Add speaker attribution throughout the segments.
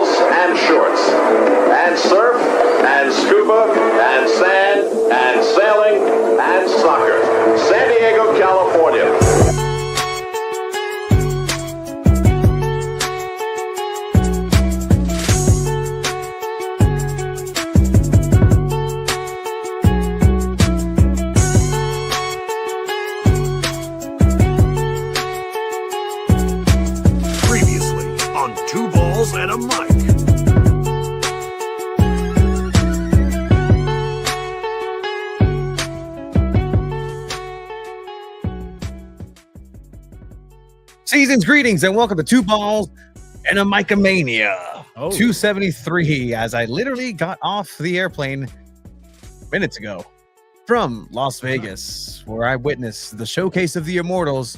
Speaker 1: sandals and shorts, and surf, and scuba, and sand, and sailing, and soccer. San Diego, California.
Speaker 2: Two balls and a mic.
Speaker 3: Season's greetings and welcome to Two Balls and a Micomania 273. As I literally got off the airplane minutes ago from Las Vegas, where I witnessed the showcase of the Immortals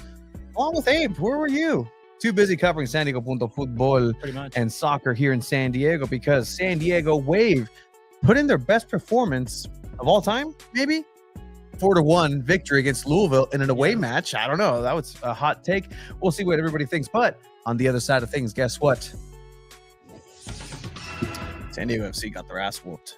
Speaker 3: along with Abe. Where were you? Too busy covering San Diego Punto Football and soccer here in San Diego because San Diego Wave put in their best performance of all time, maybe 4-1 victory against Louisville in an away match. I don't know. That was a hot take. We'll see what everybody thinks. But on the other side of things, guess what? San Diego FC got their ass whooped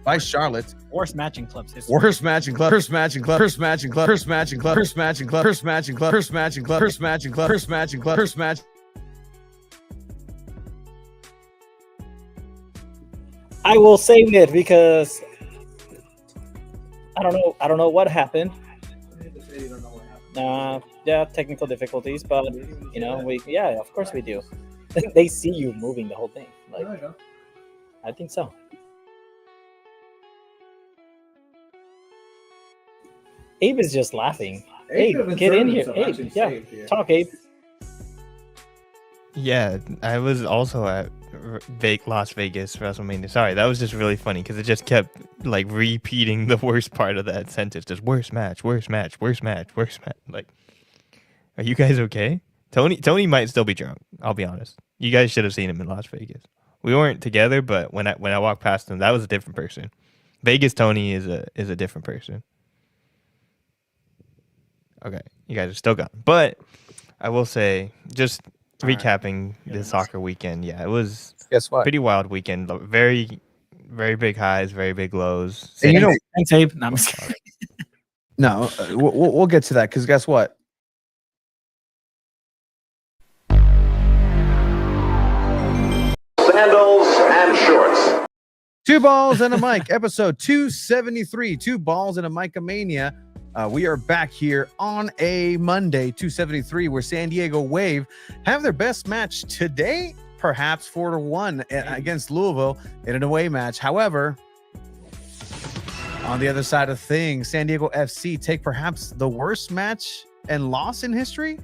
Speaker 3: by Charlotte.
Speaker 4: Worst matching clubs history.
Speaker 3: Worst matching club. First matching club. First matching club. First matching club. First matching club. First matching club. First matching club. First matching club. First matching club. First match.
Speaker 4: I will save it because I don't know what happened. Yeah, technical difficulties, but of course we do. They see you moving the whole thing. I think so. Abe is just laughing. Abe, get in here. Abe, yeah, talk, Abe.
Speaker 5: Yeah, I was also at Las Vegas WrestleMania. Sorry, that was just really funny because it just kept repeating the worst part of that sentence. Just worst match, worst match, worst match, worst match. Are you guys okay? Tony might still be drunk. I'll be honest. You guys should have seen him in Las Vegas. We weren't together, but when I walked past him, that was a different person. Vegas Tony is a different person. Okay, you guys are still gone. But I will say, just recapping the soccer weekend, it was pretty wild weekend. Very, very big highs, very big lows.
Speaker 4: Thanks, Abe. No,
Speaker 3: No, we'll get to that because guess what?
Speaker 1: Sandals and shorts.
Speaker 3: Two Balls and a Mic, episode 273. Two Balls and a Micomania. We are back here on a Monday, 273, where San Diego Wave have their best match today, perhaps 4-1 against Louisville in an away match. However, on the other side of things, San Diego FC take perhaps the worst match and loss in history.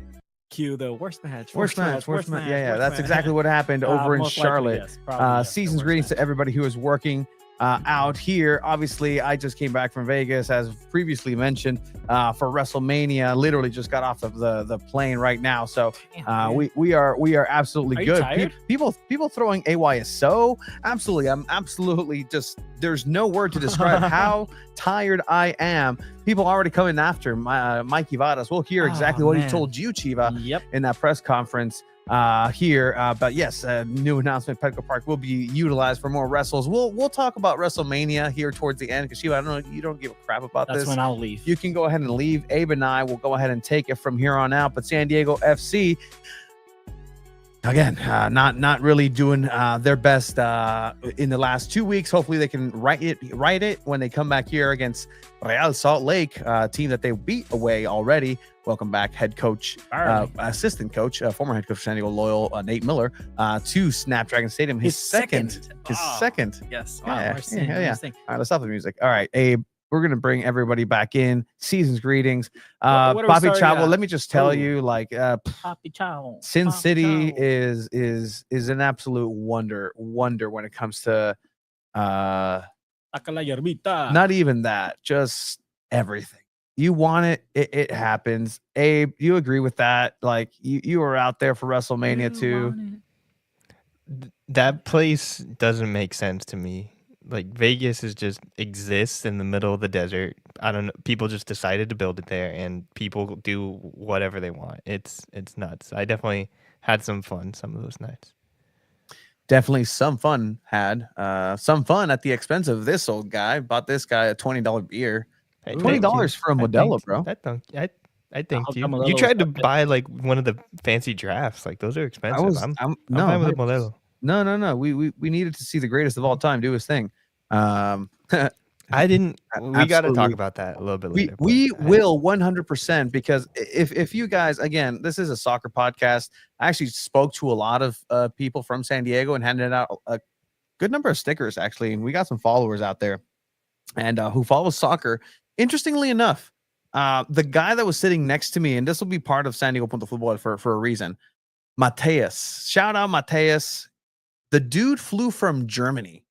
Speaker 4: Cue the worst match.
Speaker 3: Worst match. Yeah, that's exactly what happened over in Charlotte.
Speaker 4: Likely, yes.
Speaker 3: Season's greetings to everybody who is working out here. Obviously, I just came back from Vegas, as previously mentioned, for WrestleMania. Literally just got off of the plane right now, so we are absolutely good. People throwing AYSO. Absolutely, I'm absolutely just. There's no word to describe how tired I am. People already coming after Mikey Vadas. We'll hear exactly what he told you, Chiva, in that press conference. Here, but yes, new announcement: Petco Park will be utilized for more wrestles. We'll talk about WrestleMania here towards the end because I don't know, you don't give a crap about this.
Speaker 4: That's when I'll leave.
Speaker 3: You can go ahead and leave. Abe and I will go ahead and take it from here on out. But San Diego FC, again, not really doing their best in the last 2 weeks. Hopefully they can right it when they come back here against Real Salt Lake, team that they beat away already. Welcome back, head coach, assistant coach, former head coach of San Diego Loyal, Nate Miller, to Snapdragon Stadium. His second.
Speaker 4: Yes.
Speaker 3: Yeah. All right, let's stop the music. All right, Abe, we're gonna bring everybody back in. Season's greetings. Papi Chavo, let me just tell you,
Speaker 4: Papi Chavo.
Speaker 3: Sin City is an absolute wonder when it comes to not even that, just everything. You want it, it happens. Abe, you agree with that? You were out there for WrestleMania too.
Speaker 5: That place doesn't make sense to me. Vegas just exists in the middle of the desert. I don't know. People just decided to build it there, and people do whatever they want. It's nuts. I definitely had some fun some of those nights.
Speaker 3: definitely some fun had. Some fun at the expense of this old guy. Bought this guy a $20 beer.
Speaker 5: Hey,
Speaker 3: $20
Speaker 5: thank you.
Speaker 3: for a
Speaker 5: I
Speaker 3: Modelo,
Speaker 5: thanked-
Speaker 3: bro.
Speaker 5: I thanked you.
Speaker 4: Modelo
Speaker 5: You
Speaker 4: was
Speaker 5: tried to
Speaker 4: that good?
Speaker 5: buy like one of the fancy drafts. Like those are expensive. I'm
Speaker 3: no,
Speaker 5: fine with a Modelo.
Speaker 3: no. We needed to see the greatest of all time do his thing.
Speaker 5: I didn't. We got to talk
Speaker 3: Absolutely.
Speaker 5: about that a little bit
Speaker 3: We
Speaker 5: later.
Speaker 3: we
Speaker 5: but I-
Speaker 3: will 100%, because if you guys, again, this is a soccer podcast. I actually spoke to a lot of people from San Diego and handed out a good number of stickers, actually, and we got some followers out there and who follow soccer. Interestingly enough, the guy that was sitting next to me, and this will be part of San Diego Punto Football for a reason, Mateus. Shout out Mateus. The dude flew from Germany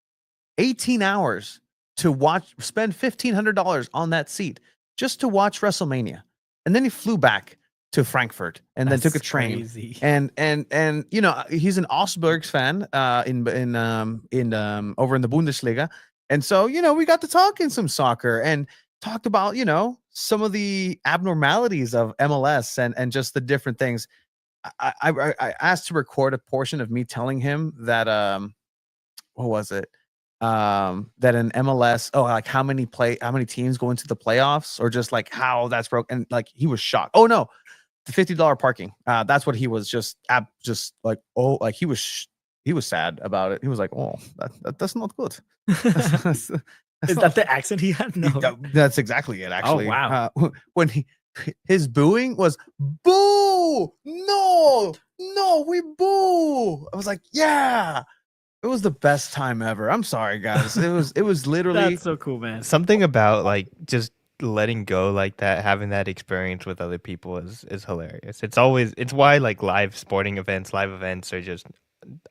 Speaker 3: 18 hours to spend $1,500 on that seat just to watch WrestleMania. And then he flew back to Frankfurt and then took a train.
Speaker 4: Crazy.
Speaker 3: And you know, he's an Augsburg's fan over in the Bundesliga. And so, you know, we got to talk in some soccer and talked about, you know, some of the abnormalities of MLS and just the different things. I asked to record a portion of me telling him that what was it? That in MLS, like how many teams go into the playoffs, or just like how that's broken. And like he was shocked. Oh no, the $50 parking. That's what he was just like, oh, like he was sad about it. He was like, oh, that's not good. That's
Speaker 4: Is
Speaker 3: not-
Speaker 4: that the accent he had? No.
Speaker 3: That's exactly it, actually.
Speaker 4: wow.
Speaker 3: When his booing was boo, no, we boo. I was like, yeah. It was the best time ever. I'm sorry, guys. It was literally
Speaker 4: That's so cool, man.
Speaker 5: something about like just letting go like that, having that experience with other people is hilarious. It's why like live events are just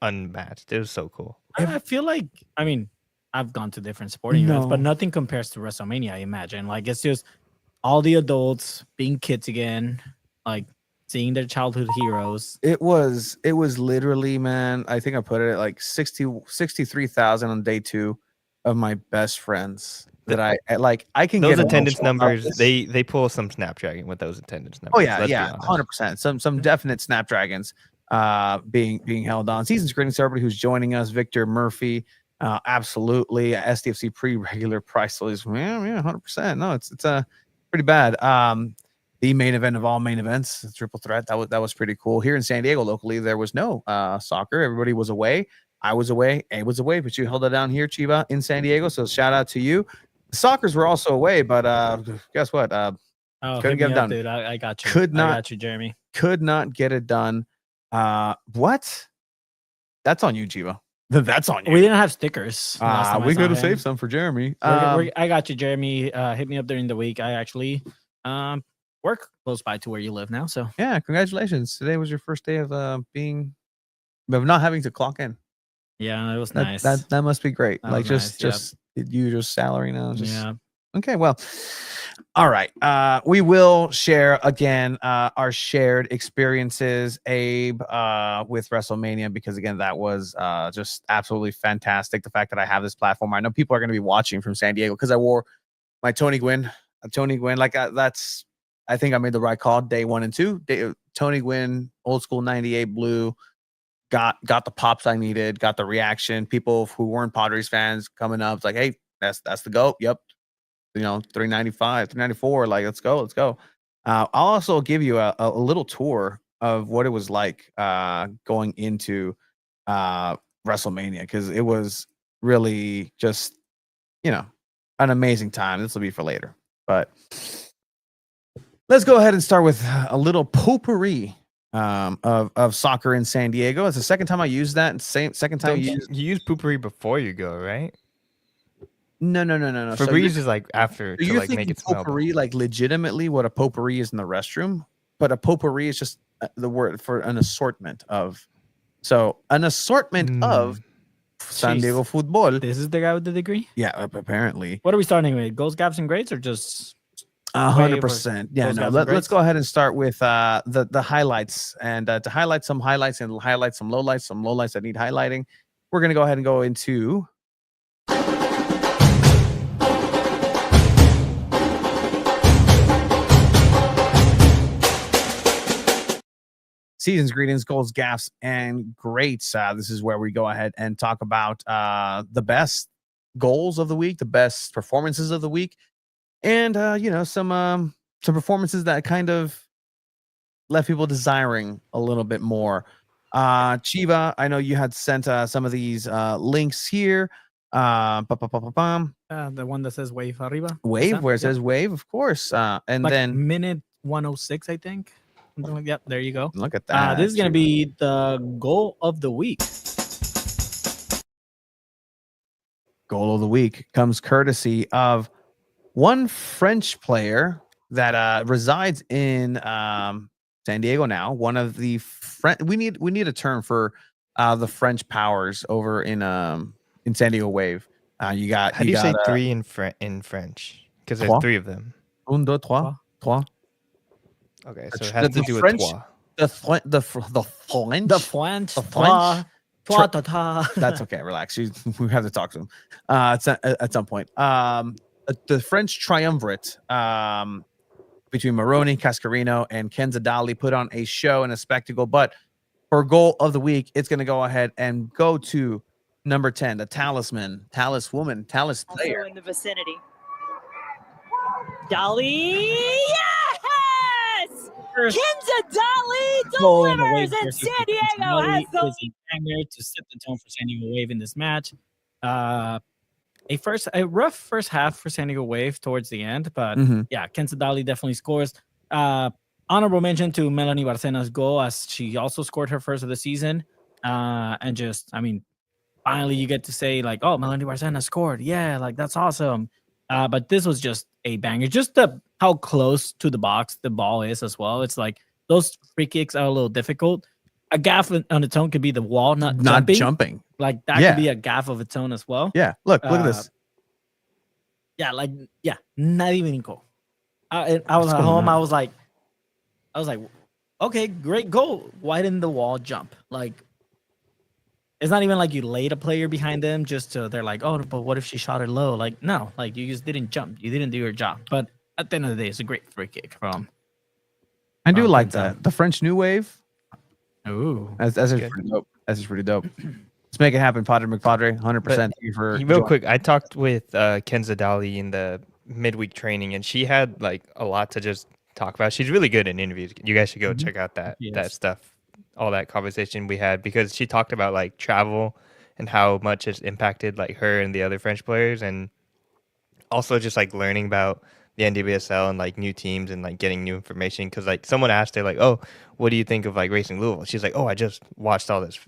Speaker 5: unmatched. It was so cool.
Speaker 4: I feel like, I mean, I've gone to different sporting events, but
Speaker 3: No.
Speaker 4: nothing compares to WrestleMania, I imagine. Like, it's just all the adults being kids again, like seeing their childhood heroes.
Speaker 3: It was literally, man. I think I put it at like 63,000 on day 2 of my best friends that I can
Speaker 5: Those
Speaker 3: get
Speaker 5: attendance
Speaker 3: emotional about
Speaker 5: numbers,
Speaker 3: this.
Speaker 5: they pull some snapdragon with those attendance numbers.
Speaker 3: Oh yeah,
Speaker 5: let's be
Speaker 3: yeah,
Speaker 5: honest.
Speaker 3: 100%. Some definite snapdragons being held on. Season's greetings to everybody who's joining us. Victor Murphy, absolutely. SDFC pre-regular price. So yeah, 100%. No, it's pretty bad. The main event of all main events, the triple threat. That was pretty cool. Here in San Diego, locally, there was no soccer. Everybody was away. I was away. A was away, but you held it down here, Chiba, in San Diego. So shout out to you. The Soccers were also away, but guess what?
Speaker 4: Oh,
Speaker 3: Couldn't
Speaker 4: hit
Speaker 3: get
Speaker 4: me
Speaker 3: it
Speaker 4: up,
Speaker 3: done.
Speaker 4: dude. I got you.
Speaker 3: Could
Speaker 4: I
Speaker 3: not-
Speaker 4: got you, Jeremy.
Speaker 3: Could not get it done. What? That's on you, Chiba. That's on you.
Speaker 4: We didn't have stickers. last time I
Speaker 3: We
Speaker 4: saw
Speaker 3: could have
Speaker 4: him.
Speaker 3: saved some for Jeremy.
Speaker 4: I got you, Jeremy. Hit me up during the week. I actually work close by to where you live now. So
Speaker 3: Yeah, congratulations. Today was your first day of not having to clock in.
Speaker 4: yeah, it was
Speaker 3: That,
Speaker 4: nice.
Speaker 3: that must be great.
Speaker 4: That
Speaker 3: Like
Speaker 4: was
Speaker 3: just you just salary now. Just
Speaker 4: yeah.
Speaker 3: okay. Well, all right. We will share again our shared experiences, Abe, with WrestleMania, because again, that was just absolutely fantastic. The fact that I have this platform, I know people are going to be watching from San Diego because I wore my Tony Gwynn. That's. I think I made the right call. Day 1 and 2. Tony Gwynn, old school '98 blue. Got the pops I needed. Got the reaction. People who weren't Padres fans coming up. It's like, hey, that's the GOAT. Yep. You know, 395, 394. Like, let's go. I'll also give you a little tour of what it was like going into WrestleMania, because it was really just, you know, an amazing time. This will be for later, but let's go ahead and start with a little potpourri of soccer in San Diego. It's the second time I used that, and second time I used.
Speaker 5: You use poopery before you go, right?
Speaker 3: No.
Speaker 5: Febreze is like after
Speaker 3: So
Speaker 5: to
Speaker 3: you're
Speaker 5: like make
Speaker 3: thinking
Speaker 5: it smell.
Speaker 3: potpourri, like legitimately what a potpourri is in the restroom, but a potpourri is just the word for an assortment of. So an assortment of San
Speaker 4: Jeez.
Speaker 3: Diego football.
Speaker 4: This is the guy with the degree.
Speaker 3: Yeah, apparently.
Speaker 4: What are we starting with? Goals, gaps, and grades, or just
Speaker 3: 100%. Yeah,
Speaker 4: those
Speaker 3: no.
Speaker 4: guys and
Speaker 3: Let's
Speaker 4: grades?
Speaker 3: go ahead and start with the highlights, and to highlight some highlights and highlight some lowlights that need highlighting. We're gonna go ahead and go into. Season's greetings, goals, gaffs, and greats. This is where we go ahead and talk about the best goals of the week, the best performances of the week, and some performances that kind of left people desiring a little bit more. Chiva, I know you had sent some of these links here.
Speaker 6: The one that says wave arriba.
Speaker 3: Wave, where it says wave, of course. And
Speaker 6: like
Speaker 3: then
Speaker 6: minute 106, I think. Something like that. There you go.
Speaker 3: look at that.
Speaker 6: This is going to be the goal of the week.
Speaker 3: Goal of the week comes courtesy of one French player that resides in San Diego now. One of the we need a term for the French powers over in San Diego Wave. You got
Speaker 5: How do you say three in French? Because there's
Speaker 3: trois.
Speaker 5: three of them.
Speaker 3: Un, deux, trois. Trois.
Speaker 5: Okay, so it has to do
Speaker 3: French,
Speaker 5: with trois.
Speaker 3: the French.
Speaker 6: The French.
Speaker 3: That's okay. Relax. We have to talk to him at some point. The French triumvirate between Maroni, Cascarino, and Kenzadali put on a show and a spectacle. But for goal of the week, it's going to go ahead and go to number 10, the talisman, talis woman, talis player.
Speaker 7: Also in the vicinity. Dali, yes! Kinza Dali delivers, and San Diego has the
Speaker 6: is a banger to set the tone for San Diego Wave in this match. A rough first half for San Diego Wave towards the end, but yeah, Kinza Dali definitely scores. Honorable mention to Melanie Barcena's goal, as she also scored her first of the season. And just, I mean, finally you get to say like, oh, Melanie Barcena scored. Yeah, like that's awesome. But this was just a banger. Just how close to the box the ball is as well. It's like those free kicks are a little difficult. A gaff on its own could be the wall, not jumping. Like that could be a gaff of its own as well.
Speaker 3: Yeah, look at this.
Speaker 6: Yeah, not even cool. I was at home. I was like, okay, great goal. Why didn't the wall jump? Like, it's not even like you laid a player behind them just to, they're like, oh, but what if she shot it low? Like, no, like you just didn't jump. You didn't do your job. But at the end of the day, it's a great free kick from.
Speaker 3: I do like that. The French New Wave.
Speaker 6: Ooh.
Speaker 3: That's pretty dope. That's pretty dope. Let's make it happen, Padre McPadre. 100% for
Speaker 5: real quick. I talked with Kenza Dali in the midweek training, and she had like a lot to just talk about. She's really good in interviews. You guys should go check out that stuff, all that conversation we had, because she talked about like travel and how much it's impacted like her and the other French players, and also just like learning about the NWSL and like new teams and like getting new information. Because like someone asked her like, oh, what do you think of like Racing Louisville? She's like, oh, I just watched all this.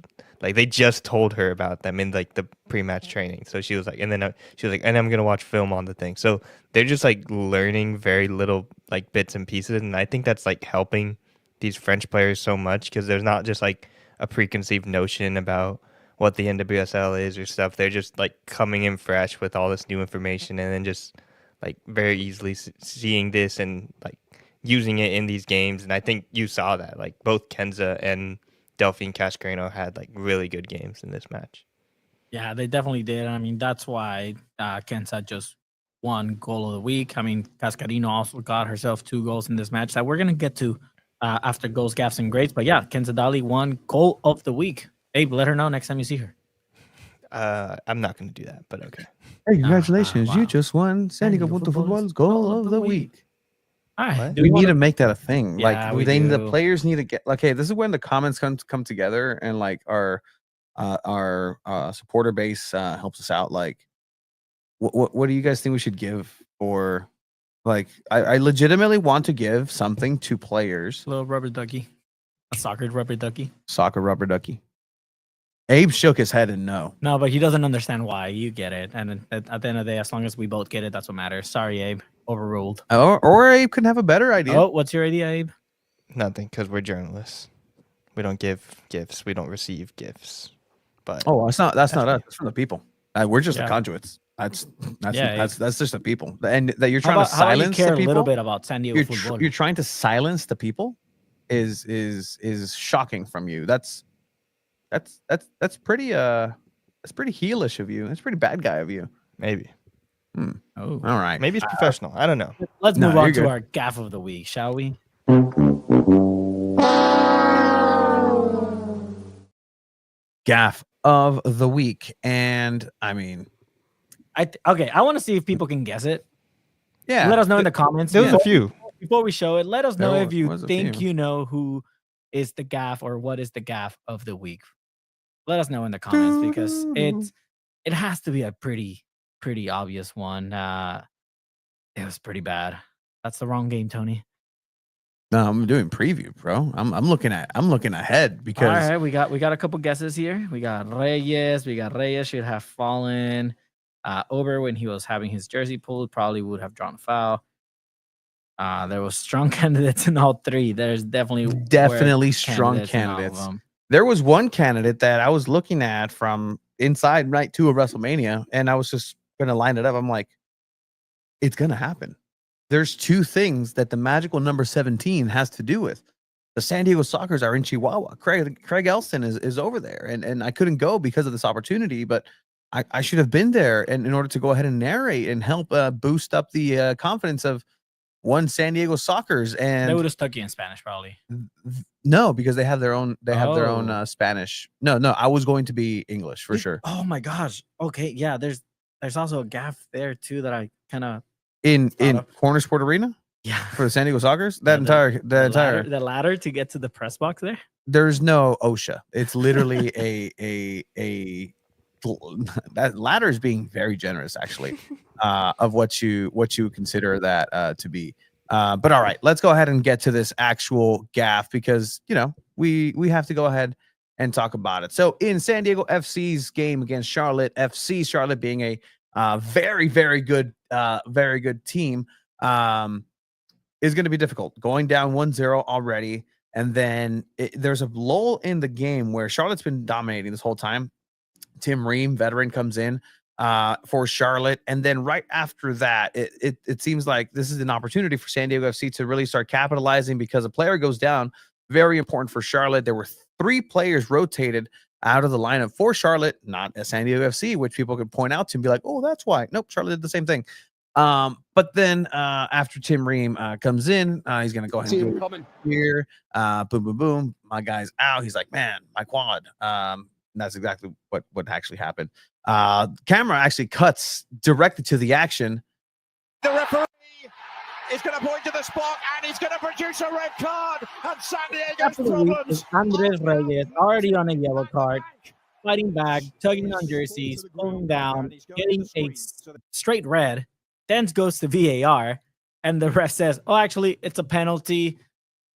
Speaker 5: Like they just told her about them in like the pre-match training. So she was like, and then she was like, and I'm gonna watch film on the thing. So they're just like learning very little like bits and pieces, and I think that's like helping these French players so much, because there's not just like a preconceived notion about what the NWSL is or stuff. They're just like coming in fresh with all this new information, and then just like very easily seeing this and like using it in these games. And I think you saw that like both Kenza and Delphine Cascarino had like really good games in this match.
Speaker 6: Yeah, they definitely did. I mean, that's why Kenza just won goal of the week. I mean, Cascarino also got herself 2 goals in this match that we're going to get to after goals, gaffs, and greats. But yeah, Kenza Dali won goal of the week. Abe, let her know next time you see her.
Speaker 5: I'm not going to do that, but okay.
Speaker 3: Hey, congratulations.
Speaker 6: Wow.
Speaker 3: You just won San Diego Punto Football's goal of the week.
Speaker 6: All right.
Speaker 3: We need to make that a thing.
Speaker 6: Yeah,
Speaker 3: Like the players need to get like, hey, this is when the comments come together, and like our supporter base helps us out. Like, what do you guys think we should give? Or like, I legitimately want to give something to players.
Speaker 6: Little rubber ducky, a soccer rubber ducky.
Speaker 3: Soccer rubber ducky. Abe shook his head and no.
Speaker 6: No, but he doesn't understand why. You get it, and at the end of the day, as long as we both get it, that's what matters. Sorry, Abe. Overruled.
Speaker 3: Or Abe could have a better idea.
Speaker 6: Oh, what's your idea, Abe?
Speaker 5: Nothing, because we're journalists. We don't give gifts. We don't receive gifts. But
Speaker 3: that's not us. It's from the people. We're just the conduits. That's just the people. And that you're trying to silence
Speaker 6: how do you care
Speaker 3: the people.
Speaker 6: A little bit about San Diego football.
Speaker 3: You're trying to silence the people is shocking from you. That's pretty heelish of you. That's pretty bad guy of you.
Speaker 5: maybe.
Speaker 6: Oh,
Speaker 3: All right.
Speaker 5: Maybe it's professional. I don't know.
Speaker 6: Let's move on
Speaker 3: you're
Speaker 6: to
Speaker 3: good.
Speaker 6: our gaff of the week, shall we?
Speaker 3: gaff of the week. And I mean,
Speaker 6: Okay, I want to see if people can guess it.
Speaker 3: yeah,
Speaker 6: Let us know in the comments.
Speaker 5: There was a few.
Speaker 6: Before we show it, let us know
Speaker 3: There
Speaker 6: if you
Speaker 3: was a
Speaker 6: think
Speaker 3: few.
Speaker 6: you know who is the gaff or what is the gaff of the week. Let us know in the comments because it has to be a pretty obvious one. It was pretty bad. That's the wrong game, Tony.
Speaker 3: No, I'm doing preview, bro. I'm looking ahead because
Speaker 6: All right, we got a couple guesses here. We got Reyes. Should have fallen over when he was having his jersey pulled. Probably would have drawn a foul. There was strong candidates in all three. There's definitely
Speaker 3: strong
Speaker 6: in all of
Speaker 3: candidates.
Speaker 6: them.
Speaker 3: There was one candidate that I was looking at from inside night 2 of WrestleMania, and I was just gonna line it up. I'm like, it's gonna happen. There's 2 things that the magical number 17 has to do with. The San Diego Sockers are in Chihuahua. Craig Elston is over there, and I couldn't go because of this opportunity, but I should have been there and in order to go ahead and narrate and help boost up the confidence of one San Diego Sockers. And
Speaker 6: They would have stuck you in Spanish, probably.
Speaker 3: no, because they have their own
Speaker 6: Oh.
Speaker 3: Spanish. No, I was going to be English for sure.
Speaker 6: Oh my gosh. Okay, yeah. There's also a gaff there too that I kind of
Speaker 3: In
Speaker 6: of.
Speaker 3: Corner Sport Arena
Speaker 6: yeah.
Speaker 3: for the San Diego Sockers, that
Speaker 6: Yeah,
Speaker 3: entire
Speaker 6: the ladder to get to the press box there.
Speaker 3: there's no OSHA. It's literally a that ladder is being very generous actually of what you consider that to be. But all right, let's go ahead and get to this actual gaff because we have to go ahead and talk about it. So in San Diego FC's game against Charlotte FC, Charlotte being a very good team, is going to be difficult. Going down 1-0 already, and then there's a lull in the game where Charlotte's been dominating this whole time. Tim Ream, veteran, comes in for Charlotte, and then right after that, it seems like this is an opportunity for San Diego FC to really start capitalizing because a player goes down. Very important for Charlotte. There were 3 players rotated out of the lineup for Charlotte, not a San Diego FC, which people could point out to and be like, oh, that's why. Nope, Charlotte did the same thing. But then after Tim Ream comes in, he's going to go ahead and do it here. Boom, boom, boom. My guy's out. He's like, man, my quad. That's exactly what actually happened. Camera actually cuts directly to the action.
Speaker 8: The referee is going to point to the spot and he's going to produce a red card. And San Diego's problems.
Speaker 6: Andres Reyes already on a yellow card, fighting back, tugging on jerseys, pulling down, getting a straight red. Then goes to VAR, and the ref says, "Oh, actually, it's a penalty.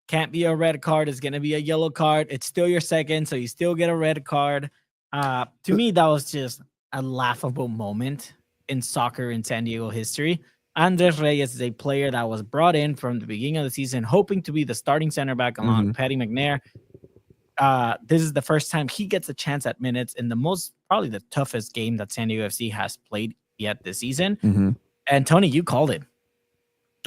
Speaker 6: Can't be a red card. It's gonna be a yellow card. It's still your second, so you still get a red card." To me, that was just a laughable moment in soccer in San Diego history. Andres Reyes is a player that was brought in from the beginning of the season, hoping to be the starting center back along with Patty McNair. This is the first time he gets a chance at minutes in probably the toughest game that San Diego FC has played yet this season. And Tony, you called it.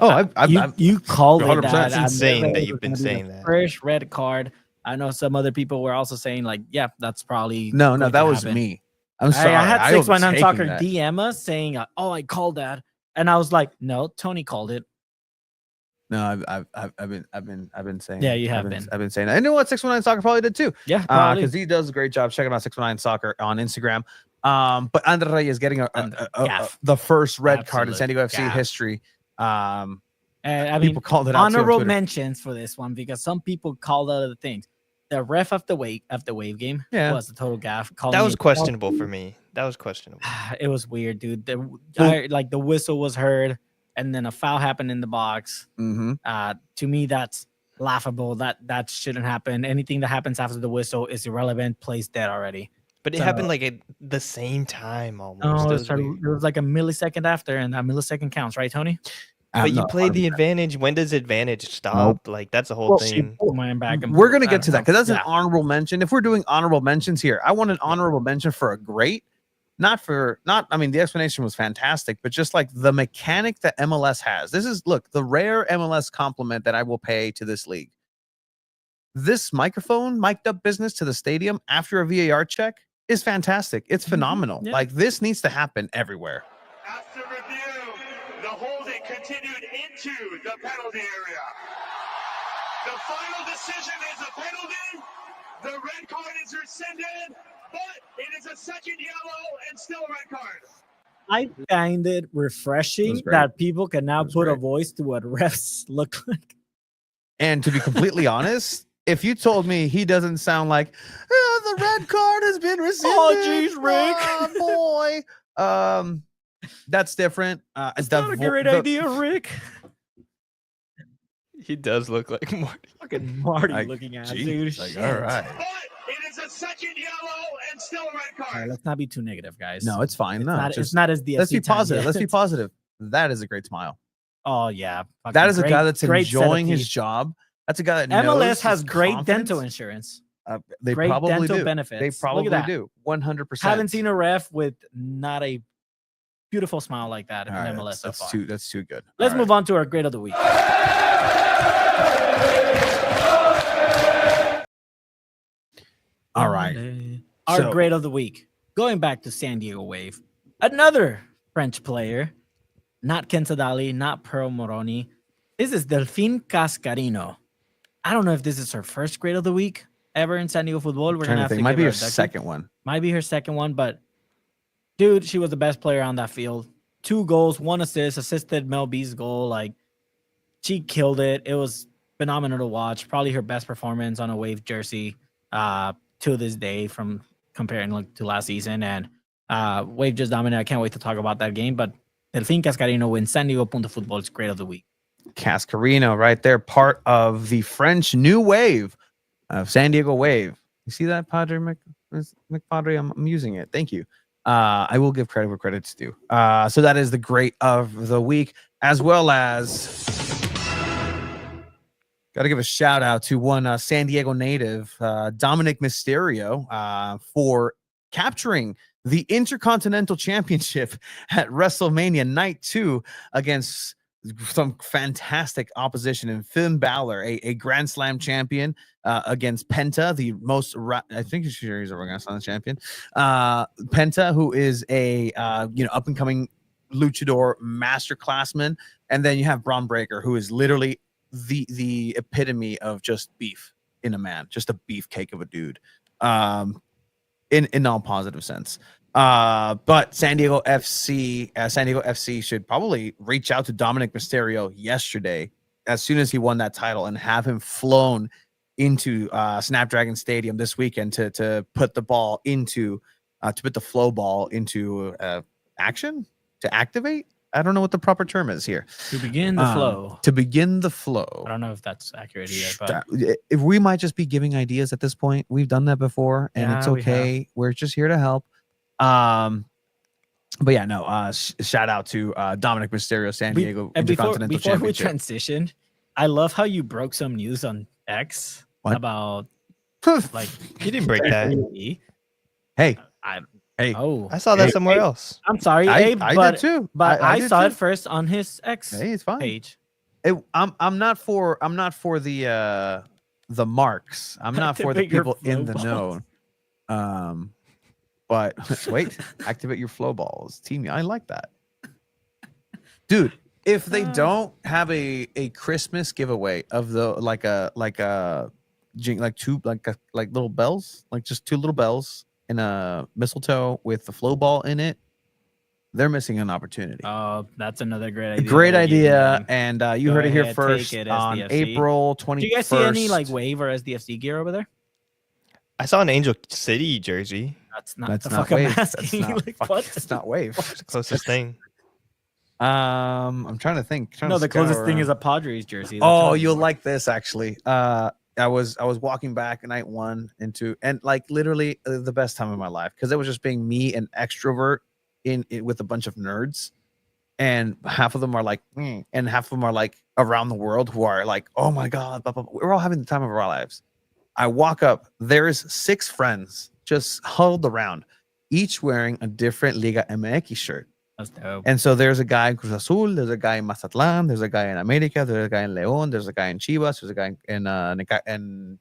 Speaker 3: Oh,
Speaker 6: you called it.
Speaker 3: 100%.
Speaker 6: That
Speaker 5: It's insane that you've been saying that.
Speaker 6: First red card. I know some other people were also saying like, yeah, that's probably
Speaker 3: no,
Speaker 6: going
Speaker 3: that
Speaker 6: to
Speaker 3: was
Speaker 6: happen.
Speaker 3: me. I'm sorry.
Speaker 6: I had 619 Soccer
Speaker 3: that.
Speaker 6: DM us saying, "Oh, I called that," and I was like, "No, Tony called it."
Speaker 3: No, I've been saying.
Speaker 6: Yeah, you have been.
Speaker 3: I've been saying that. And you know what? 619 Soccer probably did too.
Speaker 6: Yeah, probably.
Speaker 3: Because he does a great job. Check him out, 619 Soccer on Instagram. But Andres Reyes getting the first red card in San Diego FC history.
Speaker 6: I mean,
Speaker 3: people called it out
Speaker 6: honorable mentions for this one because some people called out other things. The ref of the wave game was a total gaff.
Speaker 5: That was questionable for me. That was questionable.
Speaker 6: It was weird, dude. Like the whistle was heard, and then a foul happened in the box. To me, that's laughable. That shouldn't happen. Anything that happens after the whistle is irrelevant. Plays dead already.
Speaker 5: But it happened like at the same time almost.
Speaker 6: It was like a millisecond after, and that millisecond counts, right, Tony?
Speaker 5: But you played the advantage. When does advantage stop? Like that's the whole thing.
Speaker 3: We're gonna get to that because that's an honorable mention. If we're doing honorable mentions here, I want an honorable mention for a great, I mean, the explanation was fantastic, but just like the mechanic that MLS has. This is the rare MLS compliment that I will pay to this league. This mic'd up business to the stadium after a VAR check is fantastic. It's phenomenal.
Speaker 6: Yeah.
Speaker 3: Like this needs to happen everywhere.
Speaker 8: After review, the holding continued into the penalty area. The final decision is a penalty. The red card is rescinded, But it is a second yellow and still a red card.
Speaker 6: I find it refreshing
Speaker 3: great.
Speaker 6: that people can now
Speaker 3: was
Speaker 6: put a
Speaker 3: great.
Speaker 6: voice to what refs look like.
Speaker 3: And to be completely honest, if you told me he doesn't sound like the red card has been rescinded,
Speaker 6: jeez, Rick.
Speaker 3: oh, boy, that's different.
Speaker 6: It's not a great idea, Rick.
Speaker 5: He does look like Marty.
Speaker 6: Fucking Marty
Speaker 3: Like,
Speaker 6: looking at
Speaker 3: geez,
Speaker 6: dude.
Speaker 3: like,
Speaker 6: Shit.
Speaker 3: all right.
Speaker 8: But it is a second yellow and still a red
Speaker 6: All
Speaker 8: card.
Speaker 6: right, let's not be too negative, guys.
Speaker 3: No, it's fine.
Speaker 6: it's
Speaker 3: no,
Speaker 6: not.
Speaker 3: just,
Speaker 6: It's not as the.
Speaker 3: let's be
Speaker 6: SC time
Speaker 3: positive. Let's be
Speaker 6: yet.
Speaker 3: positive. That is a great smile.
Speaker 6: Oh yeah,
Speaker 3: That
Speaker 6: fucking
Speaker 3: is a
Speaker 6: great-
Speaker 3: guy that's
Speaker 6: great set of
Speaker 3: enjoying his
Speaker 6: teeth.
Speaker 3: job. That's a guy that
Speaker 6: MLS
Speaker 3: knows
Speaker 6: has
Speaker 3: his
Speaker 6: great
Speaker 3: confidence.
Speaker 6: dental insurance.
Speaker 3: They
Speaker 6: great
Speaker 3: probably
Speaker 6: dental
Speaker 3: do.
Speaker 6: benefits.
Speaker 3: They
Speaker 6: Look at
Speaker 3: probably
Speaker 6: that.
Speaker 3: do. 100%.
Speaker 6: Haven't seen a ref with not a beautiful smile like that in
Speaker 3: All right,
Speaker 6: MLS so far.
Speaker 3: that's too good.
Speaker 6: Let's
Speaker 3: All
Speaker 6: move on to our grade of the week.
Speaker 3: All right.
Speaker 6: Our
Speaker 3: So-
Speaker 6: grade of the week. Going back to San Diego Wave. Another French player. Not Kensadali, not Pearl Moroni. This is Delphine Cascarino. I don't know if this is her first grade of the week ever in San Diego football. We're
Speaker 3: Trying
Speaker 6: gonna
Speaker 3: to
Speaker 6: have
Speaker 3: think.
Speaker 6: to
Speaker 3: Might
Speaker 6: give
Speaker 3: be
Speaker 6: her
Speaker 3: your
Speaker 6: a ducky.
Speaker 3: second one.
Speaker 6: Might be her second one, but dude, she was the best player on that field. 2 goals, 1 assist, assisted Mel B's goal. Like, she killed it. It was phenomenal to watch. Probably her best performance on a Wave jersey to this day from comparing to last season. And Wave just dominated. I can't wait to talk about that game. But Delphine Cascarino wins San Diego Punto Football's grade of the week.
Speaker 3: Cascarino right there, part of the French new wave of San Diego Wave. You see that, Padre McPadre? I'm using it. Thank you. I will give credit where credit's due. So that is the great of the week, as well as got to give a shout out to one San Diego native, Dominic Mysterio, for capturing the Intercontinental Championship at WrestleMania Night 2 against some fantastic opposition in Finn Balor, a Grand Slam champion, against Penta, the most I think he's a Grand Slam champion. Penta, who is a up and coming luchador masterclassman, and then you have Braun Breaker, who is literally the epitome of just beef in a man, just a beefcake of a dude, in all positive sense. But San Diego FC should probably reach out to Dominic Mysterio yesterday as soon as he won that title and have him flown into Snapdragon Stadium this weekend to put the ball into to put the flow ball into action, to activate. I don't know what the proper term is here.
Speaker 6: To begin the flow.
Speaker 3: To begin the flow.
Speaker 6: I don't know if that's accurate either. But
Speaker 3: If we might just be giving ideas at this point. We've done that before, and
Speaker 6: Yeah,
Speaker 3: it's
Speaker 6: we
Speaker 3: okay. We're just here to help. But yeah, no. Shout out to Dominic Mysterio, San Diego Intercontinental
Speaker 6: before we
Speaker 3: Championship.
Speaker 6: transition, I love how you broke some news on X
Speaker 3: What?
Speaker 6: about like
Speaker 5: You didn't break that.
Speaker 3: Hey,
Speaker 6: I
Speaker 3: hey,
Speaker 6: oh
Speaker 5: I saw that
Speaker 3: Hey,
Speaker 5: somewhere else.
Speaker 6: I'm sorry,
Speaker 3: I
Speaker 6: Abe, but
Speaker 3: did too.
Speaker 6: but I
Speaker 3: did
Speaker 6: saw
Speaker 3: too.
Speaker 6: it first on his X
Speaker 3: Hey, it's fine.
Speaker 6: page.
Speaker 3: I'm not for the marks. I'm not for the
Speaker 6: Activate your
Speaker 3: people in the
Speaker 6: flow
Speaker 3: know. But wait, activate your flow balls, team. I like that, dude. If they don't have a Christmas giveaway of the like little bells, like just 2 little bells and a mistletoe with the flow ball in it, they're missing an opportunity.
Speaker 6: Oh, that's another great idea.
Speaker 3: Great
Speaker 6: that you
Speaker 3: idea,
Speaker 6: did.
Speaker 3: and you
Speaker 6: Go
Speaker 3: heard it here
Speaker 6: ahead, take
Speaker 3: first
Speaker 6: it,
Speaker 3: on
Speaker 6: SDFC.
Speaker 3: April 21st.
Speaker 6: Do you guys see any like Wave or SDFC gear over there?
Speaker 5: I saw an Angel City jersey.
Speaker 6: That's not
Speaker 3: That's
Speaker 6: the
Speaker 3: not
Speaker 6: fuck I'm
Speaker 3: Wave. That's
Speaker 6: asking.
Speaker 3: not,
Speaker 6: Like,
Speaker 3: fuck,
Speaker 6: what?
Speaker 3: It's not Wave.
Speaker 5: It's the closest thing.
Speaker 3: I'm trying to think.
Speaker 6: No, the closest thing is a Padres jersey. That's
Speaker 3: Oh,
Speaker 6: how
Speaker 3: you'll
Speaker 6: it
Speaker 3: like this actually. I was walking back night 1 and like literally the best time of my life, because it was just being me, an extrovert in with a bunch of nerds, and half of them are like, and half of them are like around the world who are like, oh my god, blah, blah, blah. We're all having the time of our lives. I walk up, there's 6 friends just huddled around, each wearing a different Liga MX shirt.
Speaker 6: That's dope.
Speaker 3: And so there's a guy in Cruz Azul, there's a guy in Mazatlan, there's a guy in America, there's a guy in León, there's a guy in Chivas, there's a guy in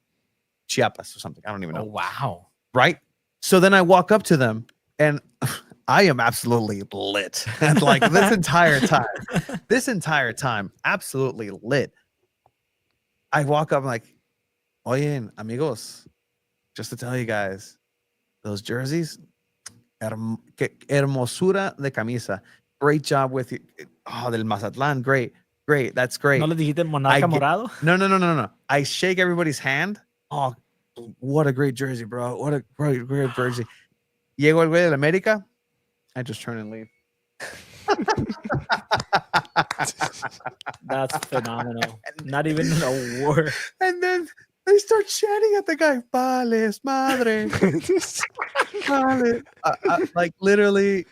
Speaker 3: Chiapas or something. I don't even
Speaker 6: Oh
Speaker 3: know.
Speaker 6: wow.
Speaker 3: Right? So then I walk up to them and I am absolutely lit. And like this entire time, absolutely lit. I walk up, I'm like, oye, amigos, just to tell you guys, those jerseys. Hermosura de camisa. Great job with you. Oh, del Mazatlán. Great. That's great.
Speaker 6: ¿No le dijiste Monarca Morado?
Speaker 3: No. I shake everybody's hand. Oh, what a great jersey, bro. What a great jersey. Llego el güey de la América. I just turn and leave.
Speaker 6: That's phenomenal. Not even an award.
Speaker 3: And then they start chanting at the guy, Vales, madre. Vale. Like literally,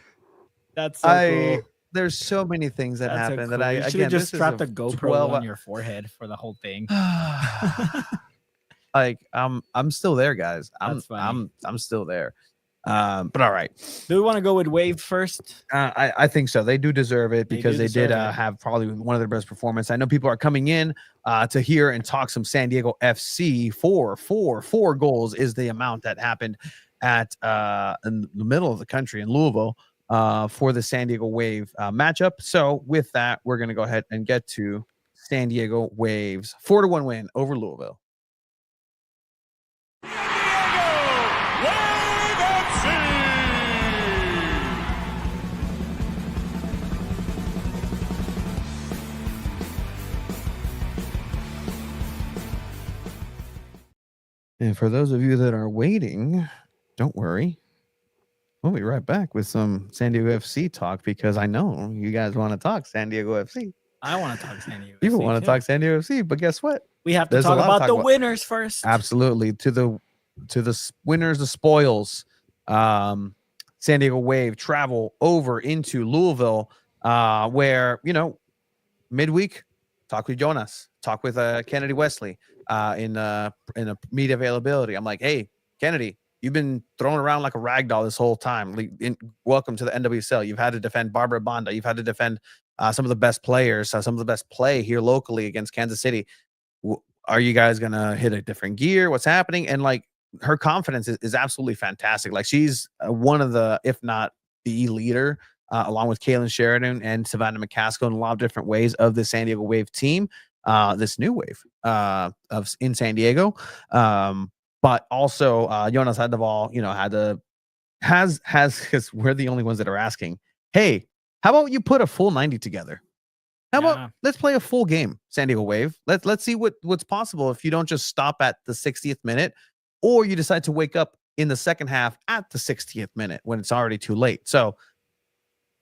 Speaker 6: That's so cool.
Speaker 3: There's so many things that
Speaker 6: That's so
Speaker 3: happen
Speaker 6: cool.
Speaker 3: that I
Speaker 6: You should
Speaker 3: again
Speaker 6: have just
Speaker 3: this is
Speaker 6: strapped a
Speaker 3: 12
Speaker 6: GoPro on your forehead for the whole thing.
Speaker 3: Like I'm still there, guys.
Speaker 6: That's funny.
Speaker 3: I'm still there. But all right.
Speaker 6: Do we want to go with Wave first?
Speaker 3: I think so. They do deserve it because they did
Speaker 6: deserve it.
Speaker 3: have probably one of their best performances. I know people are coming in to hear and talk some San Diego FC. Four goals is the amount that happened at in the middle of the country in Louisville for the San Diego Wave matchup. So with that, we're going to go ahead and get to San Diego Waves 4-1 win over Louisville. And for those of you that are waiting, don't worry. We'll be right back with some San Diego FC talk because I know you guys want to talk San Diego FC.
Speaker 6: I want to talk San Diego.
Speaker 3: People
Speaker 6: FC
Speaker 3: want to
Speaker 6: too.
Speaker 3: talk San Diego FC, but guess what?
Speaker 6: We have to
Speaker 3: There's a
Speaker 6: talk
Speaker 3: lot to
Speaker 6: about
Speaker 3: talk
Speaker 6: the
Speaker 3: about.
Speaker 6: winners first.
Speaker 3: Absolutely. To the winners, the spoils. San Diego Wave travel over into Louisville, where midweek talk with Jonas, talk with Kennedy Wesley in a media availability. I'm like, hey, Kennedy, you've been thrown around like a rag doll this whole time. Welcome to the NWSL. You've had to defend Barbara Banda. You've had to defend some of the best players, some of the best play here locally against Kansas City. Are you guys gonna hit a different gear? What's happening? And like her confidence is absolutely fantastic. Like she's one of the, if not the leader, along with Kaylin Sheridan and Savannah McCaskill in a lot of different ways of the San Diego Wave team, this new wave in San Diego. But also Jonas Sandoval, has because we're the only ones that are asking, hey, how about you put a full 90 together? How about let's play a full game, San Diego Wave. Let's see what's possible if you don't just stop at the 60th minute, or you decide to wake up in the second half at the 60th minute when it's already too late. So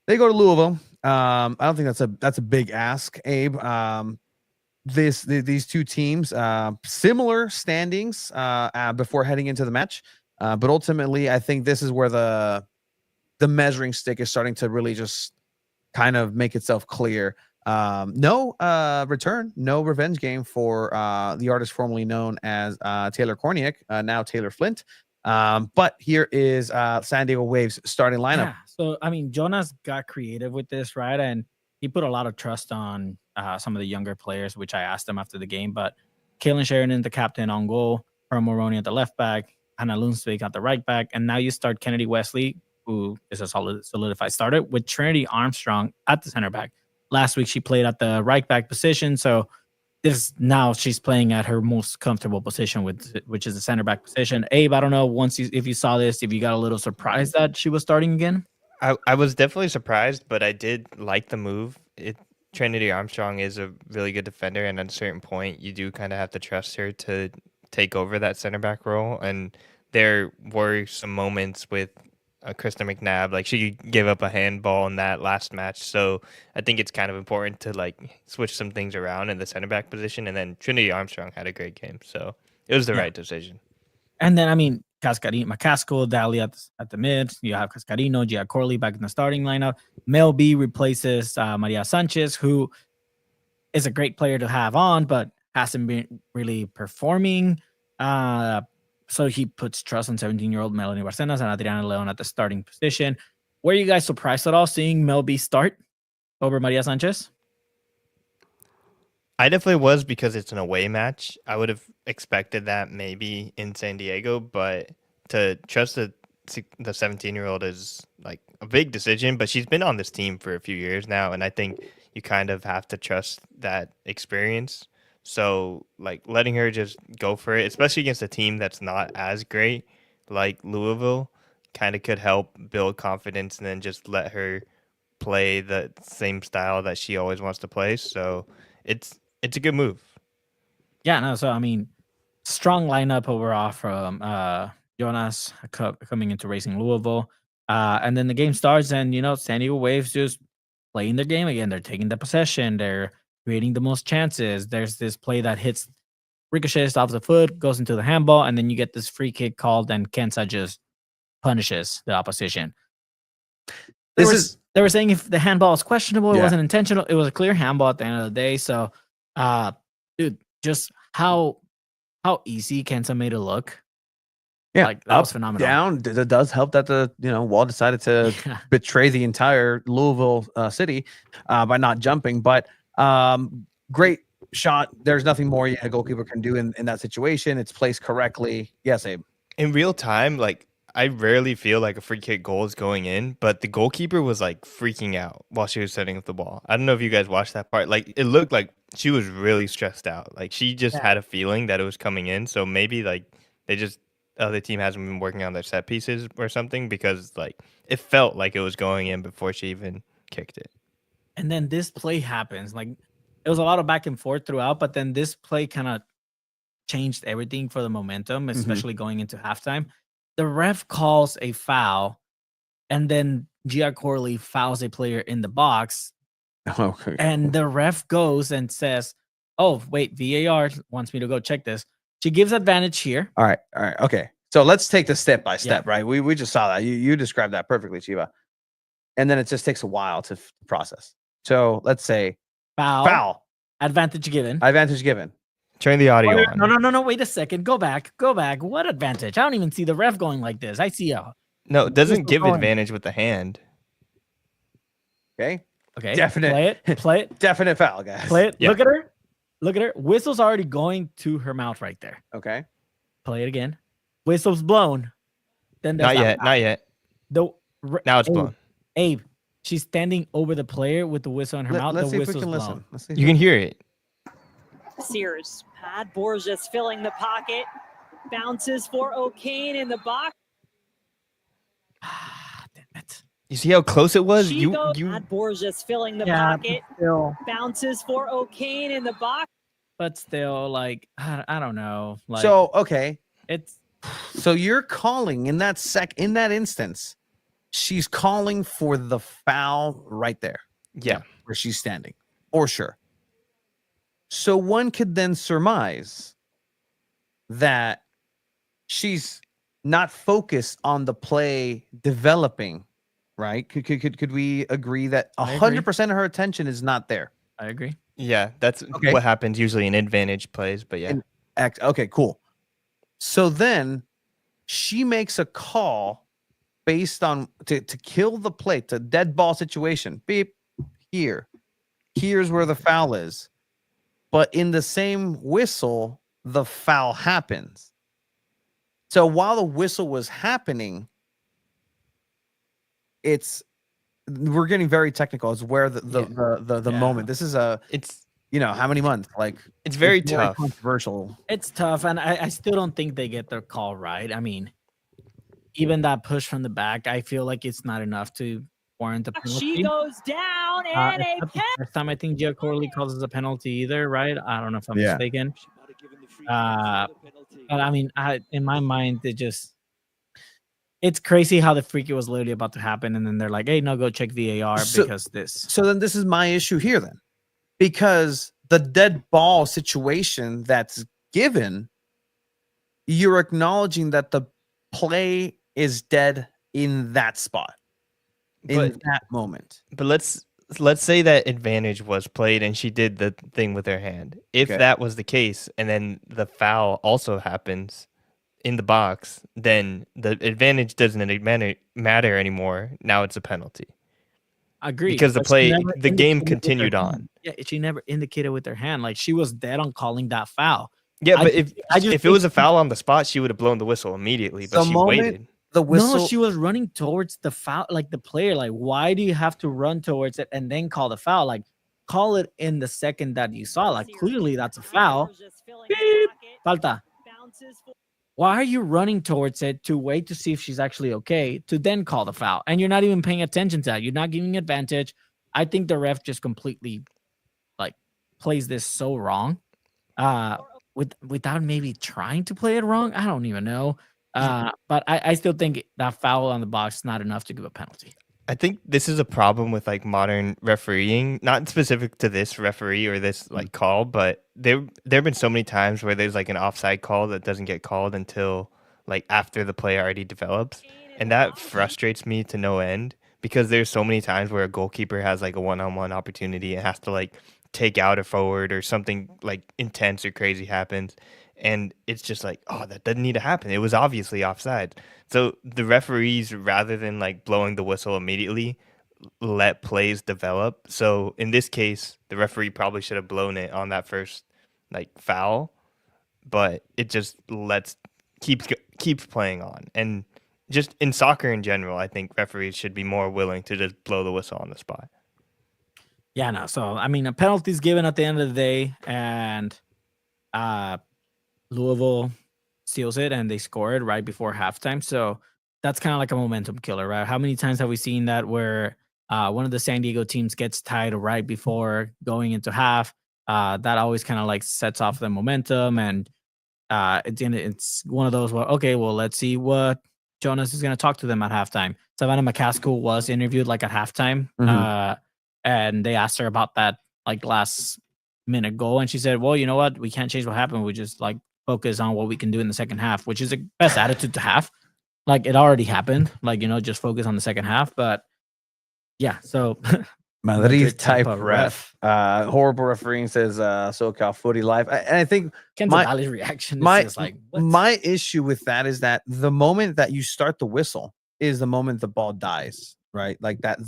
Speaker 3: they go to Louisville. I don't think that's a big ask, Abe. These two teams, similar standings before heading into the match, but ultimately, I think this is where the measuring stick is starting to really just kind of make itself clear. No revenge game for the artist formerly known as Taylor Korniak, now Taylor Flint. But here is San Diego Waves starting lineup.
Speaker 6: Yeah. So I mean, Jonas got creative with this, right? And he put a lot of trust on some of the younger players, which I asked him after the game. But Kaylin Sheridan, the captain, on goal, Herm Moroney at the left back, Hannah Lundtvik at the right back, and now you start Kennedy Wesley, who is a solidified starter, with Trinity Armstrong at the center back. Last week she played at the right back position, so now she's playing at her most comfortable position, which is the center back position. Abe, I don't know if you saw this, if you got a little surprised that she was starting again.
Speaker 5: I was definitely surprised, but I did like the move. Trinity Armstrong is a really good defender, and at a certain point, you do kind of have to trust her to take over that center back role. And there were some moments with Krista McNabb, like she gave up a handball in that last match. So I think it's kind of important to like switch some things around in the center back position. And then Trinity Armstrong had a great game, so it was the right decision.
Speaker 6: And then I mean, McCaskill, Daly at the mid. You have Cascarino, Gia Corley back in the starting lineup. Mel B replaces Maria Sanchez, who is a great player to have on, but hasn't been really performing. So he puts trust on 17-year-old Melanie Barcenas and Adriana Leon at the starting position. Were you guys surprised at all seeing Mel B start over Maria Sanchez?
Speaker 5: I definitely was, because it's an away match. I would have expected that maybe in San Diego, but to trust the 17-year-old is like a big decision, but she's been on this team for a few years now, and I think you kind of have to trust that experience. So like letting her just go for it, especially against a team that's not as great like Louisville, kind of could help build confidence and then just let her play the same style that she always wants to play. So it's a good move.
Speaker 6: Yeah, no. So I mean, strong lineup overall from Jonas coming into Racing Louisville, and then the game starts, and San Diego Waves just playing their game again. They're taking the possession. They're creating the most chances. There's this play that hits ricochets off the foot, goes into the handball, and then you get this free kick called, and Kensa just punishes the opposition. They were saying if the handball is questionable, it wasn't intentional. It was a clear handball at the end of the day. So, dude, just how easy Kensa made it look.
Speaker 3: Yeah,
Speaker 6: like that was phenomenal.
Speaker 3: Down, it does help that the Wall decided to betray the entire Louisville city by not jumping. But great shot. There's nothing more a goalkeeper can do in that situation. It's placed correctly. Yes, Abe.
Speaker 5: In real time, like I rarely feel like a free kick goal is going in, but the goalkeeper was like freaking out while she was setting up the ball. I don't know if you guys watched that part. Like it looked like she was really stressed out. Like she just had a feeling that it was coming in. So maybe like the other team hasn't been working on their set pieces or something, because like it felt like it was going in before she even kicked it.
Speaker 6: And then this play happens. Like it was a lot of back and forth throughout, but then this play kind of changed everything for the momentum, especially going into halftime. The ref calls a foul, and then Gia Corley fouls a player in the box.
Speaker 3: Okay.
Speaker 6: And the ref goes and says, "Oh, wait, VAR wants me to go check this." She gives advantage here.
Speaker 3: All right. Okay. So let's take this step by step, right? We just saw that. You described that perfectly, Chiva. And then it just takes a while to process. So let's say foul.
Speaker 6: Advantage given.
Speaker 3: Advantage given.
Speaker 5: Turn the audio on.
Speaker 6: No. Wait a second. Go back. What advantage? I don't even see the ref going like this. I see
Speaker 5: No, it doesn't give advantage with the hand.
Speaker 3: Okay.
Speaker 6: Definite. Play it.
Speaker 3: Definite foul, guys.
Speaker 6: Play it. Yeah. Look at her. Whistle's already going to her mouth right there.
Speaker 3: Okay.
Speaker 6: Play it again. Whistle's blown. Then
Speaker 5: not yet. Now it's blown.
Speaker 6: Abe, she's standing over the player with the whistle in her mouth.
Speaker 3: Let's
Speaker 6: the
Speaker 3: see if we can
Speaker 6: blown.
Speaker 3: listen.
Speaker 5: You can hear it.
Speaker 7: Sears, Pat Borges filling the pocket, bounces for O'Kane in the box.
Speaker 6: Damn it.
Speaker 5: You see how close it was?
Speaker 7: Pat Borges filling the pocket, bounces for O'Kane in the box.
Speaker 6: But still, like, I don't know. Like,
Speaker 3: so, okay.
Speaker 6: So
Speaker 3: you're calling in that instance, she's calling for the foul right there.
Speaker 5: Yeah.
Speaker 3: Where she's standing. For sure. So one could then surmise that she's not focused on the play developing, right? Could we agree that 100% of her attention is not there?
Speaker 6: I agree.
Speaker 5: Yeah, that's what happens usually in advantage plays, but yeah.
Speaker 3: Okay, cool. So then she makes a call based on to kill the play, to dead ball situation. Beep, here's where the foul is. But in the same whistle, the foul happens. So while the whistle was happening, we're getting very technical. It's where the moment. This is how many months? Like
Speaker 5: it's very tough.
Speaker 3: Controversial.
Speaker 6: It's tough, and I still don't think they get their call right. I mean, even that push from the back, I feel like it's not enough to warrant a penalty.
Speaker 7: She goes down, and a penalty.
Speaker 6: First time I think Gia Corley causes a penalty either, right? I don't know if I'm mistaken. But I mean, in my mind, it's crazy how the freak was literally about to happen, and then they're like, "Hey, no, go check VAR because this."
Speaker 3: So then, this is my issue here, then, because the dead ball situation that's given, you're acknowledging that the play is dead in that spot, in that moment.
Speaker 5: But let's say that advantage was played and she did the thing with her hand. If that was the case, and then the foul also happens in the box, then the advantage doesn't matter anymore. Now it's a penalty.
Speaker 6: I agree.
Speaker 5: Because the game continued on.
Speaker 6: Yeah, she never indicated with her hand. Like she was dead on calling that foul.
Speaker 5: Yeah, but if it was a foul on the spot, she would have blown the whistle immediately. But she waited.
Speaker 3: The whistle.
Speaker 6: No, she was running towards the foul, like the player. Like, why do you have to run towards it and then call the foul? Like, call it in the second that you saw. Like, clearly that's a foul. Beep. Falta. why are you running towards it to wait to see if she's actually okay to then call the foul? And you're not even paying attention to that. You're not giving advantage. I think the ref just completely like plays this so wrong. Without maybe trying to play it wrong. I don't even know. But I still think that foul on the box is not enough to give a penalty.
Speaker 5: I think this is a problem with like modern refereeing, not specific to this referee or this like call, but there have been so many times where there's like an offside call that doesn't get called until like after the play already develops, and that frustrates me to no end because there's so many times where a goalkeeper has like a one-on-one opportunity and has to like take out a forward or something like intense or crazy happens, and it's just like, oh, that doesn't need to happen. It was obviously offside. So the referees, rather than like blowing the whistle immediately, let plays develop. So in this case, the referee probably should have blown it on that first like foul, but it just keeps playing on. And just in soccer in general, I think referees should be more willing to just blow the whistle on the spot.
Speaker 6: Yeah, no. So I mean, a penalty is given at the end of the day, and Louisville steals it and they score it right before halftime. So that's kind of like a momentum killer, right? How many times have we seen that where one of the San Diego teams gets tied right before going into half? That always kind of like sets off the momentum, and it's one of those where, okay, well, let's see what Jonas is going to talk to them at halftime. Savannah McCaskill was interviewed like at halftime, and they asked her about that like last minute goal, and she said, well, you know what? We can't change what happened. We just like focus on what we can do in the second half, which is the best attitude to have. Like it already happened, like, you know, just focus on the second half. But yeah, so
Speaker 3: Madrid type ref. Horrible refereeing, says SoCal Footy Live. And I think
Speaker 6: Ken Zadali's reaction is just like, what?
Speaker 3: My issue with that is that the moment that you start the whistle is the moment the ball dies, right? Like that.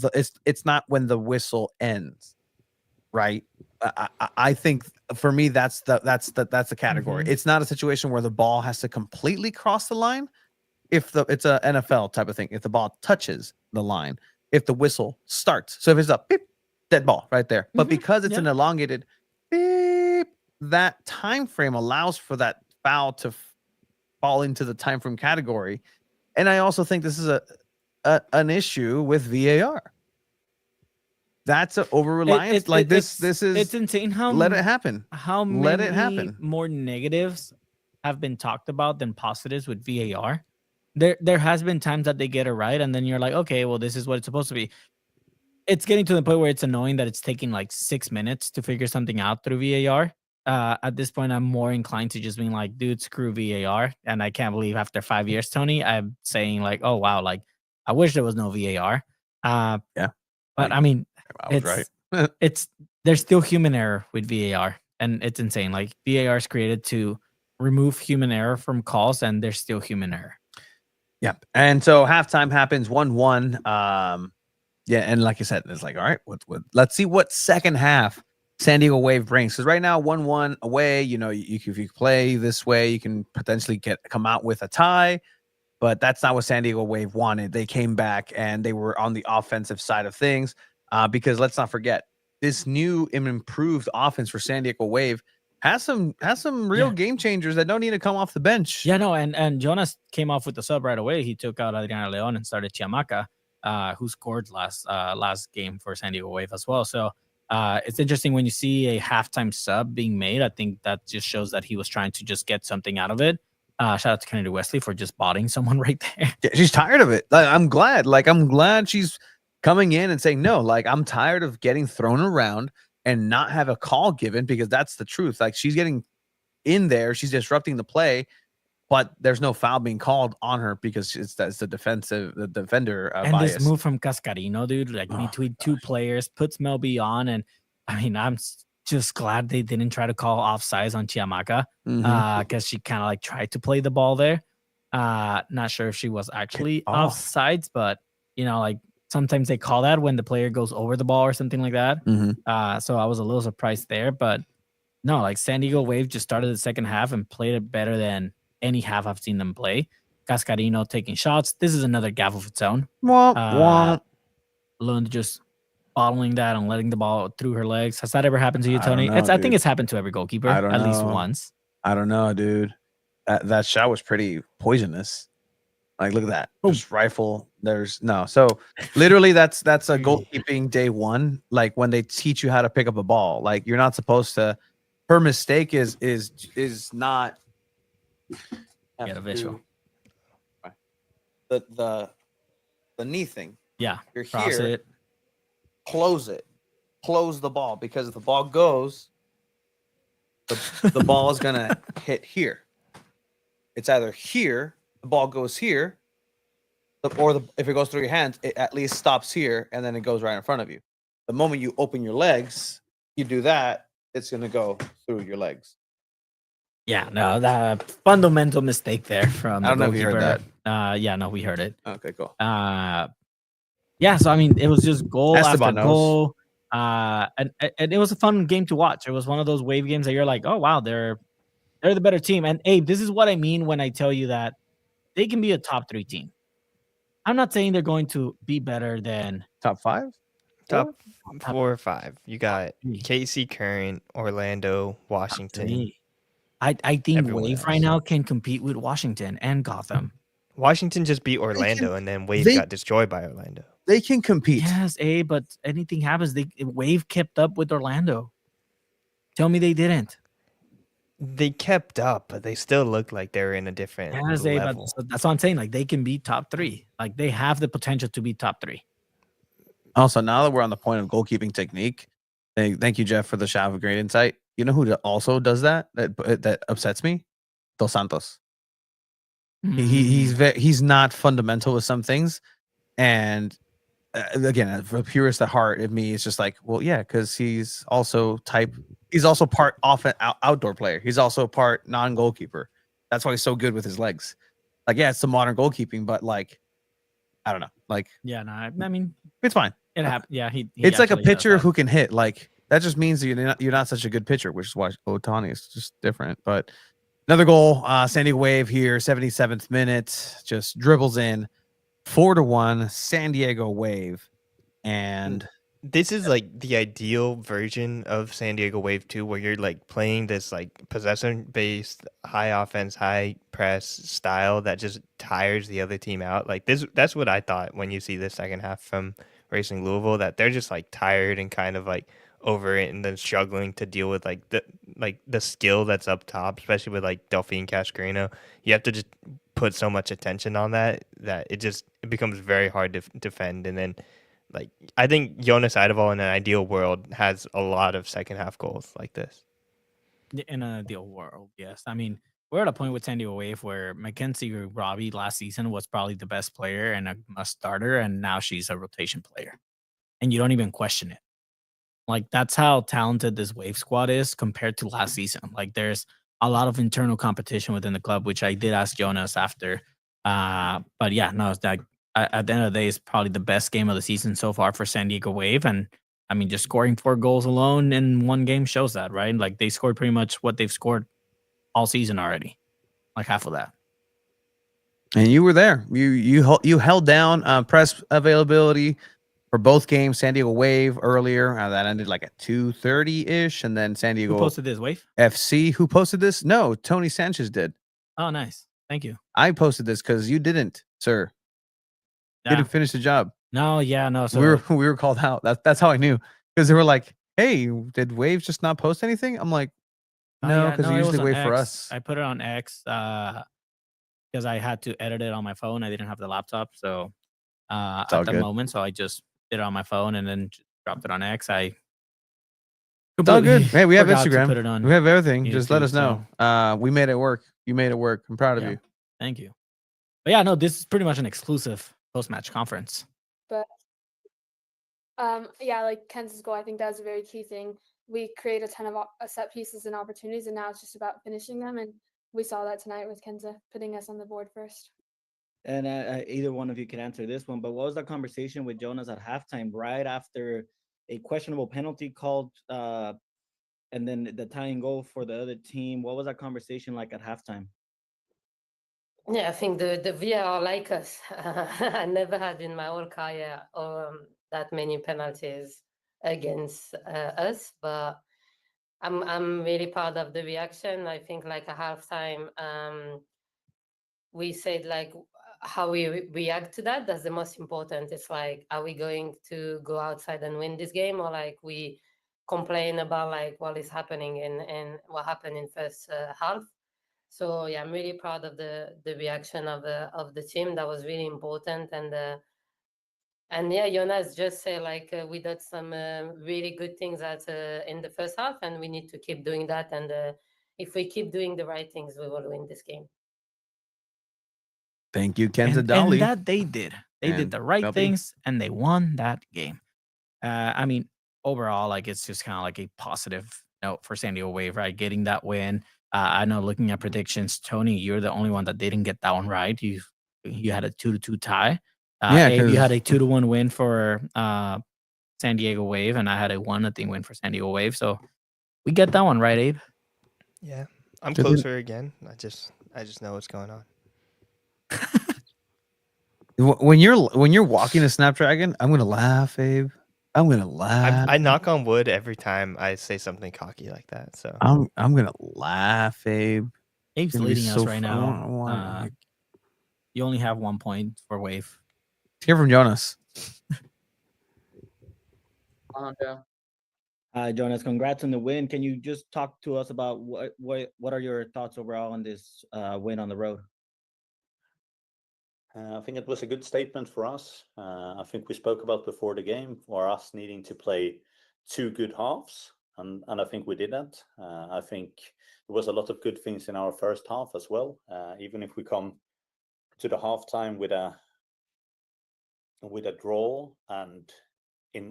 Speaker 3: It's not when the whistle ends, right? I think for me that's the category. It's not a situation where the ball has to completely cross the line. It's a NFL type of thing. If the ball touches the line, if the whistle starts, so if it's a beep, dead ball right there. But because it's an elongated beep, that time frame allows for that foul to fall into the time frame category. And I also think this is an issue with VAR. That's an over reliance.
Speaker 6: It's insane how
Speaker 3: let it happen.
Speaker 6: How many
Speaker 3: let it happen.
Speaker 6: More negatives have been talked about than positives with VAR. There has been times that they get it right, and then you're like, okay, well, this is what it's supposed to be. It's getting to the point where it's annoying that it's taking like 6 minutes to figure something out through VAR. At this point, I'm more inclined to just being like, dude, screw VAR. And I can't believe after 5 years, Tony, I'm saying like, oh wow, like I wish there was no VAR.
Speaker 3: Yeah,
Speaker 6: but I mean,
Speaker 3: I was right.
Speaker 6: There's still human error with VAR, and it's insane. Like VAR is created to remove human error from calls, and there's still human error.
Speaker 3: Yeah. And so halftime happens 1-1. Yeah, and like I said, it's like, all right, let's see what second half San Diego Wave brings. Because right now, 1-1 away, you know, if you play this way, you can potentially come out with a tie. But that's not what San Diego Wave wanted. They came back and they were on the offensive side of things. Because let's not forget, this new and improved offense for San Diego Wave has some real game changers that don't need to come off the bench.
Speaker 6: Yeah, no, and Jonas came off with the sub right away. He took out Adriana Leon and started Chiamaca, who scored last game for San Diego Wave as well. So it's interesting when you see a halftime sub being made. I think that just shows that he was trying to just get something out of it. Shout out to Kennedy Wesley for just botting someone right there.
Speaker 3: Yeah, she's tired of it. I'm glad she's coming in and saying, no, like I'm tired of getting thrown around and not have a call given, because that's the truth. Like she's getting in there, she's disrupting the play, but there's no foul being called on her because that's the defender
Speaker 6: and
Speaker 3: bias.
Speaker 6: This move from Cascarino, dude, like between two players, puts Melby on, and I mean, I'm just glad they didn't try to call offsides on Chiamaca, because she kind of like tried to play the ball there. Not sure if she was actually offsides, but you know, like sometimes they call that when the player goes over the ball or something like that. So I was a little surprised there, but no, like San Diego Wave just started the second half and played it better than any half I've seen them play. Cascarino taking shots. This is another gaff of its own. Lund just bottling that and letting the ball through her legs. Has that ever happened to you, Tony? I think it's happened to every goalkeeper at least once.
Speaker 3: I don't know, dude. That shot was pretty poisonous. Like, look at that.
Speaker 6: Boom.
Speaker 3: Just rifle. There's no. So literally that's a goalkeeping day one. Like when they teach you how to pick up a ball. Like you're not supposed to. Her mistake is not
Speaker 6: Get a visual.
Speaker 3: the knee thing.
Speaker 6: Yeah.
Speaker 3: You're
Speaker 6: Cross
Speaker 3: here.
Speaker 6: it.
Speaker 3: Close it. Close the ball, because if the ball goes, the ball is gonna hit here. It's either here, the ball goes here, or if it goes through your hands, it at least stops here and then it goes right in front of you. The moment you open your legs, you do that, it's gonna go through your legs.
Speaker 6: Yeah, no, the fundamental mistake there from
Speaker 3: I don't
Speaker 6: the
Speaker 3: know if you heard
Speaker 6: goalkeeper. Yeah, no, we heard it.
Speaker 3: Okay, cool.
Speaker 6: Yeah, so I mean, it was just goal
Speaker 3: Esteban
Speaker 6: after goal. And it was a fun game to watch. It was one of those wave games that you're like, oh wow, they're the better team. And Abe, this is what I mean when I tell you that they can be a top 3 team. I'm not saying they're going to be better than
Speaker 3: Top 5?
Speaker 5: Top 4 or 5. You got KC, Current, Orlando, Washington.
Speaker 6: I think
Speaker 5: Everyone
Speaker 6: Wave
Speaker 5: else.
Speaker 6: right now can compete with Washington and Gotham.
Speaker 5: Washington just beat Orlando, and then Wave
Speaker 3: they-
Speaker 5: got destroyed by Orlando.
Speaker 3: They can compete.
Speaker 6: Yes, Abe, but anything happens. Wave kept up with Orlando. Tell me they didn't.
Speaker 5: They kept up, but they still looked like they were in a different
Speaker 6: Yes, Abe,
Speaker 5: level.
Speaker 6: but that's what I'm saying. Like they can be top 3. Like they have the potential to be top 3.
Speaker 3: Also, now that we're on the point of goalkeeping technique, thank you, Jeff, for the shot of great insight. You know who also does that upsets me? Dos Santos. He's not fundamental with some things, and again, for a purist at heart of me, it's just like, well, yeah, because he's also part outdoor player. He's also part non-goalkeeper. That's why he's so good with his legs. Like, yeah, it's some modern goalkeeping, but like, I don't know. Like,
Speaker 6: Yeah, no, I mean
Speaker 3: it's fine.
Speaker 6: it happened. Yeah, he
Speaker 3: It's like a
Speaker 6: actually does
Speaker 3: pitcher
Speaker 6: that.
Speaker 3: who can hit. Like, that just means that you're not such a good pitcher, which is why Otani is just different. But another goal, San Diego Wave here, 77th minute, just dribbles in 4-1, San Diego Wave. And
Speaker 5: This is like the ideal version of San Diego Wave 2, where you're like playing this like possession-based, high offense, high press style that just tires the other team out. Like that's what I thought when you see the second half from Racing Louisville, that they're just like tired and kind of like over it, and then struggling to deal with like the skill that's up top, especially with like Delphine Cascarino. You have to just put so much attention on that it becomes very hard to defend. And then like, I think Jonas Eideval in an ideal world has a lot of second half goals like this.
Speaker 6: In an ideal world, yes. I mean, we're at a point with San Diego Wave where Mackenzie Robbie last season was probably the best player and a must starter, and now she's a rotation player, and you don't even question it. Like that's how talented this Wave squad is compared to last season. Like there's a lot of internal competition within the club, which I did ask Jonas after. But yeah, no, it's like at the end of the day, it's probably the best game of the season so far for San Diego Wave. And I mean, just scoring 4 goals alone in one game shows that, right? Like they scored pretty much what they've scored all season already, like half of that.
Speaker 3: And you were there. You held down press availability for both games. San Diego Wave earlier, that ended like at 2:30 ish, and then San Diego
Speaker 6: Who posted this, Wave?
Speaker 3: FC. Who posted this? No, Tony Sanchez did.
Speaker 6: Oh, nice. Thank you.
Speaker 3: I posted this because you didn't, sir. You
Speaker 6: Yeah.
Speaker 3: didn't finish the job.
Speaker 6: No, yeah, no. So
Speaker 3: we were called out. That's how I knew, because they were like, "Hey, did Wave just not post anything?" I'm like, "No, because they
Speaker 6: it was
Speaker 3: usually
Speaker 6: on
Speaker 3: wait for
Speaker 6: X.
Speaker 3: us."
Speaker 6: I put it on X because I had to edit it on my phone. I didn't have the laptop, so
Speaker 3: all
Speaker 6: at the
Speaker 3: good.
Speaker 6: moment, so I just did it on my phone and then dropped it on X.
Speaker 3: It's all good. Hey, we have
Speaker 6: forgot to
Speaker 3: Instagram.
Speaker 6: put it on
Speaker 3: We have everything. Just let
Speaker 6: YouTube,
Speaker 3: us know. We made it work. You made it work. I'm proud of
Speaker 6: Yeah.
Speaker 3: you.
Speaker 6: Thank you. But yeah, no, this is pretty much an exclusive post-match conference.
Speaker 9: But yeah, like Kansas goal, I think that was a very key thing. We create a ton of set pieces and opportunities, and now it's just about finishing them. And we saw that tonight with Kenza putting us on the board first.
Speaker 10: And either one of you can answer this one, but what was the conversation with Jonas at halftime, right after a questionable penalty called, and then the tying goal for the other team? What was that conversation like at halftime?
Speaker 11: Yeah, I think the VAR like us. I never had in my whole career that many penalties against us, but I'm really proud of the reaction. I think like a halftime, we said like how we react to that. That's the most important. It's like, are we going to go outside and win this game, or like we complain about like what is happening and what happened in first half? So yeah, I'm really proud of the reaction of the team. That was really important. And yeah, Jonas just said like we did some really good things in the first half, and we need to keep doing that. And if we keep doing the right things, we will win this game.
Speaker 3: Thank you, Kenza
Speaker 6: And
Speaker 3: Dolly.
Speaker 6: that they did. They did
Speaker 3: And
Speaker 6: the right
Speaker 3: Dubby.
Speaker 6: things, and they won that game. I mean, overall, like it's just kind of like a positive note for San Diego Wave, right? Getting that win. I know, looking at predictions, Tony, you're the only one that didn't get that one right. You had a 2-2 tie.
Speaker 3: Yeah,
Speaker 6: Abe, you had
Speaker 3: 'cause-
Speaker 6: a 2-1 win for San Diego Wave, and I had a 1-0 win for San Diego Wave. So we get that one right, Abe.
Speaker 5: Yeah, I'm
Speaker 3: Didn't-
Speaker 5: closer again. I just know what's going on.
Speaker 3: When you're walking a Snapdragon, I'm gonna laugh, Abe. I'm gonna laugh.
Speaker 5: I knock on wood every time I say something cocky like that. So
Speaker 3: I'm gonna laugh, Abe.
Speaker 6: Abe's
Speaker 3: Gonna be
Speaker 6: leading us
Speaker 3: so
Speaker 6: right
Speaker 3: fun. I
Speaker 6: now.
Speaker 3: wanna
Speaker 6: You only have 1 point for Wave.
Speaker 3: hear from Jonas.
Speaker 10: Jonas, congrats on the win. Can you just talk to us about what are your thoughts overall on this win on the road?
Speaker 12: I think it was a good statement for us. I think we spoke about before the game for us needing to play 2 good halves, and I think we did that. I think there was a lot of good things in our first half as well. Even if we come to the halftime with a draw, and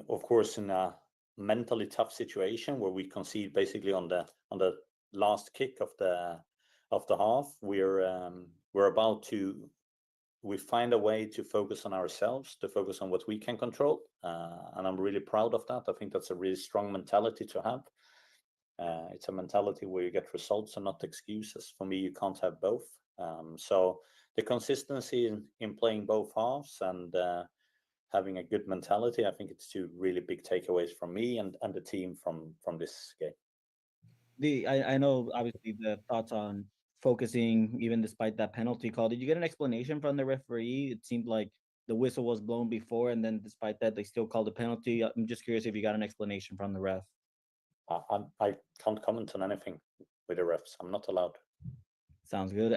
Speaker 12: of course in a mentally tough situation where we concede basically on the last kick of the half, we find a way to focus on ourselves, to focus on what we can control. And I'm really proud of that. I think that's a really strong mentality to have. It's a mentality where you get results and not excuses. For me, you can't have both. So the consistency in playing both halves and having a good mentality, I think it's 2 really big takeaways from me and the team from this game.
Speaker 10: I know obviously the thoughts on focusing even despite that penalty call. Did you get an explanation from the referee? It seemed like the whistle was blown before, and then despite that, they still called a penalty. I'm just curious if you got an explanation from the ref.
Speaker 12: I can't comment on anything with the refs. I'm not allowed.
Speaker 10: Sounds good.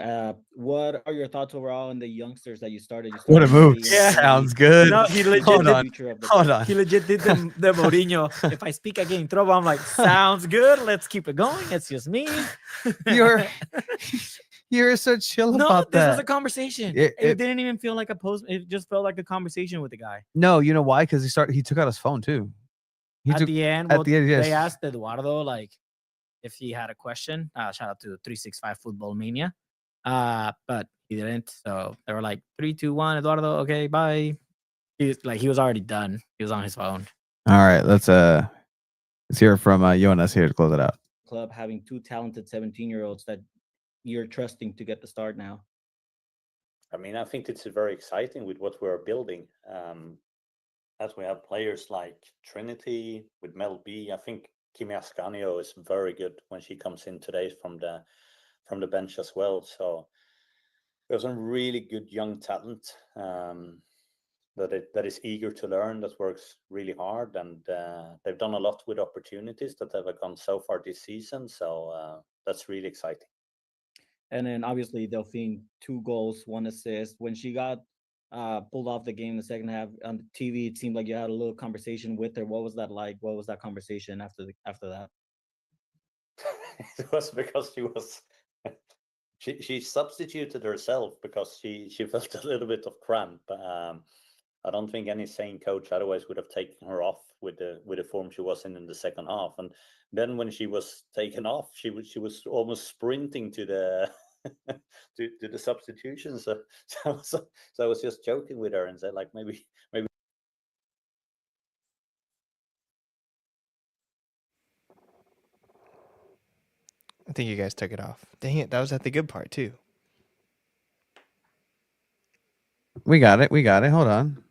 Speaker 10: What are your thoughts overall on the youngsters that you started?
Speaker 3: What a move.
Speaker 6: Yeah.
Speaker 3: Sounds good.
Speaker 6: No, he legit
Speaker 3: Hold
Speaker 6: did-
Speaker 3: on. Hold on.
Speaker 6: He legit did the Mourinho. If I speak, I get in trouble. I'm like, sounds good. Let's keep it going. It's just me.
Speaker 3: You're so chill
Speaker 6: No,
Speaker 3: about
Speaker 6: this
Speaker 3: that.
Speaker 6: was a conversation.
Speaker 3: It-
Speaker 6: It didn't even feel like a post. It just felt like a conversation with the guy.
Speaker 3: No, you know why? Because he took out his phone too.
Speaker 6: At the end,
Speaker 3: yes.
Speaker 6: they asked Eduardo like if he had a question. Shout out to 365 Football Mania. But he didn't. So they were like 3, 2, 1, Eduardo. Okay, bye. He was already done. He was on his phone.
Speaker 3: All right, let's hear from Jonas here to close it out.
Speaker 10: Club having 2 talented 17-year-olds that you're trusting to get the start now.
Speaker 12: I mean, I think it's very exciting with what we're building. As we have players like Trinity with Mel B. I think Kimi Ascanio is very good when she comes in today from the bench as well. So there's some really good young talent that is eager to learn, that works really hard, and they've done a lot with opportunities that have gone so far this season. So that's really exciting.
Speaker 10: And then obviously Delphine, 2 goals, 1 assist. When she got pulled off the game in the second half on the TV, it seemed like you had a little conversation with her. What was that like? What was that conversation after that?
Speaker 12: It was because she substituted herself because she felt a little bit of cramp. I don't think any sane coach otherwise would have taken her off with the form she was in the second half. And then when she was taken off, she was almost sprinting to the to the substitution. So I was just joking with her and said like maybe.
Speaker 5: I think you guys took it off. Dang it, that was at the good part too.
Speaker 3: We got it. Hold on.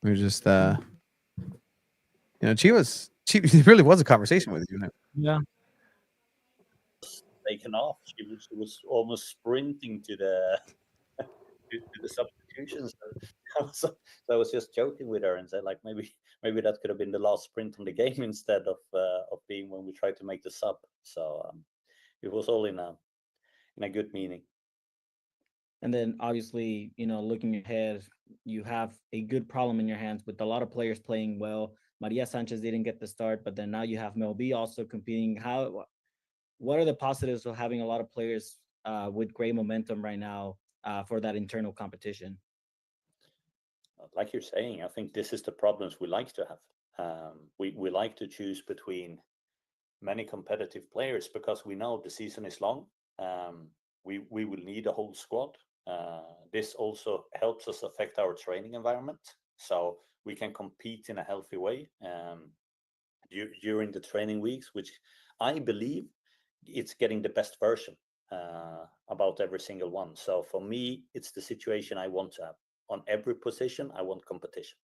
Speaker 3: We're just Chiva's It really was a conversation with you.
Speaker 6: Yeah.
Speaker 12: Taken off. She was almost sprinting to the to the substitutions. So I was just joking with her and said, like, maybe that could have been the last sprint on the game instead of being when we tried to make the sub. So it was all in a good meaning.
Speaker 10: And then obviously, looking ahead, you have a good problem in your hands with a lot of players playing well. Maria Sanchez didn't get the start, but then now you have Mel B also competing. What are the positives of having a lot of players with great momentum right now for that internal competition?
Speaker 12: Like you're saying, I think this is the problems we like to have. We like to choose between many competitive players because we know the season is long. We will need a whole squad. This also helps us affect our training environment, so we can compete in a healthy way during the training weeks, which I believe it's getting the best version about every single one. So for me, it's the situation I want to have. On every position, I want competition.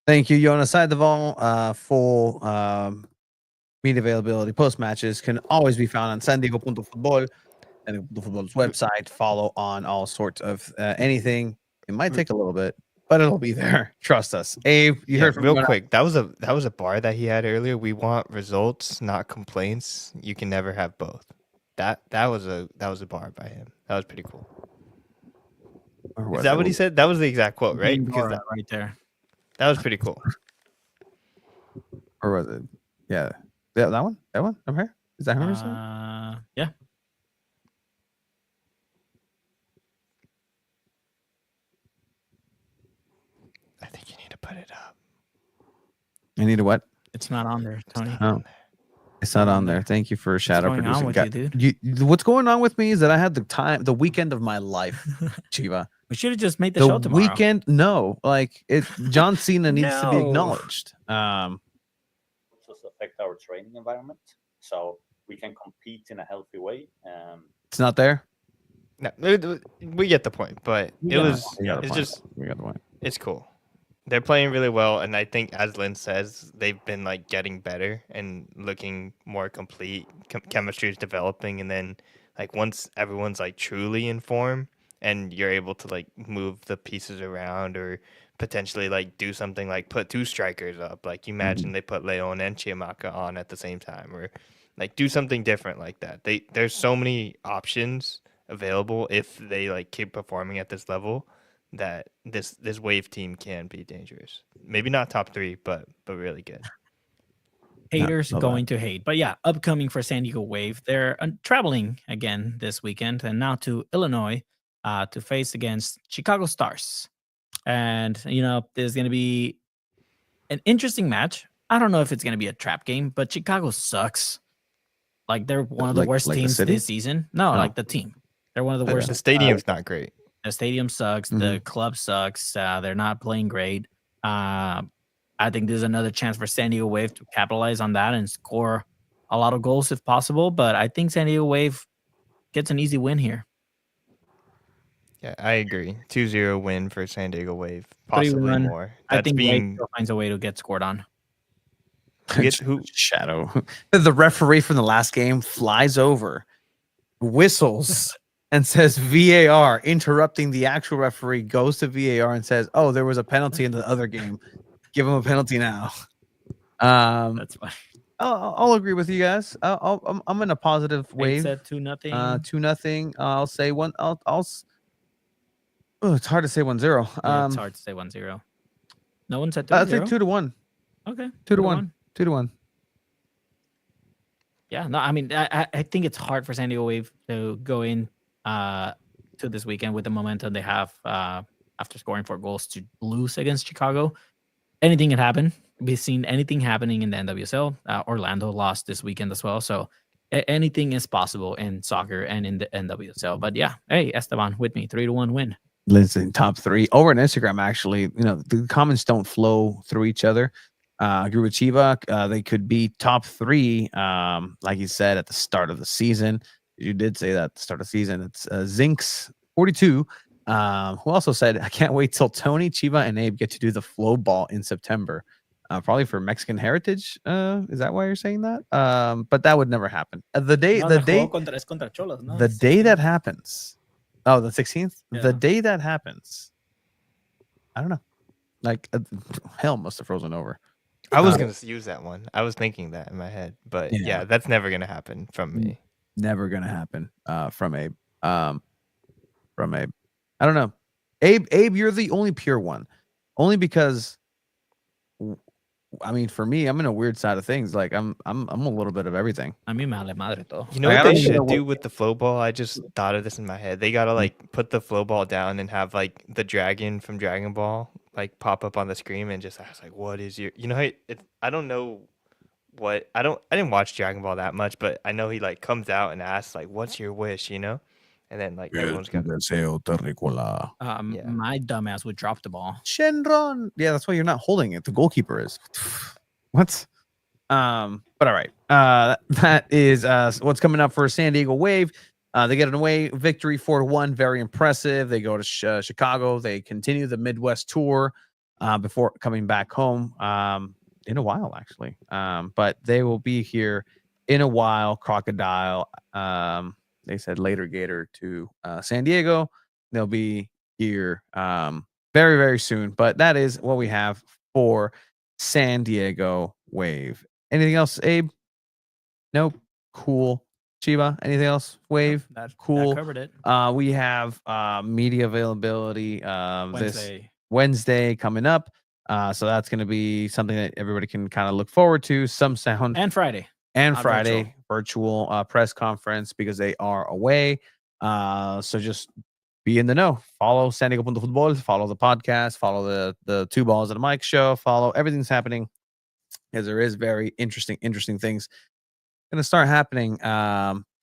Speaker 3: Thank you, Jonas Seideval. Full media availability post matches can always be found on sandiego.futbol and the Football's website. Follow on all sorts of anything. It might take a little bit, but it'll be there. Trust us. Abe, you heard from
Speaker 5: real quick. That was a bar that he had earlier. We want results, not complaints. You can never have both. That was a bar by him. That was pretty cool. Is that what he said? That was the exact quote, right? Because that
Speaker 6: right there.
Speaker 5: That was pretty cool.
Speaker 3: Or was it? Yeah. That one? That one? I'm here? Is that him?
Speaker 6: Yeah.
Speaker 5: I think you need to put it up.
Speaker 3: You need a what?
Speaker 6: It's not on there, Tony.
Speaker 3: Oh. It's not on there. Thank you for shadow
Speaker 6: What's going on
Speaker 3: producing.
Speaker 6: with you, dude?
Speaker 3: What's going on with me is that I had the weekend of my life, Chiva.
Speaker 6: We should have just made the show tomorrow.
Speaker 3: Weekend, no, like John Cena needs to be acknowledged.
Speaker 12: Also affect our training environment, so we can compete in a healthy way.
Speaker 3: It's not there.
Speaker 5: No, we get the point, but
Speaker 3: We got the point.
Speaker 5: It's cool. They're playing really well, and I think, as Lynn says, they've been like getting better and looking more complete. Chemistry is developing, and then like once everyone's like truly in form, and you're able to like move the pieces around or potentially like do something like put two strikers up. Like you imagine they put Leon and Chiamaka on at the same time, or like do something different like that. There's so many options available if they like keep performing at this level, that this Wave team can be dangerous. Maybe not top 3, but really good.
Speaker 6: Haters going to hate. But yeah, upcoming for San Diego Wave. They're traveling again this weekend and now to Illinois to face against Chicago Stars. And, there's going to be an interesting match. I don't know if it's going to be a trap game, but Chicago sucks. Like, they're one of the worst teams this season. No, like the team. They're one of the worst.
Speaker 5: The stadium's not great.
Speaker 6: The stadium sucks. The club sucks. They're not playing great. I think there's another chance for San Diego Wave to capitalize on that and score a lot of goals if possible. But I think San Diego Wave gets an easy win here.
Speaker 5: Yeah, I agree. 2-0 win for San Diego Wave. Possibly more.
Speaker 6: I think Wave finds a way to get scored on.
Speaker 3: Shadow. The referee from the last game flies over, whistles, and says VAR, interrupting the actual referee, goes to VAR and says, "Oh, there was a penalty in the other game. Give him a penalty now."
Speaker 6: That's fine.
Speaker 3: I'll agree with you guys. I'm in a positive wave.
Speaker 6: Said 2-0.
Speaker 3: 2-0. I'll say one. It's hard to say 1-0.
Speaker 6: Yeah, it's hard to say 1-0. No one said 2-0.
Speaker 3: I think 2-1.
Speaker 6: Okay.
Speaker 3: 2-1. 2-1.
Speaker 6: Yeah. No, I mean, I think it's hard for San Diego Wave to go in to this weekend with the momentum they have after scoring 4 goals to lose against Chicago. Anything can happen. We've seen anything happening in the NWSL. Orlando lost this weekend as well. So anything is possible in soccer and in the NWSL. But yeah, hey, Esteban with me, 3-1 win.
Speaker 3: Listen, top 3 over on Instagram. Actually, the comments don't flow through each other. I agree with Chiva. They could be top 3, like you said at the start of the season. You did say that at the start of the season. It's Zinks 42, who also said, "I can't wait till Tony, Chiva, and Abe get to do the flow ball in September." probably for Mexican heritage. Is that why you're saying that? But that would never happen. The day
Speaker 6: No,
Speaker 3: the
Speaker 6: el
Speaker 3: day
Speaker 6: juego es contra Cholos, ¿no?
Speaker 3: the
Speaker 6: Es
Speaker 3: day that
Speaker 6: 16.
Speaker 3: happens. Oh, the 16th. The
Speaker 6: Yeah.
Speaker 3: day that happens. I don't know. Like hell must have frozen over.
Speaker 5: I was gonna use that one. I was thinking that in my head, but
Speaker 3: Yeah.
Speaker 5: yeah, that's never gonna happen from me.
Speaker 3: Never gonna happen. From a I don't know. Abe, you're the only pure one. Only because I mean, for me, I'm in a weird side of things. Like I'm a little bit of everything.
Speaker 6: A mí me vale madre todo.
Speaker 5: You know
Speaker 3: Like,
Speaker 5: what
Speaker 3: I don't
Speaker 5: they
Speaker 3: even know
Speaker 5: should do
Speaker 3: what-
Speaker 5: with the flow ball? I just thought of this in my head. They gotta like put the flow ball down and have like the dragon from Dragon Ball like pop up on the screen and just ask like, "What is your?" You know, I don't know what I didn't watch Dragon Ball that much, but I know he like comes out and asks like, "What's your wish?" You know, and then like everyone's got
Speaker 3: deseo terrícola.
Speaker 5: Yeah.
Speaker 6: My dumbass would drop the ball.
Speaker 3: Shenron. Yeah, that's why you're not holding it. The goalkeeper is. What? But all right. That is what's coming up for San Diego Wave. They get an away victory 4-1. Very impressive. They go to Chicago. They continue the Midwest tour before coming back home in a while, actually. But they will be here in a while. Crocodile. They said later Gator to San Diego. They'll be here very, very soon. But that is what we have for San Diego Wave. Anything else, Abe? Nope. Cool. Chiba, anything else? Wave.
Speaker 6: That
Speaker 3: Cool.
Speaker 6: covered it.
Speaker 3: We have media availability this
Speaker 6: Wednesday.
Speaker 3: Wednesday coming up. So that's going to be something that everybody can kind of look forward to. Some sound
Speaker 6: And Friday.
Speaker 3: and Friday virtual press conference because they are away. So just be in the know. Follow San Diego Punto Futbol. Follow the podcast. Follow the Two Balls and a Mic show. Follow everything's happening because there is very interesting things going to start happening,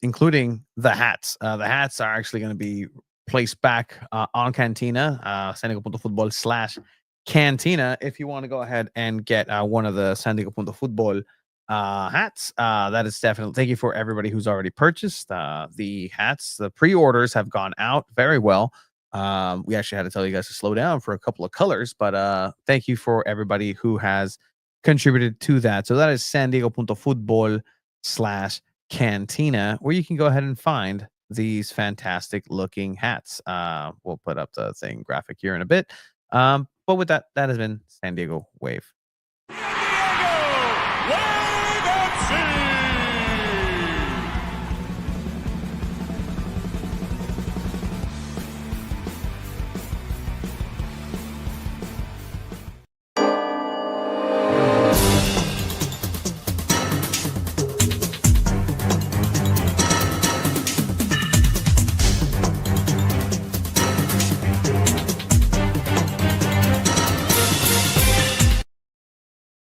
Speaker 3: including the hats. The hats are actually going to be placed back on Cantina, San Diego Punto Futbol /Cantina. If you want to go ahead and get one of the San Diego Punto Futbol hats, that is definitely. Thank you for everybody who's already purchased the hats. The pre-orders have gone out very well. We actually had to tell you guys to slow down for a couple of colors, but thank you for everybody who has contributed to that. So that is San Diego Punto Futbol /Cantina, where you can go ahead and find these fantastic looking hats. We'll put up the thing graphic here in a bit. But with that, that has been San Diego Wave.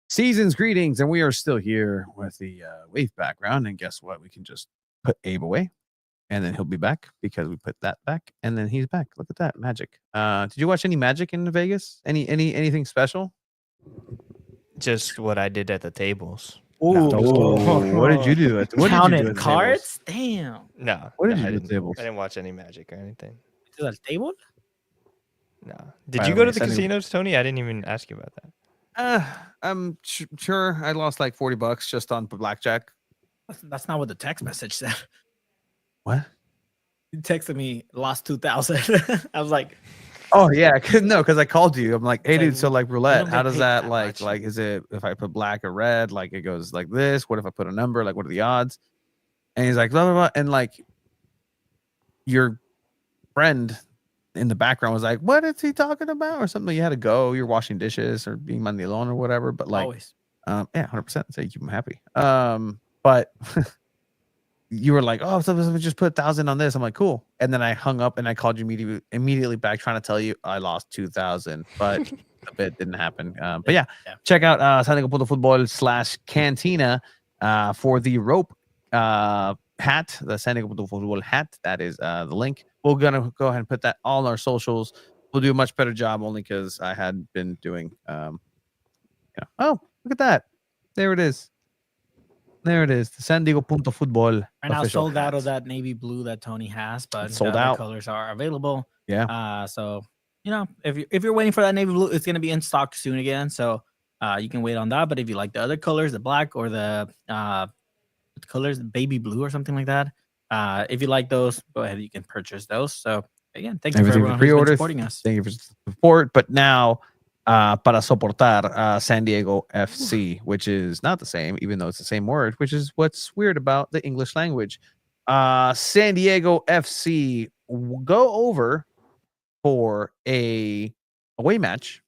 Speaker 3: Season's greetings, and we are still here with the Wave background. And guess what? We can just put Abe away, and then he'll be back because we put that back, and then he's back. Look at that magic. Did you watch any magic in Vegas? Anything special?
Speaker 5: Just what I did at the tables.
Speaker 3: Oh, what did you do? What did you do
Speaker 6: Counted
Speaker 3: at the
Speaker 6: cards? Damn.
Speaker 5: No.
Speaker 3: What did
Speaker 5: no,
Speaker 3: you
Speaker 5: I
Speaker 3: do at
Speaker 5: didn't,
Speaker 3: tables?
Speaker 5: I didn't watch any magic or anything.
Speaker 6: To the table?
Speaker 5: No. Did
Speaker 3: By
Speaker 5: you
Speaker 3: the
Speaker 5: go
Speaker 3: way,
Speaker 5: to the
Speaker 3: sending-
Speaker 5: casinos, Tony? I didn't even ask you about that.
Speaker 3: I'm sure I lost like $40 just on blackjack.
Speaker 6: That's not what the text message said.
Speaker 3: What?
Speaker 6: He texted me, lost 2,000. I was like,
Speaker 3: Oh yeah, because I called you. I'm like, hey
Speaker 6: It's
Speaker 3: dude,
Speaker 6: like,
Speaker 3: so like
Speaker 6: we
Speaker 3: roulette,
Speaker 6: don't
Speaker 3: how
Speaker 6: get
Speaker 3: does
Speaker 6: paid
Speaker 3: that
Speaker 6: that
Speaker 3: like
Speaker 6: much.
Speaker 3: like is it if I put black or red, like it goes like this? What if I put a number? Like what are the odds? And he's like, blah blah blah. And like your friend in the background was like, what is he talking about? Or something. You had to go, you're washing dishes or being Monday alone or whatever. But like
Speaker 6: always.
Speaker 3: yeah, 100%. So you keep them happy. But you were like, oh, so just put 1,000 on this. I'm like, cool. And then I hung up and I called you immediately back trying to tell you I lost 2,000, but the bit didn't happen. But yeah, check out San Diego Punto Futbol /Cantina for the rope hat, the San Diego Punto Futbol hat. That is the link. We're gonna go ahead and put that all on our socials. We'll do a much better job only because I had been doing oh, look at that. There it is. There it is. The San Diego Punto Futbol.
Speaker 6: And I
Speaker 3: official
Speaker 6: sold out
Speaker 3: hat.
Speaker 6: of that navy blue that Tony has, but
Speaker 3: It's sold
Speaker 6: the other
Speaker 3: out.
Speaker 6: colors are available.
Speaker 3: Yeah.
Speaker 6: So if you're waiting for that navy blue, it's gonna be in stock soon again. So You can wait on that. But if you like the other colors, the black or the colors, baby blue or something like that, if you like those, go ahead. You can purchase those. So again, thank you for everyone who's been supporting us.
Speaker 3: Thank you for support. But now, para soportar, San Diego FC, which is not the same, even though it's the same word, which is what's weird about the English language. San Diego FC go over for a away match.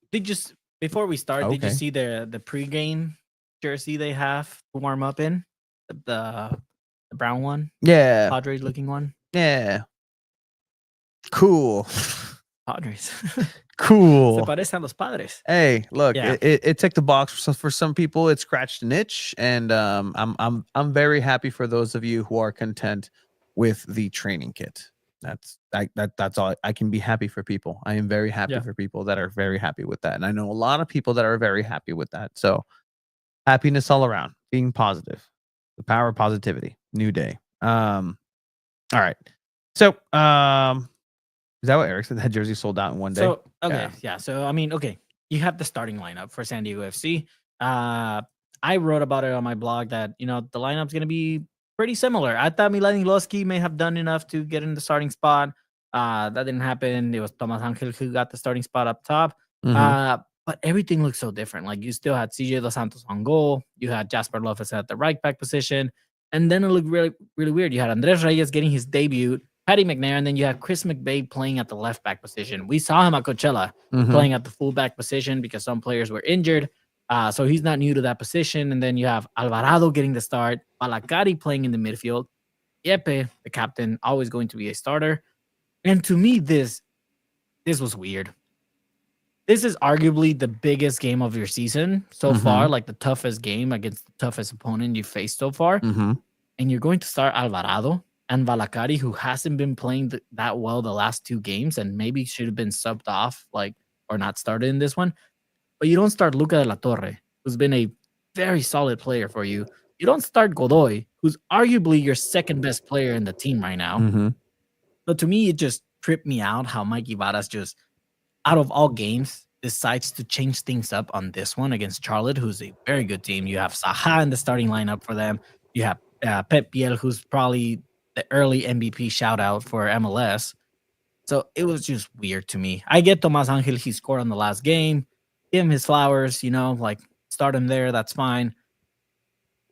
Speaker 6: Before we start, did you see the pregame jersey they have to warm up in? The brown one?
Speaker 3: Yeah.
Speaker 6: Padres looking one?
Speaker 3: Yeah. Cool.
Speaker 6: Padres.
Speaker 3: Cool.
Speaker 6: Se parecen a los Padres.
Speaker 3: Hey, look,
Speaker 6: Yeah.
Speaker 3: it ticked the box for some people. It scratched an itch, and I'm very happy for those of you who are content with the training kit. That's all. I can be happy for people. I am very happy for people that are very happy with that, and I know a lot of people that are very happy with that. So happiness all around, being positive, the power of positivity. New day. All right. So is that what Eric said? That jersey sold out in one day.
Speaker 6: So yeah. So I mean, okay, you have the starting lineup for San Diego FC. I wrote about it on my blog that the lineup's gonna be pretty similar. I thought Milan Iloski may have done enough to get in the starting spot. That didn't happen. It was Tomas Angel who got the starting spot up top. But everything looks so different. Like you still had CJ Dos Santos on goal. You had Jasper Lopez at the right back position. And then it looked really, really weird. You had Andres Reyes getting his debut, Patty McNair, and then you had Chris McVeigh playing at the left back position. We saw him at Coachella playing at the full back position because some players were injured. So he's not new to that position. And then you have Alvarado getting the start, Balakari playing in the midfield, Yepe, the captain, always going to be a starter. And to me, this was weird. This is arguably the biggest game of your season so far, like the toughest game against the toughest opponent you faced so far. And you're going to start Alvarado and Balakari, who hasn't been playing that well the last two games and maybe should have been subbed off, or not started in this one. But you don't start Luca de la Torre, who's been a very solid player for you. You don't start Godoy, who's arguably your second best player in the team right now. But to me, it just tripped me out how Mikey Varas just, out of all games, decides to change things up on this one against Charlotte, who's a very good team. You have Saha in the starting lineup for them. You have Pep Biel, who's probably the early MVP shout out for MLS. So it was just weird to me. I get Tomas Angel, he scored on the last game. Give him his flowers, start him there, that's fine.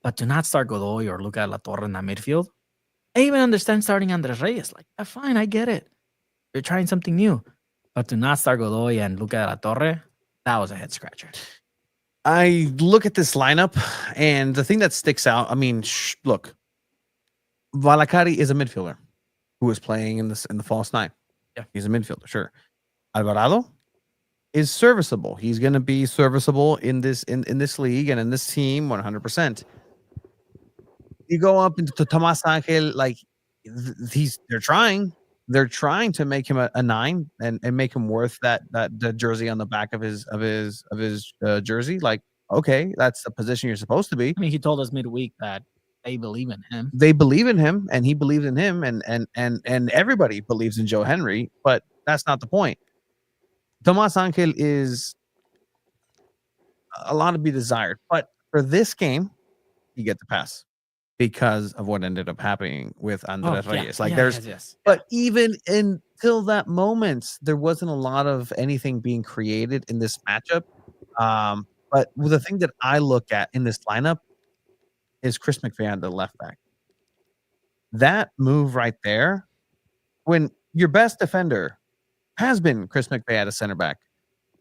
Speaker 6: But to not start Godoy or Luca de la Torre in that midfield, I even understand starting Andres Reyes. Fine, I get it. You're trying something new. But to not start Godoy and Luca de la Torre, that was a head scratcher.
Speaker 3: I look at this lineup, and the thing that sticks out, look, Balakari is a midfielder who is playing in the false nine.
Speaker 6: Yeah,
Speaker 3: he's a midfielder, sure. Alvarado is serviceable. He's going to be serviceable in this league and in this team 100%. You go up into Tomas Angel, they're trying to make him a 9 and make him worth the jersey on the back of his jersey. Okay, that's the position you're supposed to be.
Speaker 6: I mean, he told us midweek that they believe in him.
Speaker 3: They believe in him, and he believes in him, and everybody believes in Joe Henry, but that's not the point. Tomas Angel is a lot to be desired, but for this game, you get the pass because of what ended up happening with Andres Reyes. But even until that moment, there wasn't a lot of anything being created in this matchup. But the thing that I look at in this lineup is Chris McVeigh, the left back. That move right there, when your best defender has been Chris McVeigh at a center back,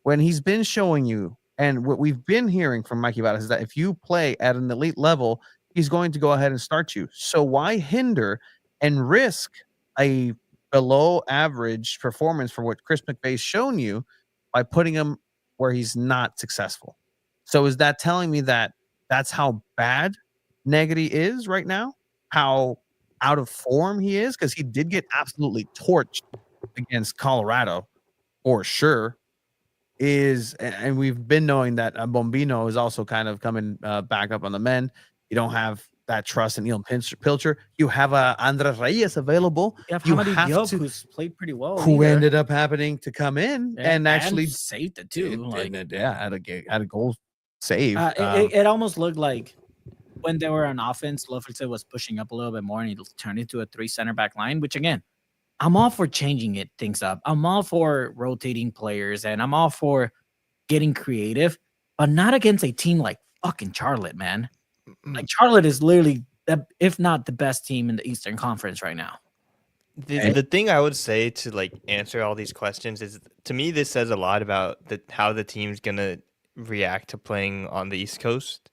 Speaker 3: when he's been showing you, and what we've been hearing from Mikey Vadas is that if you play at an elite level, he's going to go ahead and start you. So why hinder and risk a below average performance for what Chris McVeigh's shown you by putting him where he's not successful? So is that telling me that that's how bad Negri is right now? How out of form he is? Because he did get absolutely torched against Colorado, for sure. And we've been knowing that Bombino is also kind of coming back up on the mend. You don't have that trust in Neil Pilcher. You have Andres Reyes available.
Speaker 6: You have Hamadi Diop, who's played pretty well.
Speaker 3: Who ended up happening to come in and actually
Speaker 6: saved it too.
Speaker 3: Had a goal save.
Speaker 6: It almost looked like when they were on offense, Lofelson was pushing up a little bit more, and he turned into a 3 center back line. Which again, I'm all for changing things up. I'm all for rotating players, and I'm all for getting creative, but not against a team like fucking Charlotte, man. Like Charlotte is literally, if not the best team in the Eastern Conference right now.
Speaker 5: The thing I would say to like answer all these questions is, to me, this says a lot about how the team's gonna react to playing on the East Coast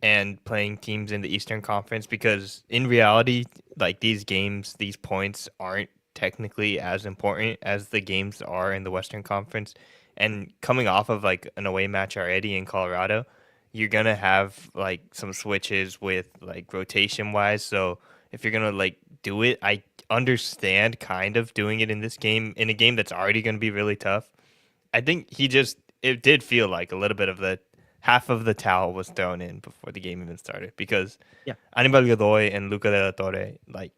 Speaker 5: and playing teams in the Eastern Conference, because in reality, like these games, these points aren't technically as important as the games are in the Western Conference. And coming off of like an away match already in Colorado, you're gonna have like some switches with like rotation wise. So if you're gonna like do it, I understand kind of doing it in this game, in a game that's already gonna be really tough. I think it did feel like a little bit of the half of the towel was thrown in before the game even started, because Anibal Godoy and Luca de la Torre like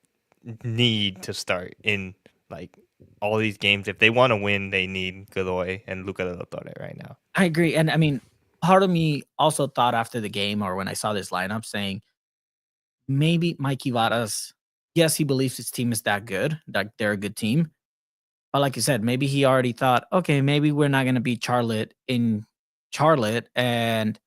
Speaker 5: need to start in like all these games. If they want to win, they need Godoy and Luca de la Torre right now.
Speaker 6: I agree. And I mean, part of me also thought after the game, or when I saw this lineup, saying maybe Mikey Varas, yes, he believes his team is that good, that they're a good team. But like you said, maybe he already thought, okay, maybe we're not going to beat Charlotte in Charlotte, and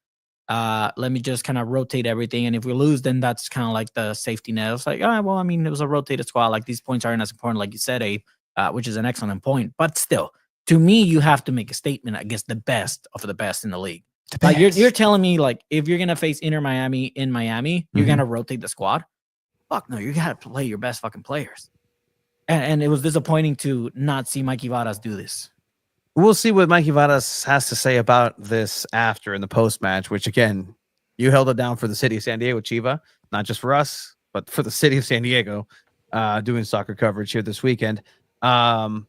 Speaker 6: let me just kind of rotate everything. And if we lose, then that's kind of like the safety net. It's like, well, I mean, it was a rotated squad. Like these points aren't as important, like you said, Abe, which is an excellent point. But still, to me, you have to make a statement against the best of the best in the league. Like you're telling me, like, if you're gonna face Inter Miami in Miami, you're gonna rotate the squad? Fuck no, you gotta play your best fucking players. And it was disappointing to not see Mikey Varas do this.
Speaker 3: We'll see what Mikey Varas has to say about this after in the post match, which again, you held it down for the city of San Diego, Chiva, not just for us, but for the city of San Diego, doing soccer coverage here this weekend. But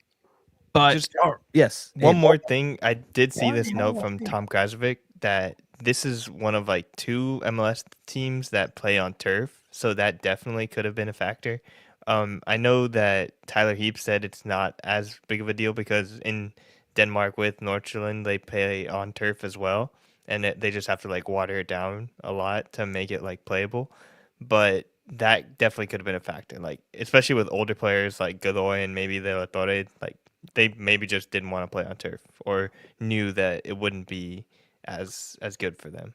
Speaker 3: yes,
Speaker 5: one more thing. I did see this note from Tom Krasovic that this is one of like 2 MLS teams that play on turf, so that definitely could have been a factor. I know that Tyler Heap said it's not as big of a deal because in Denmark with Nordsjælland, they play on turf as well, and they just have to like water it down a lot to make it like playable. But that definitely could have been a factor, like especially with older players like Godoy and maybe De La Torre, like they maybe just didn't want to play on turf or knew that it wouldn't be as good for them.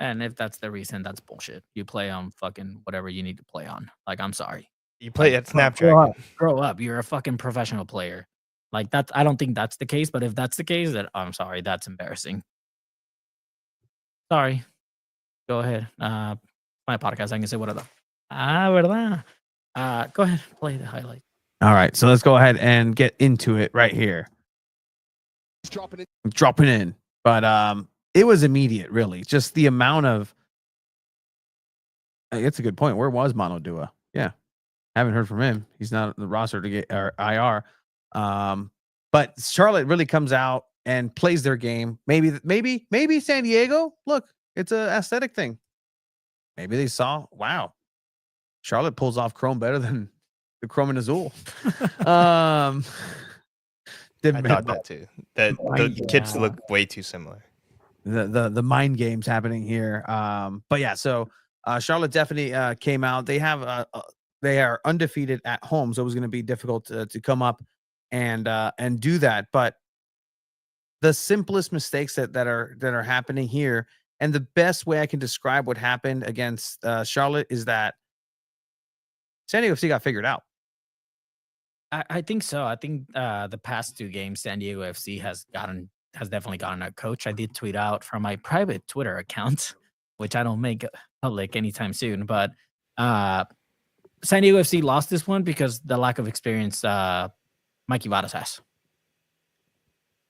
Speaker 6: And if that's the reason, that's bullshit. You play on fucking whatever you need to play on. Like, I'm sorry.
Speaker 5: You play at
Speaker 6: Snapdragon. Grow up. You're a fucking professional player. Like that's, I don't think that's the case, but if that's the case, then I'm sorry, that's embarrassing. Sorry. Go ahead. My podcast, I can say whatever. Verdad. Go ahead, play the highlight.
Speaker 3: All right, so let's go ahead and get into it right here. Dropping in. But it was immediate, really. Just the amount of it's a good point. Where was Mano Dua? Yeah. Haven't heard from him. He's not on the roster to get or IR. But Charlotte really comes out and plays their game. Maybe San Diego. Look, it's an aesthetic thing. Maybe they saw, wow, Charlotte pulls off chrome better than the chrome and azul.
Speaker 5: I thought that too. That the kits look way too similar.
Speaker 3: The mind games happening here. But yeah, so Charlotte definitely came out. They have they are undefeated at home, so it was going to be difficult to come up and do that. But the simplest mistakes that are happening here, and the best way I can describe what happened against Charlotte is that San Diego FC got figured out.
Speaker 6: I think so. I think the past 2 games, San Diego FC has definitely gotten a coach. I did tweet out from my private Twitter account, which I don't make public anytime soon. But San Diego FC lost this one because the lack of experience Mikey Varas has.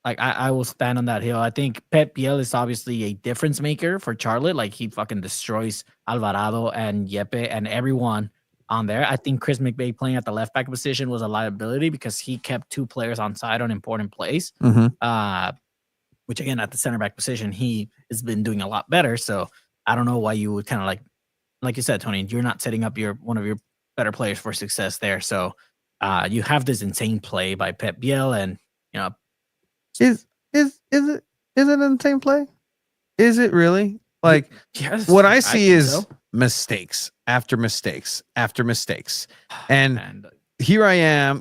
Speaker 6: Like, I will stand on that hill. I think Pep Biel is obviously a difference maker for Charlotte. Like, he fucking destroys Alvarado and Yepe and everyone on there. I think Chris McVay playing at the left back position was a liability because he kept 2 players on side on important plays. Which again, at the center back position, he has been doing a lot better. So I don't know why you would kind of like you said, Tony, you're not setting up one of your better players for success there. So you have this insane play by Pep Biel, and you know,
Speaker 3: is it an insane play? Is it really? Like,
Speaker 6: Yes,
Speaker 3: what I
Speaker 6: I
Speaker 3: see
Speaker 6: think
Speaker 3: is
Speaker 6: so.
Speaker 3: mistakes after mistakes after mistakes. And
Speaker 6: And
Speaker 3: here I am,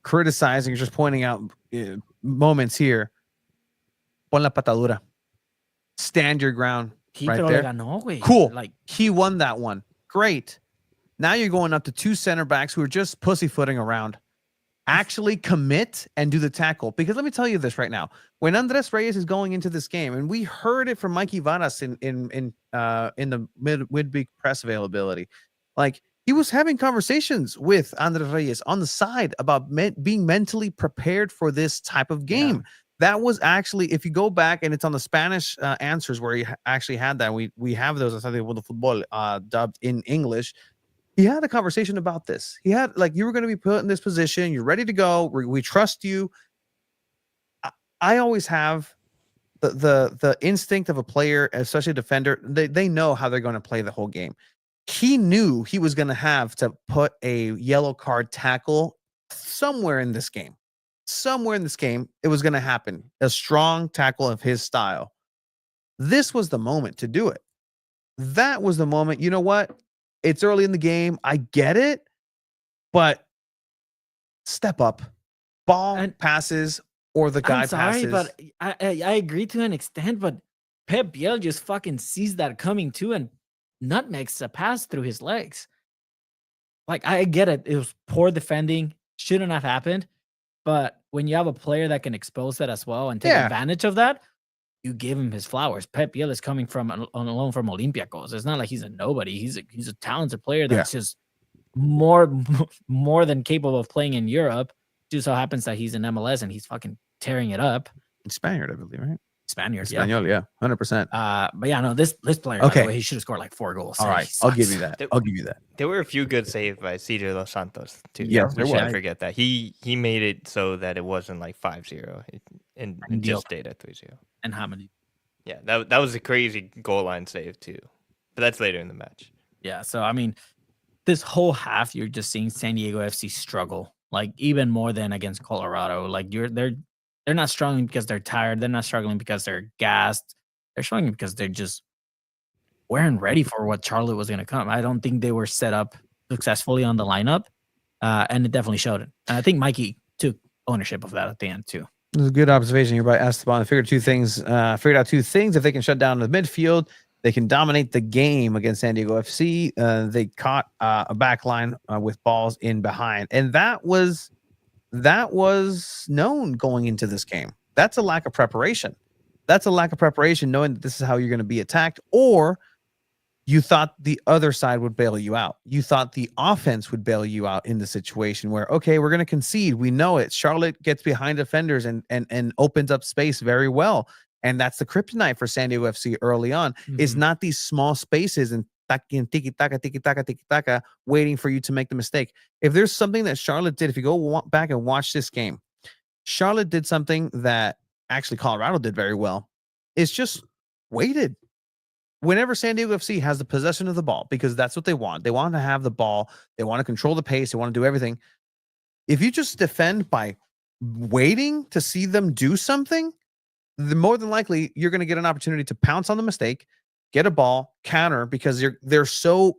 Speaker 3: criticizing, just pointing out moments here. Pon la patadura. Stand your ground right
Speaker 6: pero le
Speaker 3: there.
Speaker 6: ganó, güey.
Speaker 3: Cool.
Speaker 6: Like,
Speaker 3: He won that one. Great. Now you're going up to two center backs who are just pussyfooting around. Actually commit and do the tackle. Because let me tell you this right now. When Andres Reyes is going into this game, and we heard it from Mikey Varas in the midweek press availability, like he was having conversations with Andres Reyes on the side about being mentally prepared for this type of game. That was actually, if you go back and it's on the Spanish answers where he actually had that. We have those. I think with the football dubbed in English. He had a conversation about this. He had, like, you were going to be put in this position. You're ready to go. We trust you. I always have the instinct of a player, especially a defender. They know how they're going to play the whole game. He knew he was going to have to put a yellow card tackle somewhere in this game. Somewhere in this game, it was going to happen. A strong tackle of his style. This was the moment to do it. That was the moment. You know what? It's early in the game. I get it, but step up. Ball passes or the guy
Speaker 6: I'm sorry,
Speaker 3: passes.
Speaker 6: but I agree to an extent, but Pep Biel just fucking sees that coming too and nutmegs a pass through his legs. Like, I get it. It was poor defending. Shouldn't have happened. But when you have a player that can expose that as well and take advantage of that, you give him his flowers. Pep Biel is coming from on loan from Olympiacos. It's not like he's a nobody. He's a talented player that's just more than capable of playing in Europe. Just so happens that he's in MLS and he's fucking tearing it up.
Speaker 3: Spaniard, I believe, right?
Speaker 6: Spaniard,
Speaker 3: Espanol, yeah, 100%.
Speaker 6: But yeah, no, this player, by the way, he should have scored like 4 goals.
Speaker 3: All right, I'll give you that. I'll give you that.
Speaker 5: There were a few good saves by Cedar Dos Santos too.
Speaker 3: Yes,
Speaker 5: we
Speaker 3: there
Speaker 5: shouldn't
Speaker 3: was.
Speaker 5: forget that. He made it so that it wasn't like 5-0 and just stayed at 3-0.
Speaker 6: And how many?
Speaker 5: Yeah, that was a crazy goal line save too. But that's later in the match.
Speaker 6: Yeah, so I mean, this whole half you're just seeing San Diego FC struggle, like even more than against Colorado. Like they're not struggling because they're tired. They're not struggling because they're gassed. They're struggling because they're just weren't ready for what Charlotte was going to come. I don't think they were set up successfully on the lineup, and it definitely showed it. And I think Mikey took ownership of that at the end too.
Speaker 3: It was a good observation here by Esteban. Figured out two things. If they can shut down the midfield, they can dominate the game against San Diego FC. They caught a back line with balls in behind, and that was known going into this game. That's a lack of preparation. That's a lack of preparation, knowing that this is how you're going to be attacked, or you thought the other side would bail you out. You thought the offense would bail you out in the situation where, okay, we're going to concede. We know it. Charlotte gets behind defenders and opens up space very well. And that's the kryptonite for San Diego FC early on, is not these small spaces and tiki-taka, waiting for you to make the mistake. If there's something that Charlotte did, if you go back and watch this game, Charlotte did something that actually Colorado did very well. It's just waited. Whenever San Diego FC has the possession of the ball, because that's what they want. They want to have the ball. They want to control the pace. They want to do everything. If you just defend by waiting to see them do something, more than likely you're going to get an opportunity to pounce on the mistake, get a ball, counter, because they're so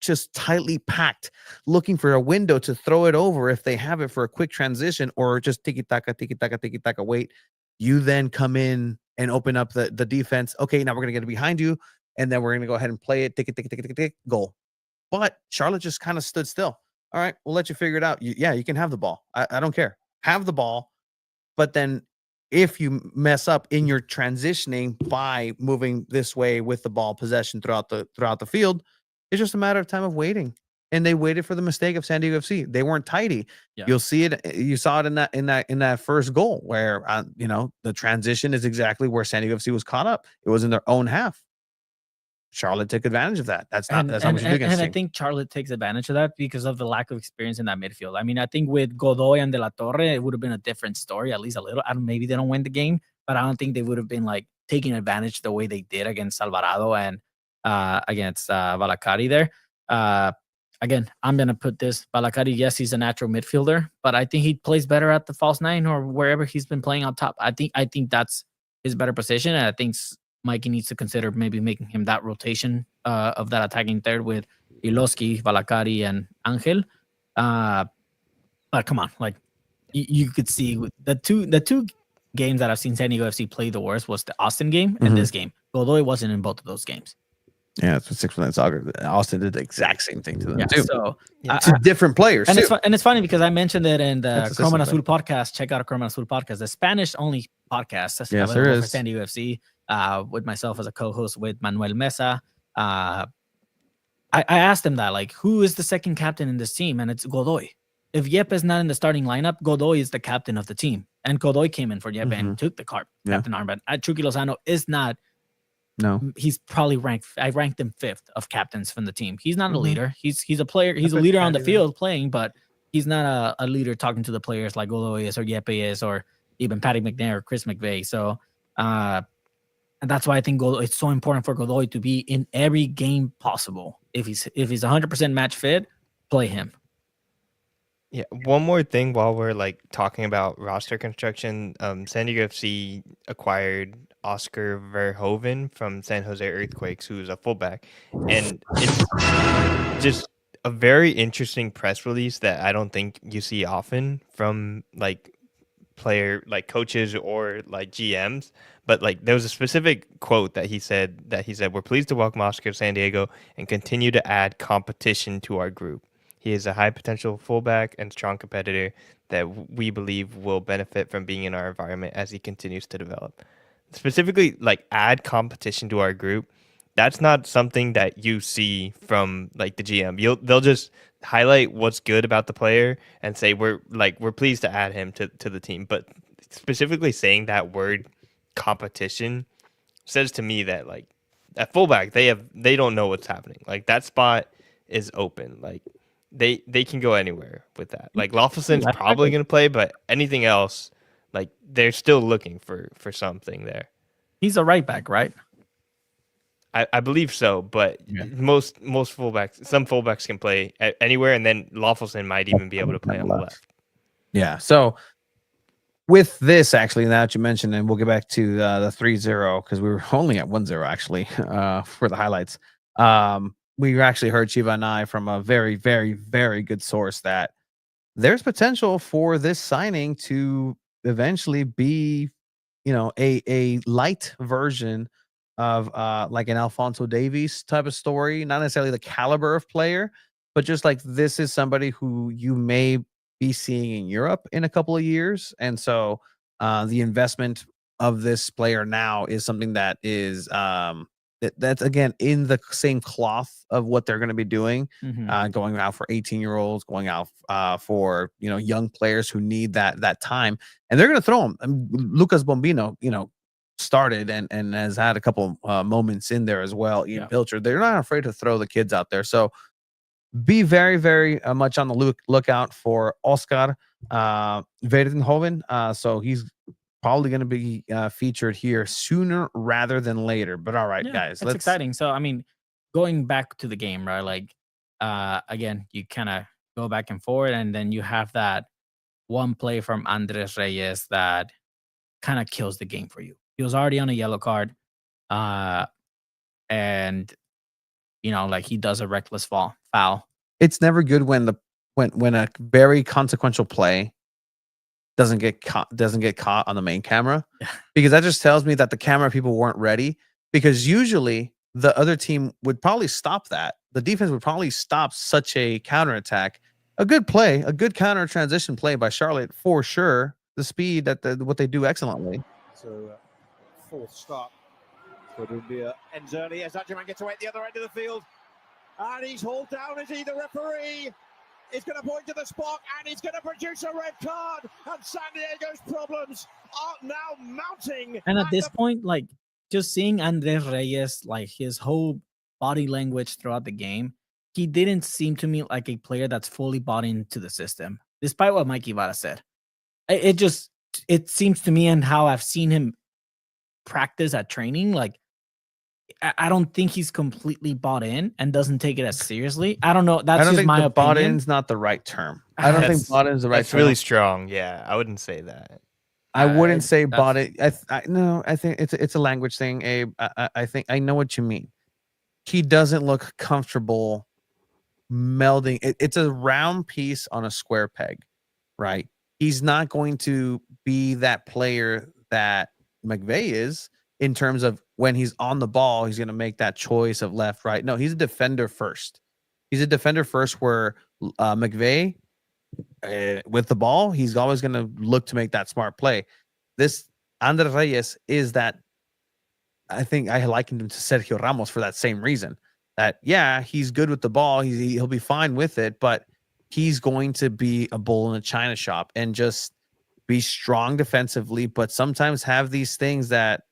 Speaker 3: just tightly packed, looking for a window to throw it over if they have it for a quick transition, or just tiki-taka, wait. You then come in and open up the defense. Okay, now we're going to get it behind you, and then we're going to go ahead and play it, tick, goal. But Charlotte just kind of stood still. All right, we'll let you figure it out. You can have the ball. I don't care. Have the ball. But then if you mess up in your transitioning by moving this way with the ball possession throughout the field, it's just a matter of time of waiting. And they waited for the mistake of San Diego FC. They weren't tidy. Yeah. You'll see it. You saw it in that first goal where the transition is exactly where San Diego FC was caught up. It was in their own half. Charlotte took advantage of that. That's not what you do against.
Speaker 6: And I think Charlotte takes advantage of that because of the lack of experience in that midfield. I mean, I think with Godoy and De La Torre, it would have been a different story, at least a little. Maybe they don't win the game, but I don't think they would have been like taking advantage the way they did against Alvarado and against Valakari there. Again, I'm going to put this. Valakari, yes, he's a natural midfielder, but I think he plays better at the false nine or wherever he's been playing on top. I think that's his better position, and I think Mikey needs to consider maybe making him that rotation of that attacking third with Iloski, Valakari, and Angel. But come on, like you could see the two games that I've seen San Diego FC play the worst was the Austin game and this game. Godoy wasn't in both of those games.
Speaker 3: Yeah, that's what 6% soccer. Austin did the exact same thing to them too.
Speaker 6: So
Speaker 3: to different players.
Speaker 6: And
Speaker 3: too.
Speaker 6: it's funny because I mentioned it in the
Speaker 3: That's a
Speaker 6: Chroma
Speaker 3: system
Speaker 6: Azul podcast. Check out Chroma Azul podcast, the Spanish only podcast. That's
Speaker 3: Yes, there
Speaker 6: available for
Speaker 3: is.
Speaker 6: San Diego FC. With myself as a co-host with Manuel Mesa. I asked him that, like, who is the second captain in this team? And it's Godoy. If Yep is not in the starting lineup, Godoy is the captain of the team. And Godoy came in for Yep and took the captain armband. Chucky Lozano is not.
Speaker 3: No,
Speaker 6: he's probably ranked. I ranked him 5th of captains from the team. He's not a leader. He's a player. He's a leader on the field playing, but he's not a leader talking to the players like Godoy is or Yepe is or even Patty McNair or Chris McVeigh. So, and that's why I think it's so important for Godoy to be in every game possible. If he's 100% match fit, play him.
Speaker 5: Yeah, one more thing while we're like talking about roster construction, San Diego FC acquired Oscar Verhoeven from San Jose Earthquakes, who's a fullback, and it's just a very interesting press release that I don't think you see often from like coaches or like GMs. But like there was a specific quote that he said we're pleased to welcome Oscar to San Diego and continue to add competition to our group. He is a high potential fullback and strong competitor that we believe will benefit from being in our environment as he continues to develop. Specifically, like add competition to our group. That's not something that you see from like the GM. They'll just highlight what's good about the player and say we're pleased to add him to the team. But specifically saying that word competition says to me that like at fullback they don't know what's happening. Like that spot is open. Like they can go anywhere with that. Like Loffelson's probably going to play, but anything else, like they're still looking for something there.
Speaker 6: He's a right back, right?
Speaker 5: I believe so, but most fullbacks, some fullbacks can play anywhere, and then Loffelson might even be able to play on the left.
Speaker 3: Yeah. So with this, actually, now that you mentioned, and we'll get back to the 3-0 because we were only at 1-0 actually for the highlights. We actually heard Chiva and I from a very, very, very good source that there's potential for this signing to eventually be, a light version of like an Alphonso Davies type of story. Not necessarily the caliber of player, but just like this is somebody who you may be seeing in Europe in a couple of years. And so the investment of this player now is something that is that's again in the same cloth of what they're going to be doing, going out for 18-year-olds, going out for young players who need that time, and they're going to throw them. Lucas Bombino, started and has had a couple moments in there as well. Ian Pilcher, they're not afraid to throw the kids out there. So be very, very much on the lookout for Oscar Verhoeven. So he's probably going to be featured here sooner rather than later. But all right, guys,
Speaker 6: that's exciting. So I mean, going back to the game, right? Like again, you kind of go back and forth, and then you have that one play from Andres Reyes that kind of kills the game for you. He was already on a yellow card, and like he does a reckless foul.
Speaker 3: It's never good when a very consequential play doesn't get caught on the main camera, because that just tells me that the camera people weren't ready, because usually the other team would probably stop that. The defense would probably stop such a counterattack. A good play, a good counter transition play by Charlotte for sure. The speed what they do excellently.
Speaker 8: So fourth stop. So it'll be ends early as Adjaman gets away at the other end of the field. And he's hauled down. Is he the referee? He's going to point to the spot and he's going to produce a red card. And San Diego's problems are now mounting.
Speaker 6: And at this point, like just seeing Andres Reyes, like his whole body language throughout the game, he didn't seem to me like a player that's fully bought into the system, despite what Mike Ibarra said. It seems to me, and how I've seen him practice at training, like I don't think he's completely bought in and doesn't take it as seriously. I don't know. That's just my opinion.
Speaker 3: Bought in's not the right term. I don't think bought in is the right term.
Speaker 5: That's really strong. Yeah, I wouldn't say that.
Speaker 3: I wouldn't say
Speaker 6: that's
Speaker 3: body. No, I think it's a language thing, Abe. I think I know what you mean. He doesn't look comfortable melding. It's a round piece on a square peg, right? He's not going to be that player that McVay is in terms of when he's on the ball, he's going to make that choice of left, right. No, he's a defender first. He's a defender first where McVay, with the ball, he's always going to look to make that smart play. This Andre Reyes is that. I think I likened him to Sergio Ramos for that same reason. That yeah, he's good with the ball. He'll be fine with it, but he's going to be a bull in a china shop and just be strong defensively, but sometimes have these things that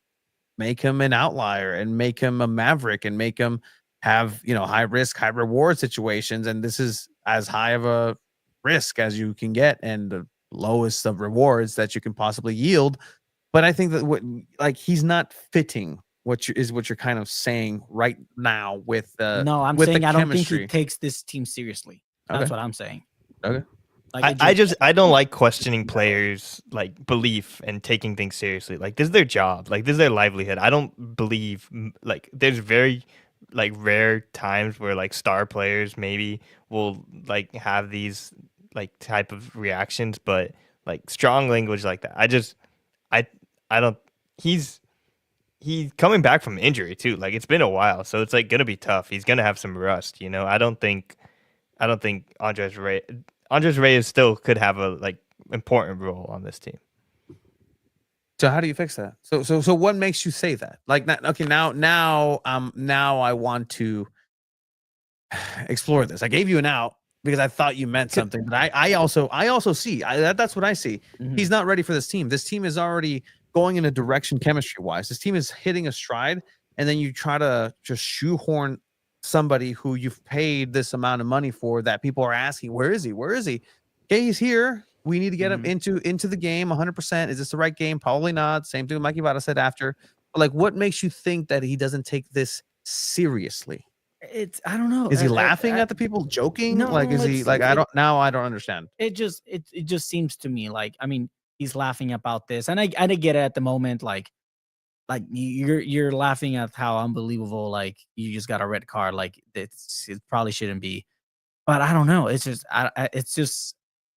Speaker 3: make him an outlier and make him a maverick and make him have, high risk, high reward situations. And this is as high of a risk as you can get and the lowest of rewards that you can possibly yield. But I think that he's not fitting what you're kind of saying right now with
Speaker 6: no, I'm
Speaker 3: with
Speaker 6: saying
Speaker 3: the
Speaker 6: I don't think
Speaker 3: chemistry.
Speaker 6: he takes this team seriously. That's
Speaker 3: Okay.
Speaker 6: what I'm saying.
Speaker 3: Okay.
Speaker 6: Like
Speaker 5: I don't like questioning players' like belief and taking things seriously. Like this is their job. Like this is their livelihood. I don't believe like there's very like rare times where like star players maybe will like have these like type of reactions, but like strong language like that. I don't. He's coming back from injury too. Like it's been a while, so it's like gonna be tough. He's gonna have some rust. I don't think Andres Reyes still could have a like important role on this team.
Speaker 3: So how do you fix that? So what makes you say that? Like now I want to explore this. I gave you an out because I thought you meant something, but I also see that's what I see.
Speaker 6: Mhm.
Speaker 3: He's not ready for this team. This team is already going in a direction chemistry wise. This team is hitting a stride, and then you try to just shoehorn somebody who you've paid this amount of money for that people are asking, where is he? Where is he? Okay, he's here. We need to get him into the game 100%. Is this the right game? Probably not. Same thing Mikey Vada said after. But like, what makes you think that he doesn't take this seriously?
Speaker 6: I don't know.
Speaker 3: Is he laughing at the people, joking?
Speaker 6: No,
Speaker 3: Like, is he like, I don't understand.
Speaker 6: It just seems to me like, I mean, he's laughing about this, and I get it at the moment. Like you're laughing at how unbelievable. Like you just got a red card. Like it probably shouldn't be. But I don't know. It's just it's just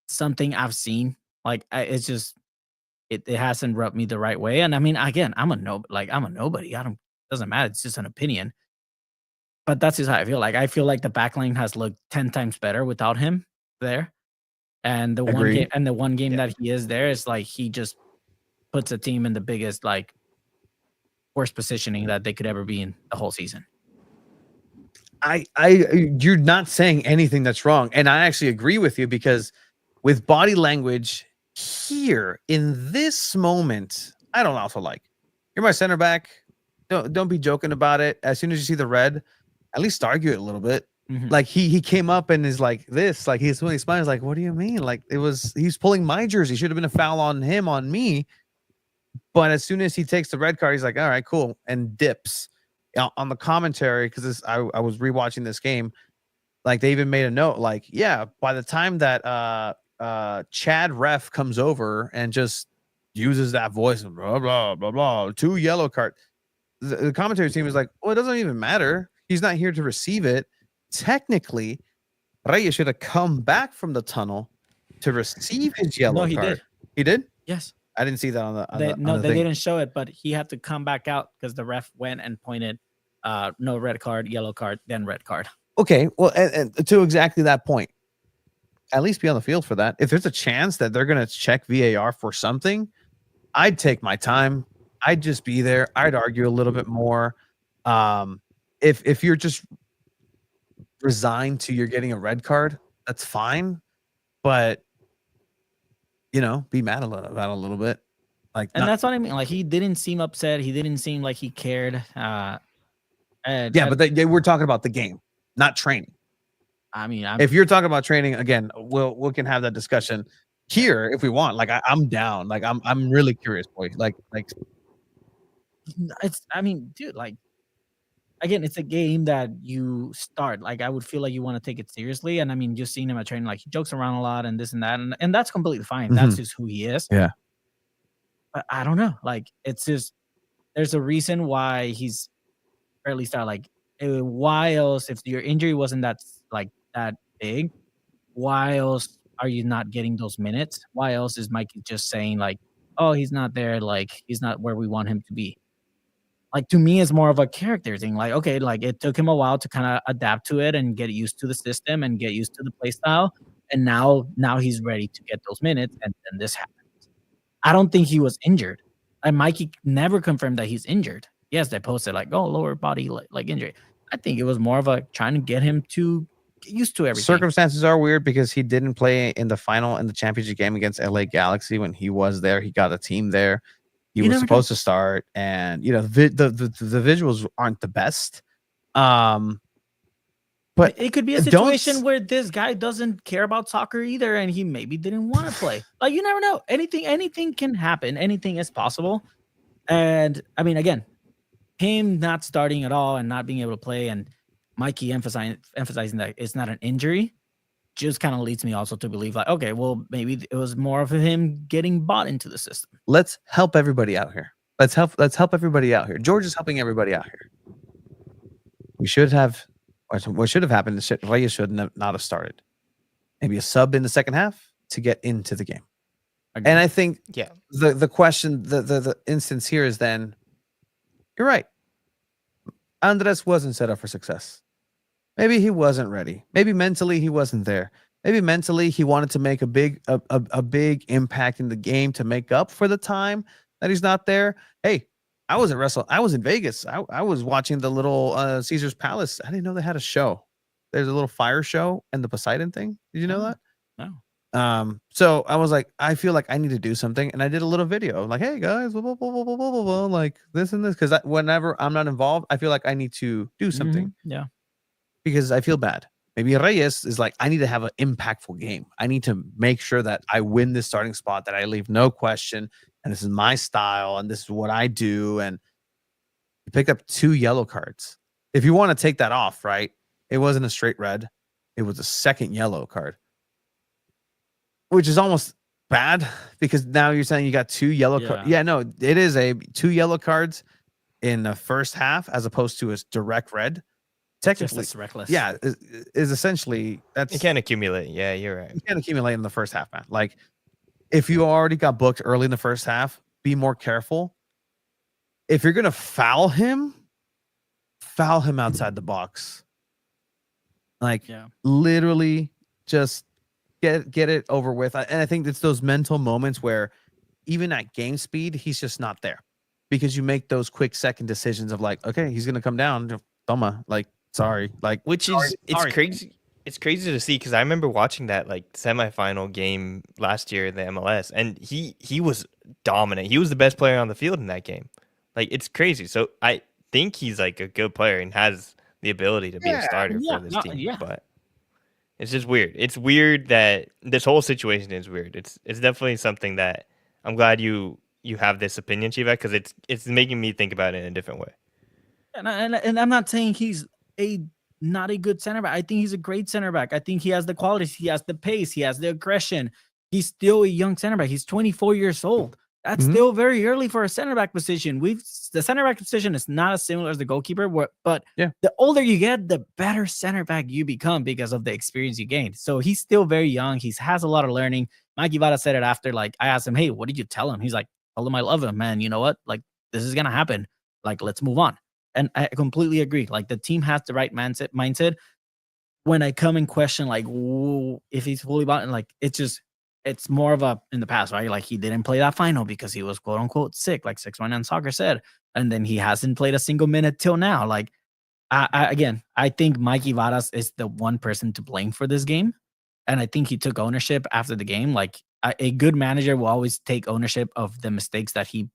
Speaker 6: something I've seen. Like it hasn't rubbed me the right way. And I mean, again, I'm a nobody. Doesn't matter. It's just an opinion. But that's just how I feel. Like I feel like the backline has looked 10 times better without him there. And the one game that he is there is like he just puts a team in the biggest, like worst positioning that they could ever be in the whole season.
Speaker 3: You're not saying anything that's wrong, and I actually agree with you because with body language here in this moment, I don't also like. You're my center back. Don't be joking about it. As soon as you see the red, at least argue it a little bit.
Speaker 6: Mhm.
Speaker 3: Like he came up and is like this, like he's when he smiles, like, what do you mean? Like he's pulling my jersey. Should have been a foul on him, on me. But as soon as he takes the red card, he's like, all right, cool, and dips. On the commentary, because I was rewatching this game, like they even made a note, like, yeah, by the time that Chad ref comes over and just uses that voice and blah blah blah blah, 2 yellow card. The commentary team is like, well, it doesn't even matter. He's not here to receive it. Technically, Reyes should have come back from the tunnel to receive his yellow
Speaker 6: No, he
Speaker 3: card.
Speaker 6: did.
Speaker 3: He did?
Speaker 6: Yes.
Speaker 3: I didn't see that on the
Speaker 6: They
Speaker 3: thing.
Speaker 6: didn't show it, but he had to come back out because the ref went and pointed, no red card, yellow card, then red card.
Speaker 3: Okay, well, and to exactly that point, at least be on the field for that. If there's a chance that they're going to check VAR for something, I'd take my time. I'd just be there. I'd argue a little bit more. If you're just resigned to you're getting a red card, that's fine. But be mad about it a little bit. Like,
Speaker 6: And that's what I mean. Like he didn't seem upset. He didn't seem like he cared.
Speaker 3: But we're talking about the game, not training.
Speaker 6: I mean,
Speaker 3: If you're talking about training, again, we can have that discussion here if we want. Like I'm down. Like I'm really curious, boy. Like
Speaker 6: I mean, dude, like again, it's a game that you start. Like I would feel like you want to take it seriously. And I mean, just seeing him at training, like he jokes around a lot and this and that, and that's completely fine. That's just who he is.
Speaker 3: Yeah.
Speaker 6: but I don't know. Like, it's just there's a reason why he's, or at least why else, if your injury wasn't that big, why else are you not getting those minutes? Why else is Mikey just saying like, oh, he's not there, like he's not where we want him to be? Like, to me, it's more of a character thing. Like, okay, like it took him a while to kind of adapt to it and get used to the system and get used to the play style. And now he's ready to get those minutes, and then this happens. I don't think he was injured. And Mikey never confirmed that he's injured. Yes, they posted like, oh, lower body like injury. I think it was more of a trying to get him to get used to everything.
Speaker 3: Circumstances are weird because he didn't play in the final in the championship game against LA Galaxy when he was there. He got a team there. He was supposed to start, and the visuals aren't the best. But
Speaker 6: it could be a situation where this guy doesn't care about soccer either, and he maybe didn't want to play. Like, you never know. Anything can happen. Anything is possible. And I mean, again, him not starting at all and not being able to play, and Mikey emphasizing that it's not an injury, just kind of leads me also to believe like, okay, well, maybe it was more of him getting bought into the system.
Speaker 3: Let's help everybody out here. Let's help everybody out here. George is helping everybody out here. We should have, what should have happened is Reyes should not have started. Maybe a sub in the second half to get into the game. Okay. And I think the question, the instance here is then, you're right. Andres wasn't set up for success. Maybe he wasn't ready. Maybe mentally he wasn't there. Maybe mentally he wanted to make a big impact in the game to make up for the time that he's not there. Hey, I was in Vegas. I was watching the little Caesar's Palace. I didn't know they had a show. There's a little fire show and the Poseidon thing. Did you know that?
Speaker 6: No.
Speaker 3: So I was like, I feel like I need to do something, and I did a little video. I'm like, hey guys, blah, blah, blah, blah, blah, blah, blah, like this and this, because whenever I'm not involved, I feel like I need to do something.
Speaker 6: Yeah.
Speaker 3: Because I feel bad. Maybe Reyes is like, I need to have an impactful game. I need to make sure that I win this starting spot, that I leave no question, and this is my style, and this is what I do. And he picked up 2 yellow cards. If you want to take that off, right? It wasn't a straight red. It was a second yellow card, which is almost bad because now you're saying you got 2 yellow cards. Yeah, no, it is 2 yellow cards in the first half as opposed to a direct red. Technically,
Speaker 6: just reckless.
Speaker 3: Yeah, is essentially that's
Speaker 5: you can't accumulate. Yeah, you're right.
Speaker 3: You can't accumulate in the first half, man. Like, if you already got booked early in the first half, be more careful. If you're gonna foul him outside the box. Like, literally, just get it over with. And I think it's those mental moments where, even at game speed, he's just not there, because you make those quick second decisions of like, okay, he's gonna come down, like. Sorry, like,
Speaker 5: which is it's crazy. It's crazy to see because I remember watching that like semifinal game last year in the MLS, and he was dominant. He was the best player on the field in that game. Like, it's crazy. So I think he's like a good player and has the ability to be a starter for this team. But it's just weird. It's weird that this whole situation is weird. It's definitely something that I'm glad you have this opinion, Chivak, because it's making me think about it in a different way.
Speaker 6: And I'm not saying he's not a good center back. I think he's a great center back. I think he has the qualities. He has the pace. He has the aggression. He's still a young center back. He's 24 years old. That's still very early for a center back position. The center back position is not as similar as the goalkeeper, but the older you get, the better center back you become because of the experience you gain. So he's still very young. He has a lot of learning. Mikey Vara said it after, like, I asked him, hey, what did you tell him? He's like, tell him I love him, man. You know what? Like, this is going to happen. Like, let's move on. And I completely agree. Like, the team has the right mindset. When I come and question, like, if he's fully bought, and like, it's more of a in the past, right? Like, he didn't play that final because he was quote unquote sick, like 619 Soccer said, and then he hasn't played a single minute till now. Like, I think Mikey Varas is the one person to blame for this game, and I think he took ownership after the game. Like, a good manager will always take ownership of the mistakes that he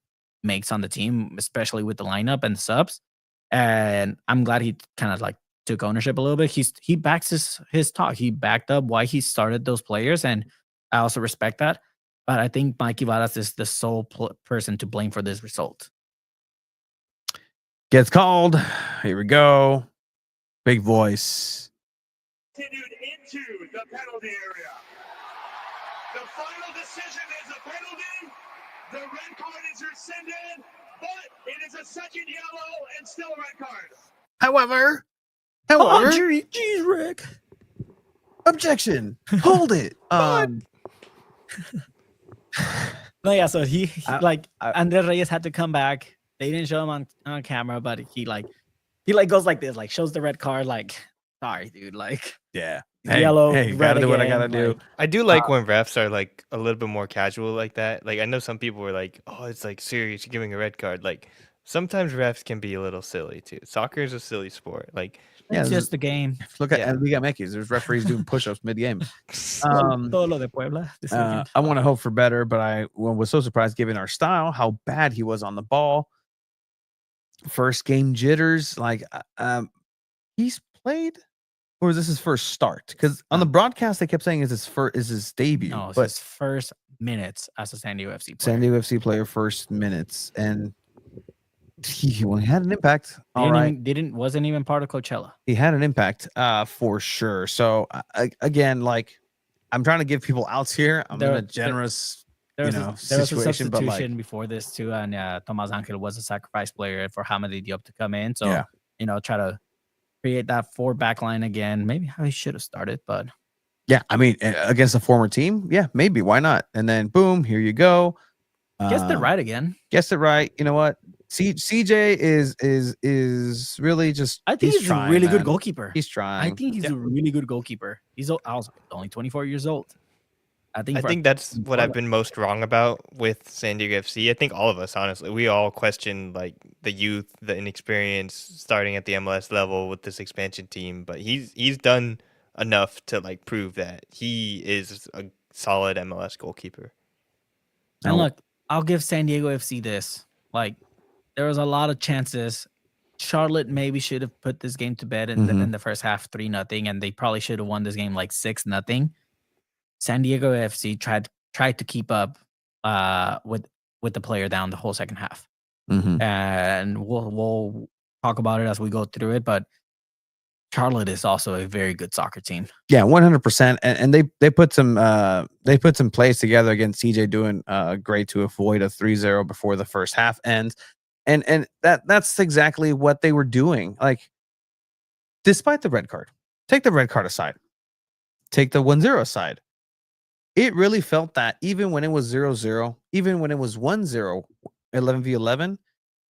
Speaker 6: makes on the team, especially with the lineup and the subs. And I'm glad he kind of like took ownership a little bit. He backs his talk. He backed up why he started those players, and I also respect that. But I think Mikey Varas is the sole person to blame for this result.
Speaker 3: Gets called. Here we go. Big voice.
Speaker 2: Continued into the penalty area. The final decision is a penalty. The red card is rescinded, but it is a second yellow and still a red card.
Speaker 3: However,
Speaker 6: Jeez, Rick.
Speaker 3: objection. Hold it.
Speaker 6: No, yeah. So he
Speaker 3: I-
Speaker 6: Andres Reyes had to come back. They didn't show him on camera, but he goes like this, like shows the red card, like sorry, dude, like
Speaker 3: Yeah.
Speaker 6: yellow.
Speaker 3: Hey,
Speaker 6: red
Speaker 3: gotta do what I
Speaker 6: again,
Speaker 3: gotta do.
Speaker 6: like,
Speaker 5: I do like when refs are like a little bit more casual like that. Like I know some people were like, "Oh, it's like serious, you're giving a red card." Like sometimes refs can be a little silly too. Soccer is a silly sport. Like
Speaker 3: Yeah,
Speaker 6: it's just a game.
Speaker 3: Look at
Speaker 5: Yeah.
Speaker 3: we got Mekis. There's referees doing push-ups mid-game.
Speaker 6: Todo lo de Puebla. This weekend.
Speaker 3: I want to hope for better, but I was so surprised given our style how bad he was on the ball. First game jitters, like he's played, or is this his first start? Because on the broadcast they kept saying is his debut,
Speaker 6: No, it's
Speaker 3: but
Speaker 6: his first minutes as a San Diego FC player.
Speaker 3: San Diego FC player first minutes, and he had an impact. All right,
Speaker 6: Wasn't even part of Coachella.
Speaker 3: he had an impact for sure. So again, like I'm trying to give people outs here. I'm in a generous
Speaker 6: there was a
Speaker 3: situation, but
Speaker 6: substitution
Speaker 3: like
Speaker 6: before this too, and Tomas Angel was a sacrifice player for Hamadi Diop to come in. So
Speaker 3: Yeah.
Speaker 6: try to create that 4 back line again. Maybe how he should have started, but
Speaker 3: yeah, I mean against a former team, yeah, maybe why not? And then boom, here you go.
Speaker 6: guessed it right again.
Speaker 3: Guessed it right. You know what? CJ is really just.
Speaker 6: I think he's
Speaker 3: trying,
Speaker 6: a really
Speaker 3: man.
Speaker 6: good goalkeeper.
Speaker 3: He's trying.
Speaker 6: I think he's a really good goalkeeper. He's also only 24 years old. I think
Speaker 5: that's what I've been most wrong about with San Diego FC. I think all of us, honestly, we all question like the youth, the inexperience starting at the MLS level with this expansion team. But he's done enough to like prove that he is a solid MLS goalkeeper.
Speaker 6: And look, I'll give San Diego FC this. Like, there was a lot of chances. Charlotte maybe should have put this game to bed in the first half, 3-0, and they probably should have won this game like 6-0. San Diego FC tried to keep up with the player down the whole second half, and we'll talk about it as we go through it. But Charlotte is also a very good soccer team.
Speaker 3: Yeah, 100%, and they put some plays together against CJ, doing great to avoid a 3-0 before the first half ends, and that's exactly what they were doing. Like, despite the red card, take the red card aside, take the 1-0 aside. It really felt that even when it was 0-0, even when it was 1-0, 11v11,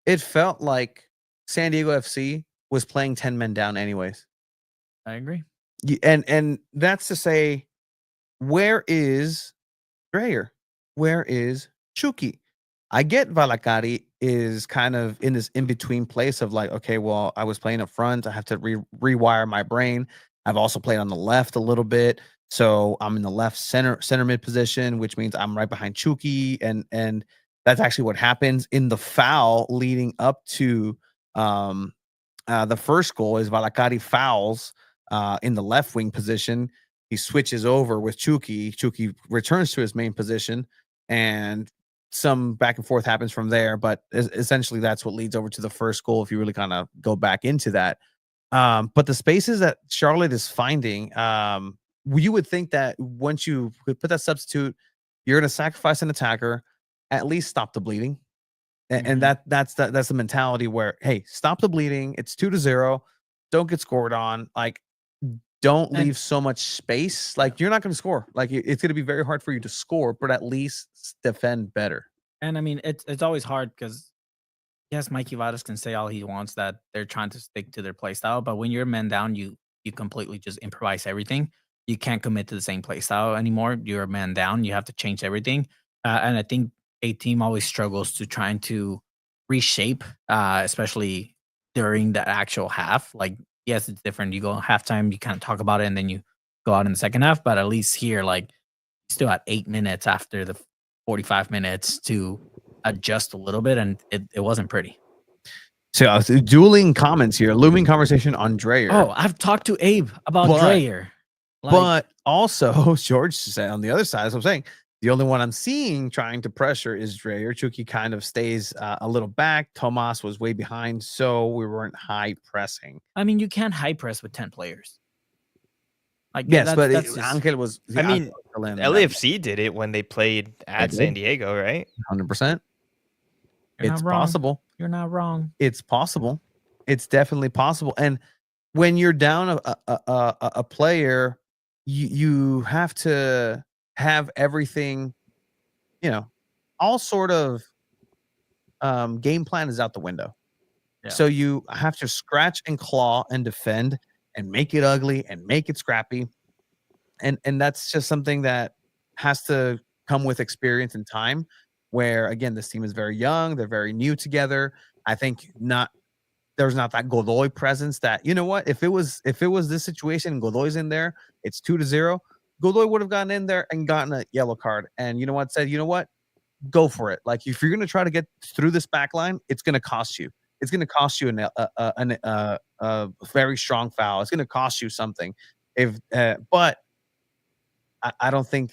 Speaker 3: it felt like San Diego FC was playing 10 men down anyways.
Speaker 6: I agree.
Speaker 3: And that's to say, where is Dreyer? Where is Chucky? I get Valakari is kind of in this in-between place of like, okay, well, I was playing up front. I have to rewire my brain. I've also played on the left a little bit. So I'm in the left center mid position, which means I'm right behind Chucky. And that's actually what happens in the foul leading up to the first goal is Valakari fouls in the left wing position. He switches over with Chucky. Chucky returns to his main position, and some back and forth happens from there. But essentially, that's what leads over to the first goal, if you really kind of go back into that. But the spaces that Charlotte is finding, you would think that once you put that substitute, you're going to sacrifice an attacker, at least stop the bleeding. And that's the mentality where, hey, stop the bleeding. It's 2-0. Don't get scored on. Like, don't leave so much space. Like, you're not going to score. Like, it's going to be very hard for you to score, but at least defend better.
Speaker 6: And I mean, it's always hard because, yes, Mikey Vadas can say all he wants that they're trying to stick to their play style, but when you're men down, you completely just improvise everything. You can't commit to the same play style anymore. You're a man down. You have to change everything. And I think a team always struggles to trying to reshape, especially during the actual half. Like, yes, it's different. You go halftime, you kind of talk about it, and then you go out in the second half. But at least here, like, still at 8 minutes after the 45 minutes to adjust a little bit, and it wasn't pretty.
Speaker 3: So dueling comments here, looming conversation on Dreyer.
Speaker 6: Oh, I've talked to Abe about Dreyer.
Speaker 3: But also, George said on the other side, as I'm saying, the only one I'm seeing trying to pressure is Dreyer. Chucky kind of stays a little back. Tomas was way behind, so we weren't high pressing.
Speaker 6: I mean, you can't high press with 10 players. Like
Speaker 3: Yes, but
Speaker 6: that's just
Speaker 3: Angel was.
Speaker 5: I mean,
Speaker 3: Angel in that
Speaker 5: LAFC did it when they played at San Diego, right?
Speaker 3: 100%.
Speaker 6: You're
Speaker 3: It's
Speaker 6: not wrong.
Speaker 3: possible.
Speaker 6: You're not wrong.
Speaker 3: It's possible. It's definitely possible. And when you're down a player, you have to have everything, all sort of game plan is out the window.
Speaker 6: Yeah.
Speaker 3: So you have to scratch and claw and defend and make it ugly and make it scrappy. And that's just something that has to come with experience and time, where again, this team is very young, they're very new together. I think there's not that Godoy presence that, you know what, if it was this situation and Godoy's in there, it's 2-0. Godoy would have gotten in there and gotten a yellow card. And you know what, said, you know what? Go for it. Like, if you're going to try to get through this back line, it's going to cost you. It's going to cost you a very strong foul. It's going to cost you something. But I don't think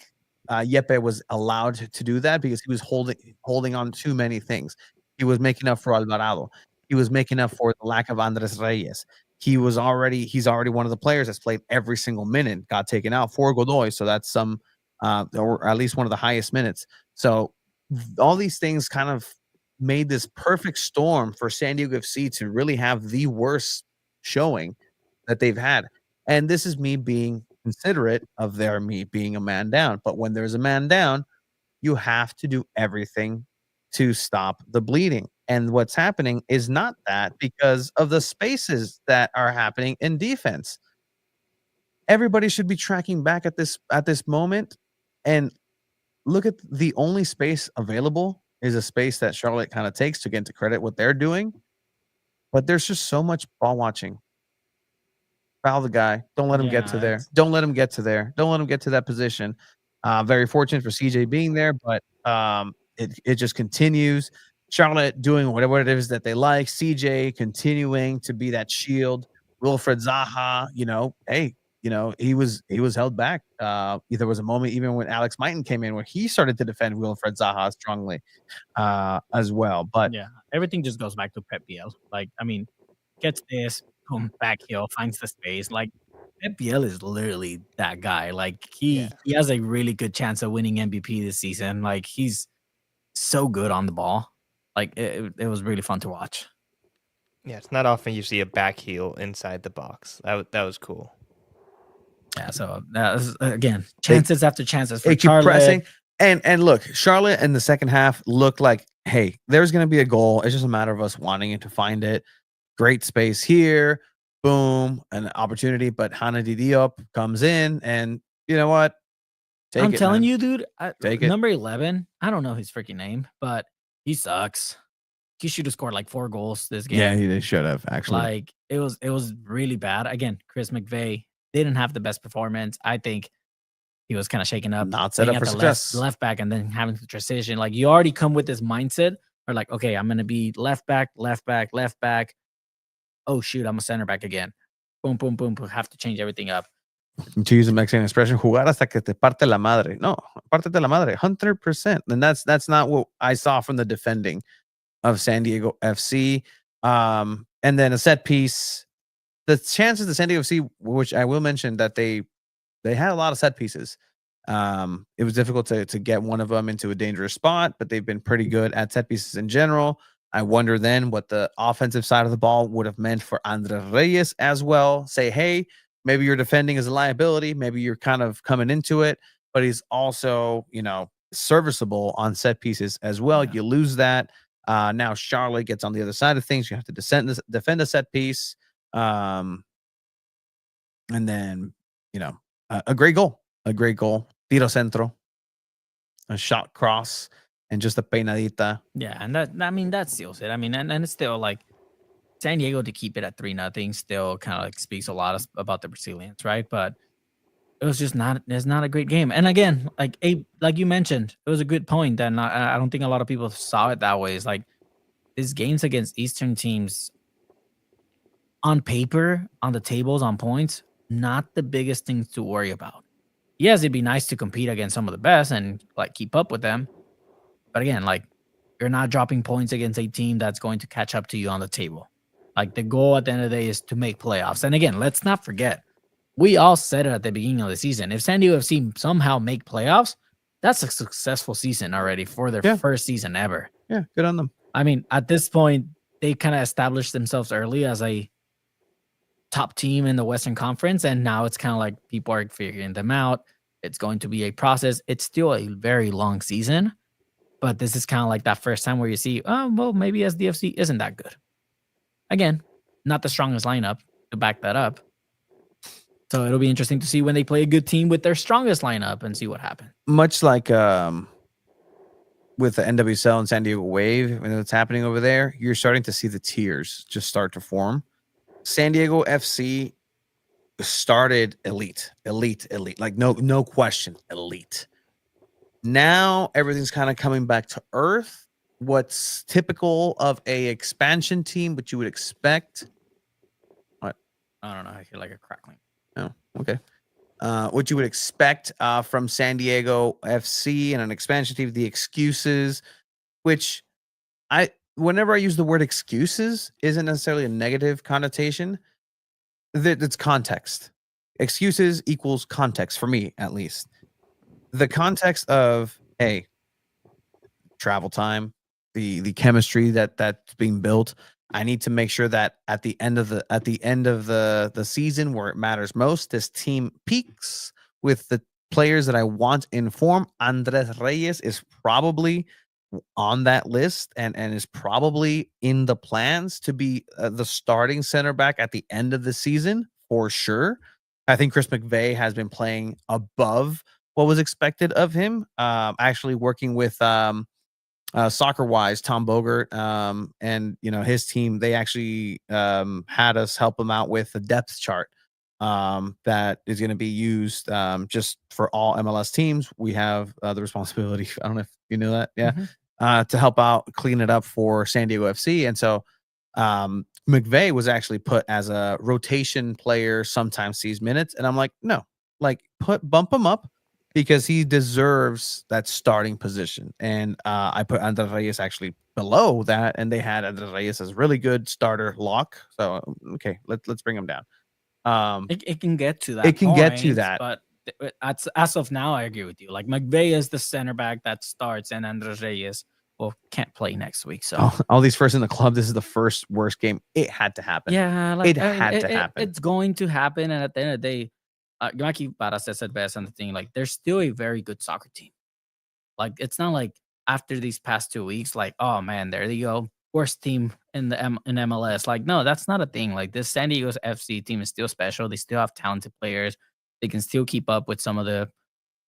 Speaker 3: Yepe was allowed to do that because he was holding on too many things. He was making up for Alvarado. He was making up for the lack of Andres Reyes. He's already one of the players that's played every single minute, got taken out for Godoy. So that's some, or at least one of the highest minutes. So all these things kind of made this perfect storm for San Diego FC to really have the worst showing that they've had. And this is me being considerate of me being a man down. But when there's a man down, you have to do everything to stop the bleeding. And what's happening is not that, because of the spaces that are happening in defense. Everybody should be tracking back at this moment and look at the only space available is a space that Charlotte kind of takes to get into credit what they're doing. But there's just so much ball watching. Foul the guy. Don't let him get to there. Don't let him get to there. Don't let him get to that position. Very fortunate for CJ being there, but it just continues. Charlotte doing whatever it is that they like. CJ continuing to be that shield. Wilfred Zaha, he was held back. There was a moment even when Alex Mighton came in where he started to defend Wilfred Zaha strongly as well. But
Speaker 6: yeah, everything just goes back to Pep Biel. Like, I mean, gets this, boom, back heel, finds the space. Like, Pep Biel is literally that guy. Like, he has a really good chance of winning MVP this season. Like, he's so good on the ball. Like, it was really fun to watch.
Speaker 5: Yeah, it's not often you see a back heel inside the box. That was cool.
Speaker 6: Yeah, so that was, again, chances after chances for
Speaker 3: keep
Speaker 6: Charlotte.
Speaker 3: Pressing. And look, Charlotte in the second half looked like, hey, there's going to be a goal. It's just a matter of us wanting to find it. Great space here. Boom, an opportunity. But Hanadi Diop comes in, and you know what?
Speaker 6: I'm telling you, dude.
Speaker 3: Take it.
Speaker 6: Number 11. I don't know his freaking name, but he sucks. He should have scored like 4 goals this game.
Speaker 3: Yeah, he should have actually.
Speaker 6: Like, it was really bad. Again, Chris McVeigh didn't have the best performance. I think he was kind of shaken up.
Speaker 3: Not set up for success.
Speaker 6: Left back, and then having the transition. Like, you already come with this mindset, or like, okay, I'm gonna be left back. Oh shoot, I'm a center back again. Boom, boom, boom. Have to change everything up.
Speaker 3: To use a Mexican expression, jugar hasta que te parte la madre. No, partete la madre, 100%. And that's not what I saw from the defending of San Diego FC. And then a set piece. The chances of San Diego FC, which I will mention that they had a lot of set pieces. It was difficult to get one of them into a dangerous spot, but they've been pretty good at set pieces in general. I wonder then what the offensive side of the ball would have meant for Andres Reyes as well. Say, hey, maybe you're defending as a liability. Maybe you're kind of coming into it, but he's also, serviceable on set pieces as well. Yeah. You lose that. Now Charlotte gets on the other side of things. You have to defend a set piece. And then, a great goal. Tiro centro. A shot cross. And just a peinadita.
Speaker 6: Yeah, and that seals it. I mean, and it's still like San Diego to keep it at 3-0 still kind of like speaks a lot about the Brazilians, right? But it was just it's not a great game. And again, like you mentioned, it was a good point, and I don't think a lot of people saw it that way. It's like these games against Eastern teams on paper, on the tables, on points, not the biggest things to worry about. Yes, it'd be nice to compete against some of the best and like keep up with them. But again, like, you're not dropping points against a team that's going to catch up to you on the table. Like, the goal at the end of the day is to make playoffs. And again, let's not forget, we all said it at the beginning of the season. If San Diego FC somehow make playoffs, that's a successful season already for their first season ever.
Speaker 3: Yeah, good on them.
Speaker 6: I mean, at this point, they kind of established themselves early as a top team in the Western Conference, and now it's kind of like people are figuring them out. It's going to be a process. It's still a very long season, but this is kind of like that first time where you see, oh, well, maybe SDFC isn't that good. Again, not the strongest lineup to back that up. So it'll be interesting to see when they play a good team with their strongest lineup and see what happens.
Speaker 3: Much like with the NWSL and San Diego Wave, and what's happening over there, you're starting to see the tiers just start to form. San Diego FC started elite, like no question, elite. Now everything's kind of coming back to earth. What's typical of a expansion team, what you would expect. What?
Speaker 6: I don't know. I feel like a crackling.
Speaker 3: Oh, okay. What you would expect from San Diego FC and an expansion team, the excuses, which whenever I use the word excuses, isn't necessarily a negative connotation. It's context. Excuses equals context for me, at least. The context of, hey, travel time, the chemistry that's being built. I need to make sure that at the end of the season where it matters most, this team peaks with the players that I want in form. Andres Reyes is probably on that list and is probably in the plans to be the starting center back at the end of the season for sure. I think Chris McVeigh has been playing above what was expected of him. Actually working with soccer wise, Tom Bogert and his team, they actually had us help him out with a depth chart that is going to be used just for all MLS teams. We have the responsibility. I don't know if you knew that. Yeah. To help out clean it up for San Diego FC. And so McVeigh was actually put as a rotation player, sometimes sees minutes. And I'm like, no, like bump him up, because he deserves that starting position. And I put Andres Reyes actually below that, and they had Andres Reyes as really good starter lock. So okay, let's bring him down.
Speaker 6: It can get to that.
Speaker 3: It can get to that.
Speaker 6: But as of now, I agree with you. Like McVeigh is the center back that starts, and Andres Reyes can't play next week. So
Speaker 3: all these first in the club, this is the first worst game. It had to happen.
Speaker 6: Yeah,
Speaker 3: it had to happen.
Speaker 6: It's going to happen, and at the end of the day, Maki Barra says it best on the thing. Like, they're still a very good soccer team. Like, it's not like after these past 2 weeks, like, oh man, there you go, worst team in MLS. Like, no, that's not a thing. Like, this San Diego FC team is still special. They still have talented players. They can still keep up with some of the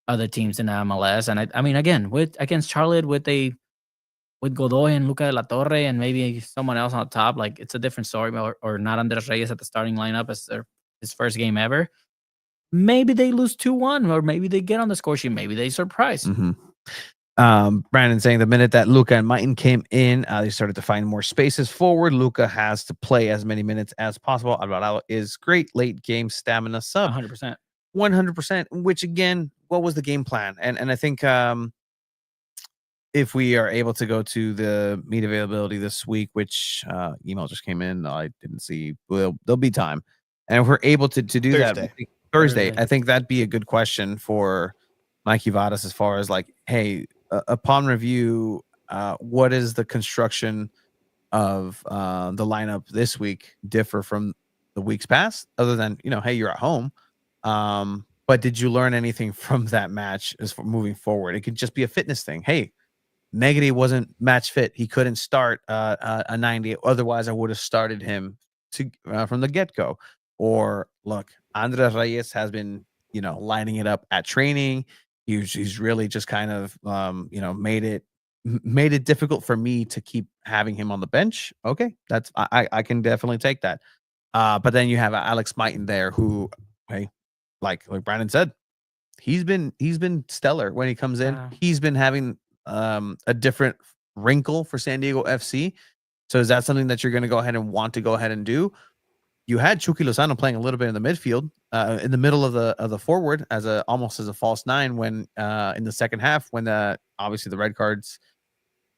Speaker 6: other teams in the MLS. And I mean, again, against Charlotte with Godoy and Luca de la Torre and maybe someone else on top, like, it's a different story. Or not Andres Reyes at the starting lineup as his first game ever. Maybe they lose 2-1, or maybe they get on the score sheet. Maybe they surprise.
Speaker 3: Mm-hmm. Brandon saying the minute that Luca and Maiton came in, they started to find more spaces forward. Luca has to play as many minutes as possible. Alvarado is great late game stamina sub. 100%. Which again, what was the game plan? And I think if we are able to go to the meet availability this week, which email just came in, I didn't see. There'll be time, and if we're able to do Thursday, I think that'd be a good question for Mikey Vadas as far as like, hey, upon review, what is the construction of the lineup this week differ from the weeks past, other than, hey, you're at home. But did you learn anything from that match as for moving forward? It could just be a fitness thing. Hey, Negri wasn't match fit. He couldn't start a 90. Otherwise, I would have started him from the get-go. Or look, Andres Reyes has been, lining it up at training. He's really just kind of, made it difficult for me to keep having him on the bench. Okay, that's I can definitely take that. But then you have Alex Maiton there, who, hey, like Brandon said, he's been stellar when he comes in. He's been having a different wrinkle for San Diego FC. So is that something that you're going to go ahead and want to go ahead and do? You had Chucky Lozano playing a little bit in the midfield, in the middle of the forward almost as a false nine when in the second half, when obviously the red cards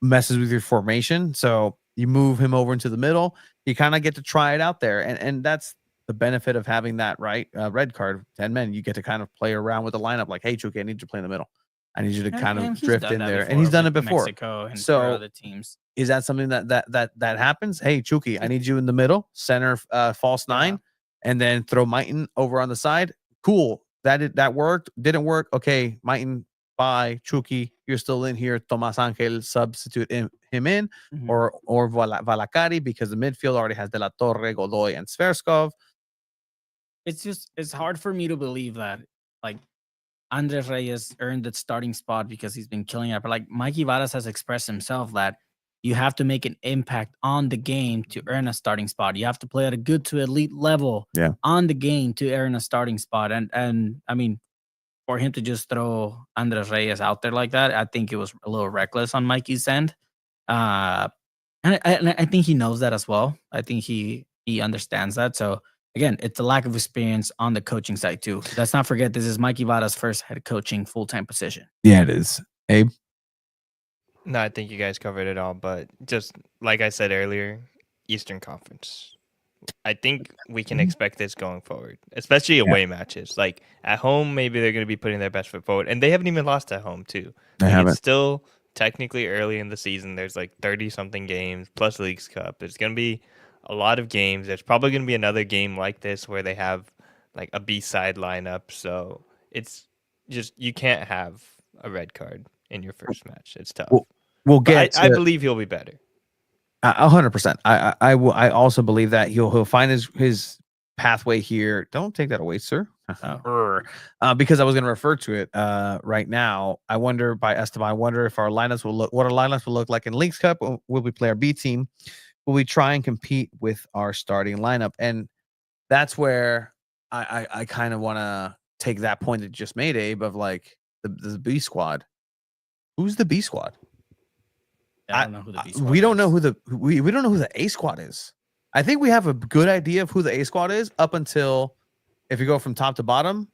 Speaker 3: messes with your formation. So you move him over into the middle. You kind of get to try it out there, and that's the benefit of having that red card, 10 men, you get to kind of play around with the lineup. Like, hey, Chucky, I need you to play in the middle. I need you to kind of
Speaker 6: he's
Speaker 3: drift
Speaker 6: done
Speaker 3: in
Speaker 6: that
Speaker 3: there, and
Speaker 6: before
Speaker 3: he's done it
Speaker 6: with
Speaker 3: before.
Speaker 6: Mexico and for
Speaker 3: So
Speaker 6: other teams.
Speaker 3: is that something that happens? Hey, Chucky, I need you in the middle, center, false nine, and then throw Mighton over on the side. Cool. That worked. Didn't work. Okay, Mighton, bye. Chucky, you're still in here. Tomas Angel, substitute him in, or Valakari, because the midfield already has De La Torre, Godoy, and Sverskov.
Speaker 6: It's hard for me to believe that like Andres Reyes earned the starting spot because he's been killing it. But like Mikey Varas has expressed himself that you have to make an impact on the game to earn a starting spot. You have to play at a good to elite level on the game to earn a starting spot. And I mean, for him to just throw Andres Reyes out there like that, I think it was a little reckless on Mikey's end. And I think he knows that as well. I think he understands that. So again, it's the lack of experience on the coaching side too. Let's not forget this is Mikey Vada's first head coaching full-time position.
Speaker 3: Yeah, it is. Abe?
Speaker 5: No, I think you guys covered it all, but just like I said earlier, Eastern Conference. I think we can expect this going forward, especially away matches. Like at home, maybe they're going to be putting their best foot forward, and they haven't even lost at home too.
Speaker 3: They haven't.
Speaker 5: It's still technically early in the season. There's like 30-something games plus Leagues Cup. There's going to be a lot of games. There's probably going to be another game like this where they have like a B-side lineup. So it's just you can't have a red card in your first match. It's tough.
Speaker 3: We'll get.
Speaker 5: I believe he'll be better.
Speaker 3: 100%. I also believe that he'll find his pathway here. Don't take that away, sir. Because I was going to refer to it right now. I wonder by Esteban. I wonder if our lineups will look. What our lineups will look like in Leagues Cup. Will we play our B team? Will we try and compete with our starting lineup? And that's where I kind of want to take that point that you just made, Abe, of like the B squad. Who's the B squad?
Speaker 6: I don't know who the B squad
Speaker 3: we don't
Speaker 6: is.
Speaker 3: know who we don't know who the A squad is. I think we have a good idea of who the A squad is up until if you go from top to bottom.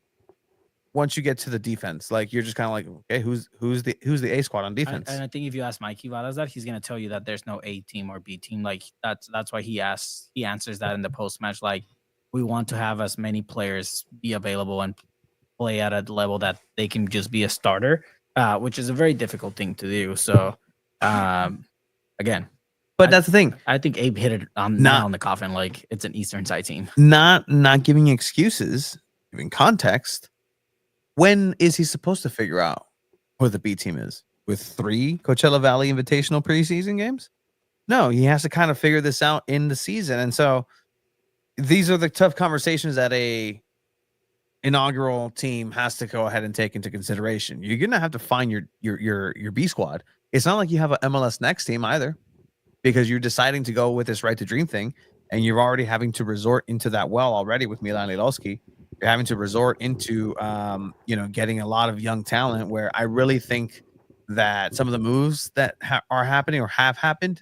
Speaker 3: Once you get to the defense, like you're just kind of like, okay, who's the A squad on defense?
Speaker 6: And I think if you ask Mikey Vadas that, he's gonna tell you that there's no A team or B team. Like that's why he answers that in the post match. Like we want to have as many players be available and play at a level that they can just be a starter, which is a very difficult thing to do. So. Again,
Speaker 3: but that's the thing.
Speaker 6: I think Abe hit it on the coffin. Like it's an Eastern side team.
Speaker 3: Not giving excuses, giving context. When is he supposed to figure out who the B team is? With 3 Coachella Valley Invitational preseason games? No, he has to kind of figure this out in the season. And so these are the tough conversations that a inaugural team has to go ahead and take into consideration. You're gonna have to find your B squad. It's not like you have an MLS Next team either, because you're deciding to go with this right to dream thing, and you're already having to resort into that well already with Milan Lilowski. You're having to resort into getting a lot of young talent, where I really think that some of the moves that are happening or have happened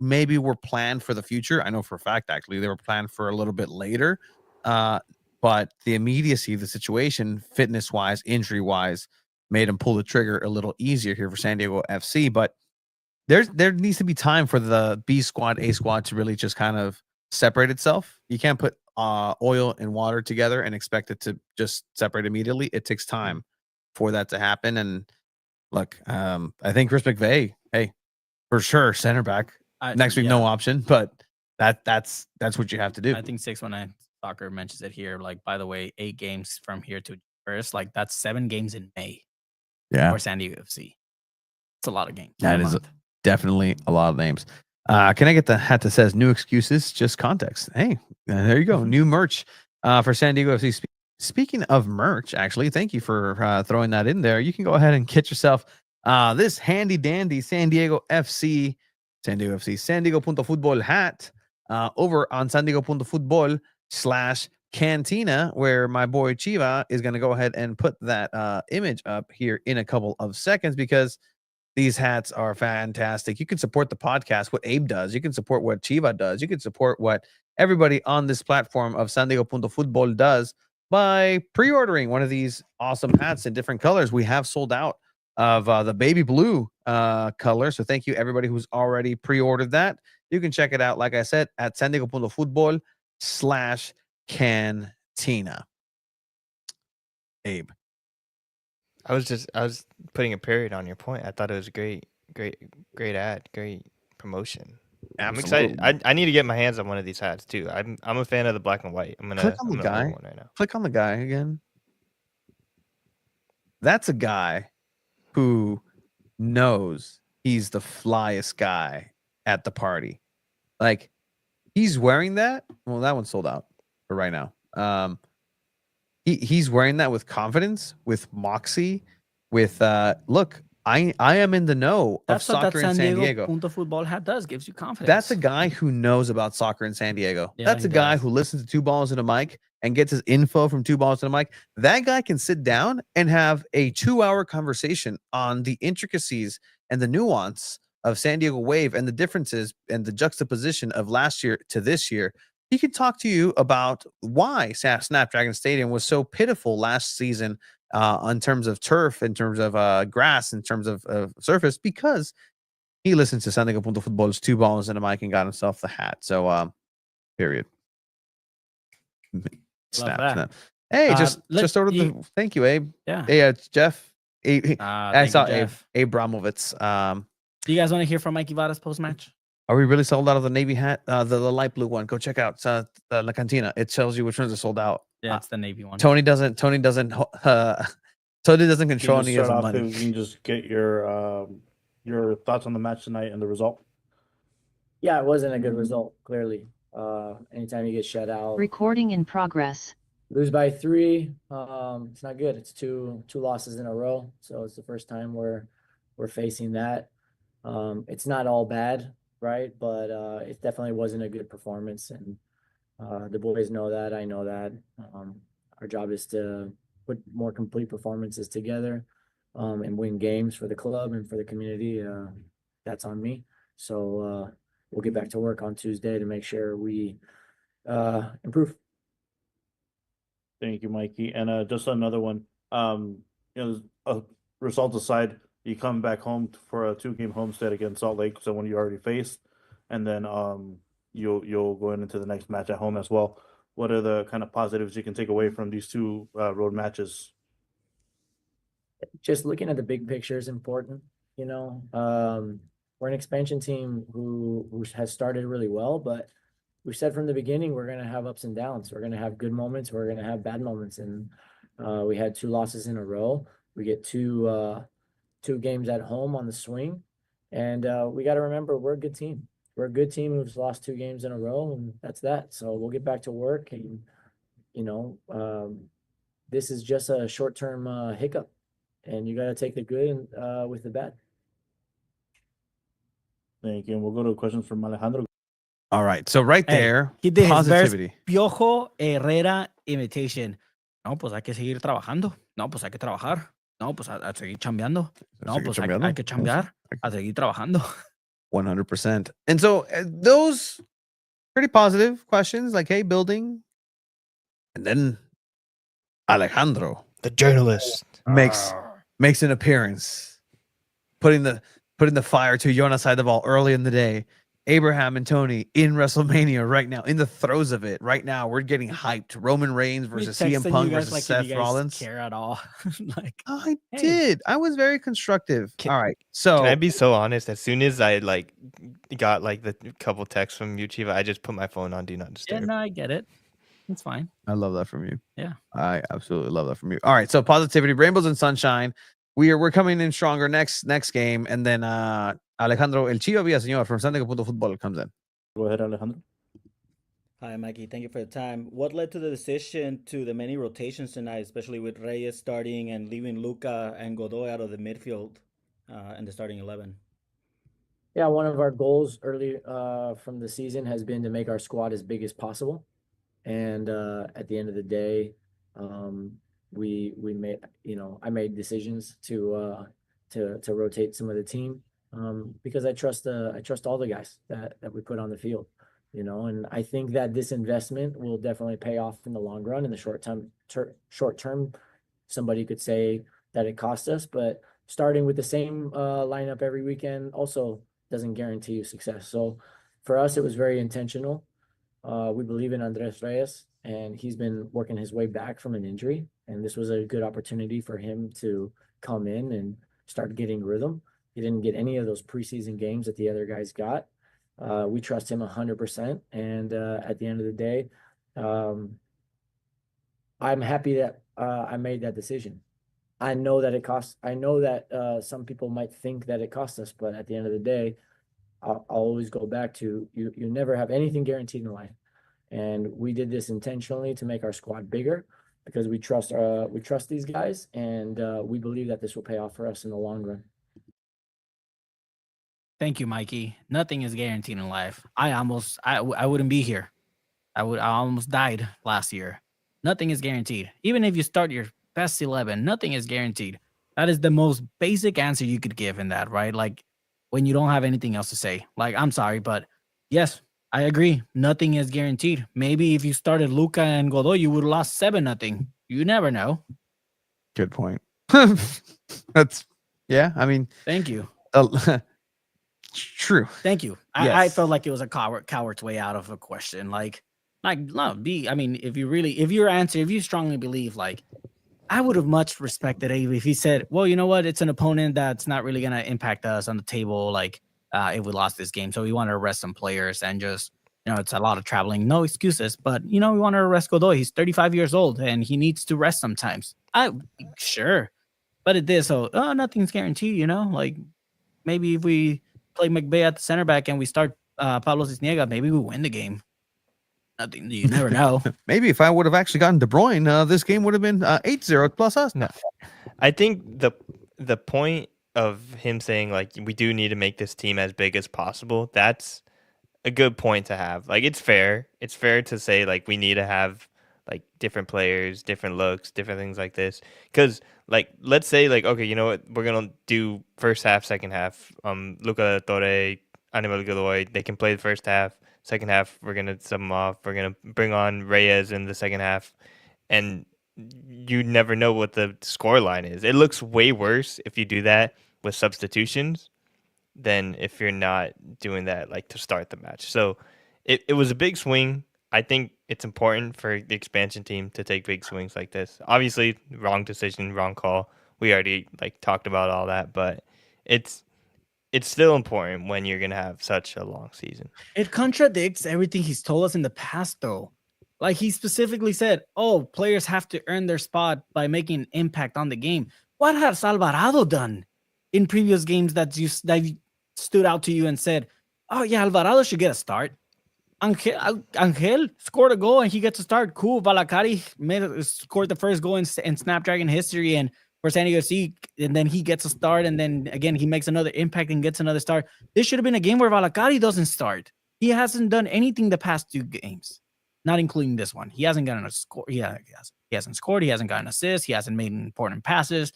Speaker 3: maybe were planned for the future. I know for a fact actually they were planned for a little bit later, but the immediacy of the situation, fitness wise, injury wise, made him pull the trigger a little easier here for San Diego FC. But there needs to be time for the B squad, A squad to really just kind of separate itself. You can't put oil and water together and expect it to just separate immediately. It takes time for that to happen. And look, I think Chris McVeigh, hey, for sure, center back. Next week, no option, but that's what you have to do.
Speaker 6: I think 619 Soccer mentions it here. Like, by the way, 8 games from here to first. Like that's 7 games in May.
Speaker 3: Yeah.
Speaker 6: For San Diego FC. It's a lot of games.
Speaker 3: That is definitely a lot of names. Can I get the hat that says "No excuses, just context"? Hey, there you go. New merch for San Diego FC. Speaking of merch, actually, thank you for throwing that in there. You can go ahead and get yourself this handy dandy San Diego FC, San Diego Punto Futbol hat over on San Diego Punto Futbol /Cantina, where my boy Chiva is going to go ahead and put that image up here in a couple of seconds, because these hats are fantastic. You can support the podcast, what Abe does. You can support what Chiva does. You can support what everybody on this platform of San Diego Punto Futbol does by pre-ordering one of these awesome hats in different colors. We have sold out of the baby blue color. So thank you everybody who's already pre-ordered that. You can check it out, like I said, at San Diego Punto Futbol Cantina. Abe.
Speaker 5: I was putting a period on your point. I thought it was a great ad, great promotion. I'm excited. I need to get my hands on one of these hats too. I'm a fan of the black and white. I'm
Speaker 3: Click on the
Speaker 5: gonna order
Speaker 3: guy.
Speaker 5: one right now.
Speaker 3: Click on the guy again. That's a guy who knows he's the flyest guy at the party. Like, he's wearing that. Well, that one's sold out for right now. He's wearing that with confidence, with moxie, with look, I am in the know of
Speaker 6: That's what that
Speaker 3: soccer in San Diego.
Speaker 6: Punto Football hat does, gives you confidence.
Speaker 3: That's a guy who knows about soccer in San Diego.
Speaker 6: Yeah,
Speaker 3: That's a
Speaker 6: he
Speaker 3: guy
Speaker 6: does.
Speaker 3: who listens to Two Balls in a Mic and gets his info from Two Balls in a Mic. That guy can sit down and have a 2-hour conversation on the intricacies and the nuance of San Diego Wave and the differences and the juxtaposition of last year to this year. He could talk to you about why Snapdragon Stadium was so pitiful last season in terms of turf, in terms of grass, in terms of surface, because he listened to San Diego Punto Football's Two Balls and a Mic and got himself the hat. So, period. Snap. Hey, just ordered the. Thank you, Abe.
Speaker 6: Yeah.
Speaker 3: Hey, it's Jeff. I saw Abe.
Speaker 6: Jeff.
Speaker 3: Abramovitz.
Speaker 6: Do you guys want to hear from Mikey Vadas post match?
Speaker 3: Are we really sold out of the navy hat? The light blue one. Go check out La Cantina. It tells you which ones are sold out.
Speaker 6: Yeah, it's the navy one.
Speaker 3: Tony doesn't control any of the money.
Speaker 13: You can just get your thoughts on the match tonight and the result.
Speaker 14: Yeah, it wasn't a good result, clearly. Anytime you get shut out.
Speaker 15: Recording in progress.
Speaker 14: Lose by 3. It's not good. It's two losses in a row. So it's the first time we're facing that. It's not all bad, right? But it definitely wasn't a good performance, and the boys know that. I know that. Our job is to put more complete performances together and win games for the club and for the community. That's on me. So we'll get back to work on Tuesday to make sure we improve.
Speaker 13: Thank you, Mikey. And just another one. Result aside, you come back home for a 2-game homestand against Salt Lake, someone you already faced, and then you'll go into the next match at home as well. What are the kind of positives you can take away from these 2 road matches?
Speaker 14: Just looking at the big picture is important. We're an expansion team who has started really well, but we said from the beginning we're going to have ups and downs. We're going to have good moments. We're going to have bad moments, and we had 2 losses in a row. We get two games at home on the swing, and we got to remember we're a good team. We're a good team who's lost 2 games in a row, and that's that. So we'll get back to work, and this is just a short-term hiccup, and you got to take the good with the bad.
Speaker 13: Thank you. And we'll go to questions from Alejandro.
Speaker 3: All right. So right there,
Speaker 6: he did
Speaker 3: positivity.
Speaker 6: His Piojo Herrera imitation. No, pues hay que seguir trabajando. No, pues hay que trabajar. No, pues a seguir chambeando. No, pues hay que chambear. A seguir trabajando.
Speaker 3: 100%. And so those pretty positive questions, like, hey, building. And then Alejandro,
Speaker 5: the journalist,
Speaker 3: makes an appearance, putting the fire to Jonas Sandoval early in the day. Abraham and Tony in WrestleMania right now, in the throes of it. Right now, we're getting hyped. Roman Reigns versus CM Punk versus Seth Rollins.
Speaker 6: Care at all?
Speaker 3: I did. I was very constructive. All right. So
Speaker 5: can I be so honest? As soon as I got the couple texts from you, Chiva, I just put my phone on Do Not Disturb.
Speaker 6: Yeah, no, I get it. It's fine.
Speaker 3: I love that from you.
Speaker 6: Yeah,
Speaker 3: I absolutely love that from you. All right. So positivity, rainbows and sunshine. We're coming in stronger next game, and then Alejandro El Chivo Villaseñor from San Diego Punto Football comes in.
Speaker 13: Go ahead, Alejandro.
Speaker 10: Hi, Mikey. Thank you for the time. What led to the decision to the many rotations tonight, especially with Reyes starting and leaving Luca and Godoy out of the midfield and the starting 11?
Speaker 14: Yeah, one of our goals early from the season has been to make our squad as big as possible, and at the end of the day, we made I made decisions to rotate some of the team because I trust all the guys that we put on the field, and I think that this investment will definitely pay off in the long run. In the short term, somebody could say that it cost us, but starting with the same lineup every weekend also doesn't guarantee you success. So for us, it was very intentional. We believe in Andres Reyes, and he's been working his way back from an injury. And this was a good opportunity for him to come in and start getting rhythm. He didn't get any of those preseason games that the other guys got. We trust him 100%. And at the end of the day, I'm happy that I made that decision. I know that it costs. I know that some people might think that it costs us, but at the end of the day, I'll always go back to you. You never have anything guaranteed in life, and we did this intentionally to make our squad bigger because we trust these guys, and we believe that this will pay off for us in the long run.
Speaker 6: Thank you, Mikey. Nothing is guaranteed in life. I wouldn't be here. I almost died last year. Nothing is guaranteed. Even if you start your best 11, nothing is guaranteed. That is the most basic answer you could give in that, right? Like when you don't have anything else to say. Like, I'm sorry, but yes, I agree. Nothing is guaranteed. Maybe if you started Luca and Godoy, you would have lost 7-0. You never know.
Speaker 3: Good point. That's yeah. I mean,
Speaker 6: thank you.
Speaker 3: True.
Speaker 6: Thank you.
Speaker 3: Yes.
Speaker 6: I felt like it was a coward's way out of a question. Like no, I mean, if you strongly believe, like, I would have much respected it if he said, well, you know what? It's an opponent that's not really going to impact us on the table. Like, if we lost this game. So we want to rest some players and just, it's a lot of traveling, no excuses, but we want to rest Godoy. He's 35 years old and he needs to rest sometimes. Sure. But it did. So nothing's guaranteed, like maybe if we play McVay at the center back and we start Pablo Cisniega, maybe we win the game. Nothing. You never know.
Speaker 3: Maybe if I would have actually gotten De Bruyne, this game would have been 8-0 plus us.
Speaker 5: No, I think the point of him saying like we do need to make this team as big as possible. That's a good point to have. Like it's fair. It's fair to say like we need to have like different players, different looks, different things like this. Because like let's say like okay, you know what, we're gonna do first half, second half. Luca Torre, Animal Godoy, they can play the first half. Second half, we're going to sub them off. We're going to bring on Reyes in the second half. And you never know what the score line is. It looks way worse if you do that with substitutions than if you're not doing that like to start the match. So it was a big swing. I think it's important for the expansion team to take big swings like this. Obviously, wrong decision, wrong call. We already like talked about all that, but it's still important when you're going to have such a long season.
Speaker 6: It contradicts everything he's told us in the past, though. Like he specifically said, players have to earn their spot by making an impact on the game. What has Alvarado done in previous games that stood out to you and said, oh, yeah, Alvarado should get a start? Angel scored a goal and he gets a start. Cool. Valakari scored the first goal in Snapdragon history and for San Diego FC, and then he gets a start, and then again he makes another impact and gets another start. This should have been a game where Valakari doesn't start. He hasn't done anything the past 2 games, not including this one. He hasn't gotten a score. He hasn't scored. He hasn't gotten assists. He hasn't made important passes.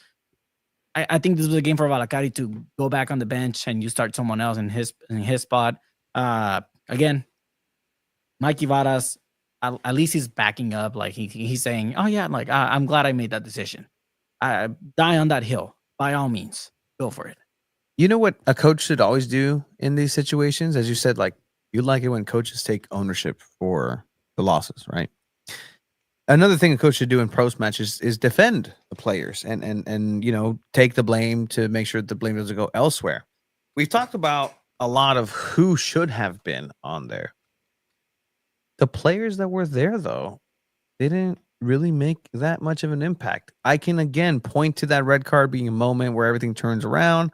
Speaker 6: I think this was a game for Valakari to go back on the bench and you start someone else in his spot. Again, Mikey Varas, at least he's backing up. Like he's saying, oh yeah, like I'm glad I made that decision. Die on that hill. By all means, go for it.
Speaker 3: You know what a coach should always do in these situations? As you said, like you like it when coaches take ownership for the losses, right? Another thing a coach should do in post matches is defend the players and take the blame to make sure that the blame doesn't go elsewhere. We've talked about a lot of who should have been on there. The players that were there, though, didn't really make that much of an impact. I can again point to that red card being a moment where everything turns around,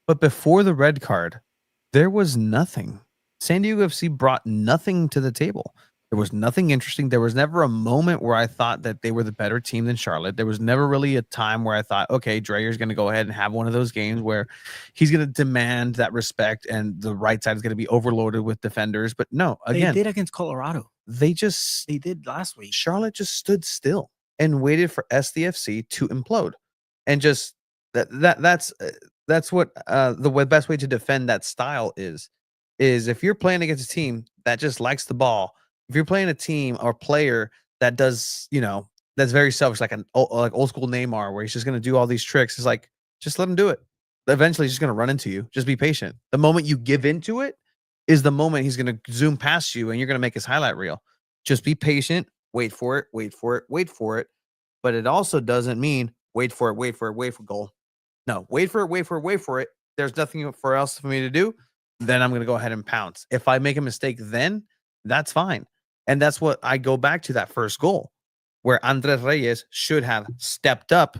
Speaker 3: but before the red card, there was nothing. San Diego FC brought nothing to the table. There was nothing interesting. There was never a moment where I thought that they were the better team than Charlotte. There was never really a time where I thought, okay, Dreyer's going to go ahead and have one of those games where he's going to demand that respect and the right side is going to be overloaded with defenders. But no, again,
Speaker 6: they did against Colorado.
Speaker 3: They
Speaker 6: did last week.
Speaker 3: Charlotte just stood still and waited for SDFC to implode, and just that's what the best way to defend that style is if you're playing against a team that just likes the ball. If you're playing a team or player that does, that's very selfish, like old school Neymar, where he's just going to do all these tricks, it's like just let him do it. Eventually, he's just going to run into you. Just be patient. The moment you give into it is the moment he's going to zoom past you and you're going to make his highlight reel. Just be patient. wait for it, wait for it, wait for it. But it also doesn't mean wait for it, wait for it, wait for goal. No, wait for it, wait for it, wait for it. There's nothing for else for me to do. Then I'm going to go ahead and pounce. If I make a mistake, then that's fine. And that's what I go back to that first goal where Andres Reyes should have stepped up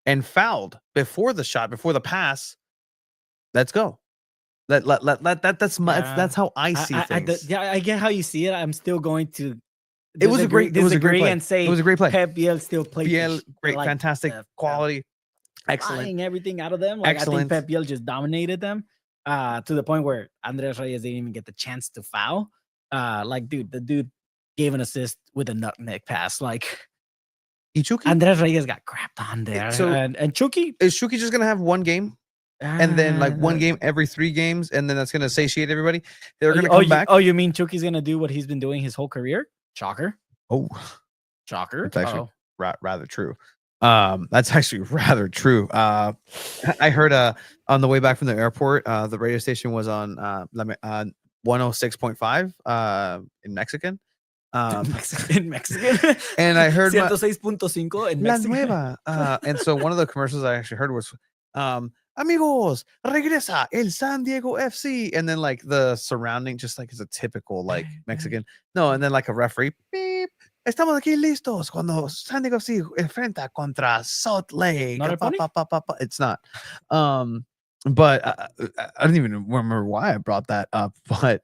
Speaker 3: and fouled before the shot, before the pass. Let's go. That's how I see things.
Speaker 6: I get how you see it. I'm still going to
Speaker 3: It was a great play.
Speaker 6: And say
Speaker 3: It was a great play.
Speaker 6: Pep Biel still played
Speaker 3: Biel, great, fantastic, quality, excellent,
Speaker 6: flying everything out of them. Like
Speaker 3: excellent.
Speaker 6: I think Pep Biel just dominated them to the point where Andres Reyes didn't even get the chance to foul. Dude, the dude gave an assist with a nutmeg pass. Like Andres Reyes got crapped on there.
Speaker 3: So
Speaker 6: and Chucky,
Speaker 3: is Chucky just gonna have one game? And then like one game every 3 games, and then that's gonna satiate everybody. They're gonna come back.
Speaker 6: Oh, you mean Chucky's gonna do what he's been doing his whole career? Shocker.
Speaker 3: Oh,
Speaker 6: shocker.
Speaker 3: That's actually rather true. That's actually rather true. I heard on the way back from the airport, the radio station was on 106.5 in Mexican.
Speaker 6: In Mexican.
Speaker 3: And I heard
Speaker 6: 106.5 in
Speaker 3: La
Speaker 6: Mexican.
Speaker 3: Nueva. And so one of the commercials I actually heard was amigos, regresa el San Diego FC. And then like the surrounding, just like it's a typical like Mexican. No, and then like a referee. Beep. Estamos aquí listos cuando San Diego FC enfrenta contra Salt Lake. It's not. But I don't even remember why I brought that up. But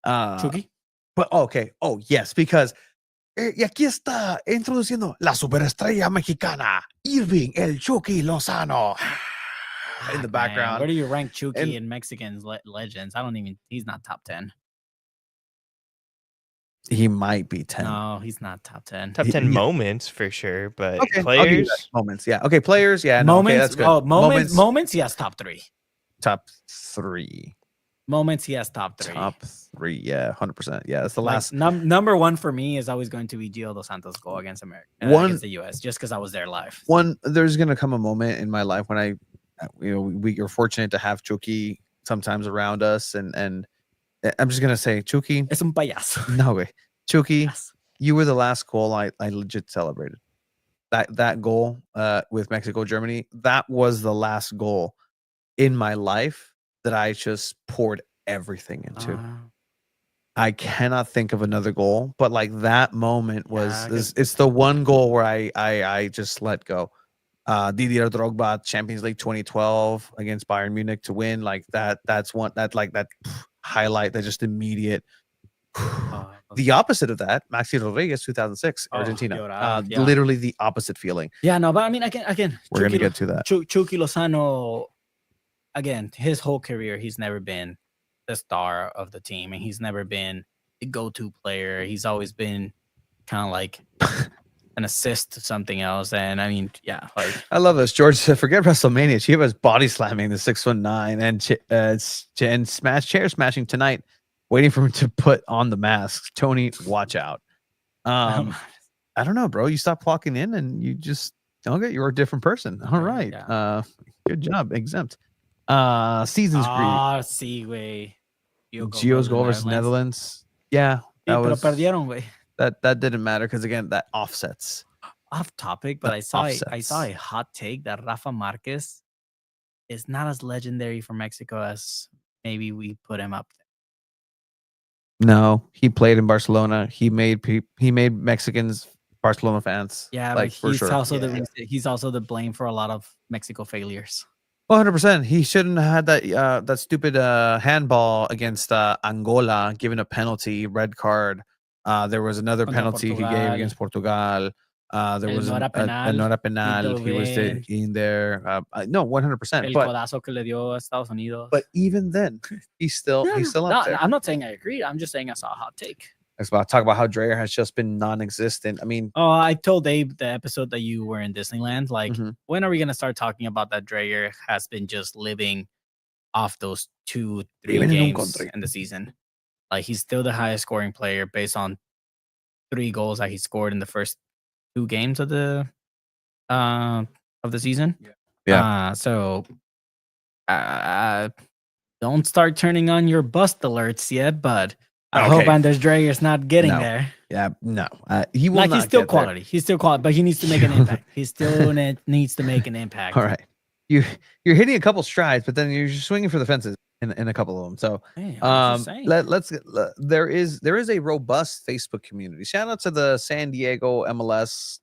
Speaker 6: Chucky?
Speaker 3: But okay. Oh, yes, because y aquí está introduciendo la superestrella mexicana, Irving El Chucky Lozano. In the background.
Speaker 6: Man, where do you rank Chucky in Mexicans legends? I don't even. He's not top 10.
Speaker 3: He might be 10.
Speaker 6: No, he's not top 10.
Speaker 5: Top 10 moments for sure, but
Speaker 3: Okay,
Speaker 5: players,
Speaker 3: moments. Yeah. Okay, players. Yeah. No,
Speaker 6: moments.
Speaker 3: okay, that's good.
Speaker 6: Oh, moments. Yes, top 3.
Speaker 3: Top 3.
Speaker 6: Moments. Yes, top 3.
Speaker 3: Top 3. Yeah, 100%. Yeah, that's the last.
Speaker 6: Number 1 for me is always going to be Gio Dos Santos' goal against America, against the U.S. Just because I was there live.
Speaker 3: There's gonna come a moment in my life when we are fortunate to have Chucky sometimes around us, and I'm just gonna say, Chucky.
Speaker 6: Es un payaso.
Speaker 3: No way, Chucky. Yes. You were the last goal I legit celebrated. That goal with Mexico Germany. That was the last goal in my life that I just poured everything into. I cannot think of another goal, but like that moment was it's the one goal where I just let go. Didier Drogba, Champions League 2012 against Bayern Munich to win, like that's one that highlight, that just immediate. The opposite of that, Maxi Rodriguez 2006 Argentina. Literally the opposite feeling.
Speaker 6: Yeah, no, but I mean, again,
Speaker 3: we're gonna get to that.
Speaker 6: Chucky Lozano, again, his whole career, he's never been the star of the team, and he's never been the go-to player. He's always been kind of like an assist to something else. And I mean, yeah, like
Speaker 3: I love this. George said, forget WrestleMania. Chivas body slamming the 619 and chair smashing tonight, waiting for him to put on the mask. Tony, watch out. I don't know, bro. You stop clocking in and you just you're a different person. All right. Yeah. Good job. Exempt. Seasons greed.
Speaker 6: Sí, güey.
Speaker 3: Gio's goal versus Netherlands. Yeah.
Speaker 6: Pero perdieron, güey.
Speaker 3: That didn't matter because again, that offsets.
Speaker 6: Off topic, but I saw a hot take that Rafa Marquez is not as legendary for Mexico as maybe we put him up there.
Speaker 3: No, he played in Barcelona. He made Mexicans Barcelona fans.
Speaker 6: Yeah, like he's sure. Also he's also the blame for a lot of Mexico failures.
Speaker 3: 100%. He shouldn't have had that stupid handball against Angola, given a penalty, red card. There was another penalty he gave against Portugal. There was a nora penal. He was in there. No, 100%.
Speaker 6: El codazo que le dio a Estados Unidos.
Speaker 3: But even then, he's still up there.
Speaker 6: I'm not saying I agree. I'm just saying I saw a hot take.
Speaker 3: I was about to talk about how Dreyer has just been non-existent. I mean,
Speaker 6: I told Dave the episode that you were in Disneyland. Like, when are we gonna start talking about that Dreyer has been just living off those 2-3 games in the season? Like, he's still the highest scoring player based on 3 goals that he scored in the first 2 games of the season.
Speaker 3: Yeah.
Speaker 6: So don't start turning on your bust alerts yet, but I hope Anders Dreyer not getting
Speaker 3: No.
Speaker 6: there.
Speaker 3: Yeah, no. He will
Speaker 6: Like
Speaker 3: not
Speaker 6: he's still
Speaker 3: get there.
Speaker 6: quality. He's still quality, but he needs to make an impact. He still needs to make an impact.
Speaker 3: All right. You're hitting a couple strides, but then you're just swinging for the fences in a couple of them. So
Speaker 6: Hey, I'm just saying.
Speaker 3: there is a robust Facebook community. Shout out to the San Diego MLS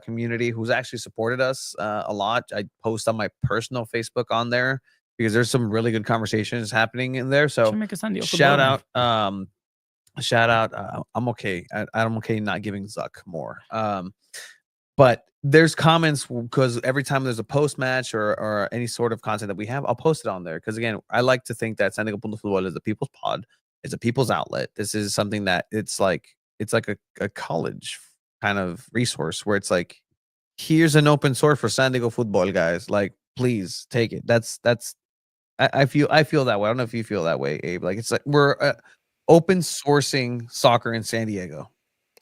Speaker 3: community who's actually supported us a lot. I post on my personal Facebook on there because there's some really good conversations happening in there. So
Speaker 6: Should make a San Diego
Speaker 3: shout
Speaker 6: football
Speaker 3: out shout out. I'm okay. I'm okay not giving Zuck more. But there's comments because every time there's a post match or any sort of content that we have, I'll post it on there. Because again, I like to think that San Diego Punto Futbol is a people's pod. It's a people's outlet. This is something that it's like a college kind of resource where it's like, here's an open source for San Diego football, guys. Like, please take it. I feel that way. I don't know if you feel that way, Abe. Like it's like we're open sourcing soccer in San Diego.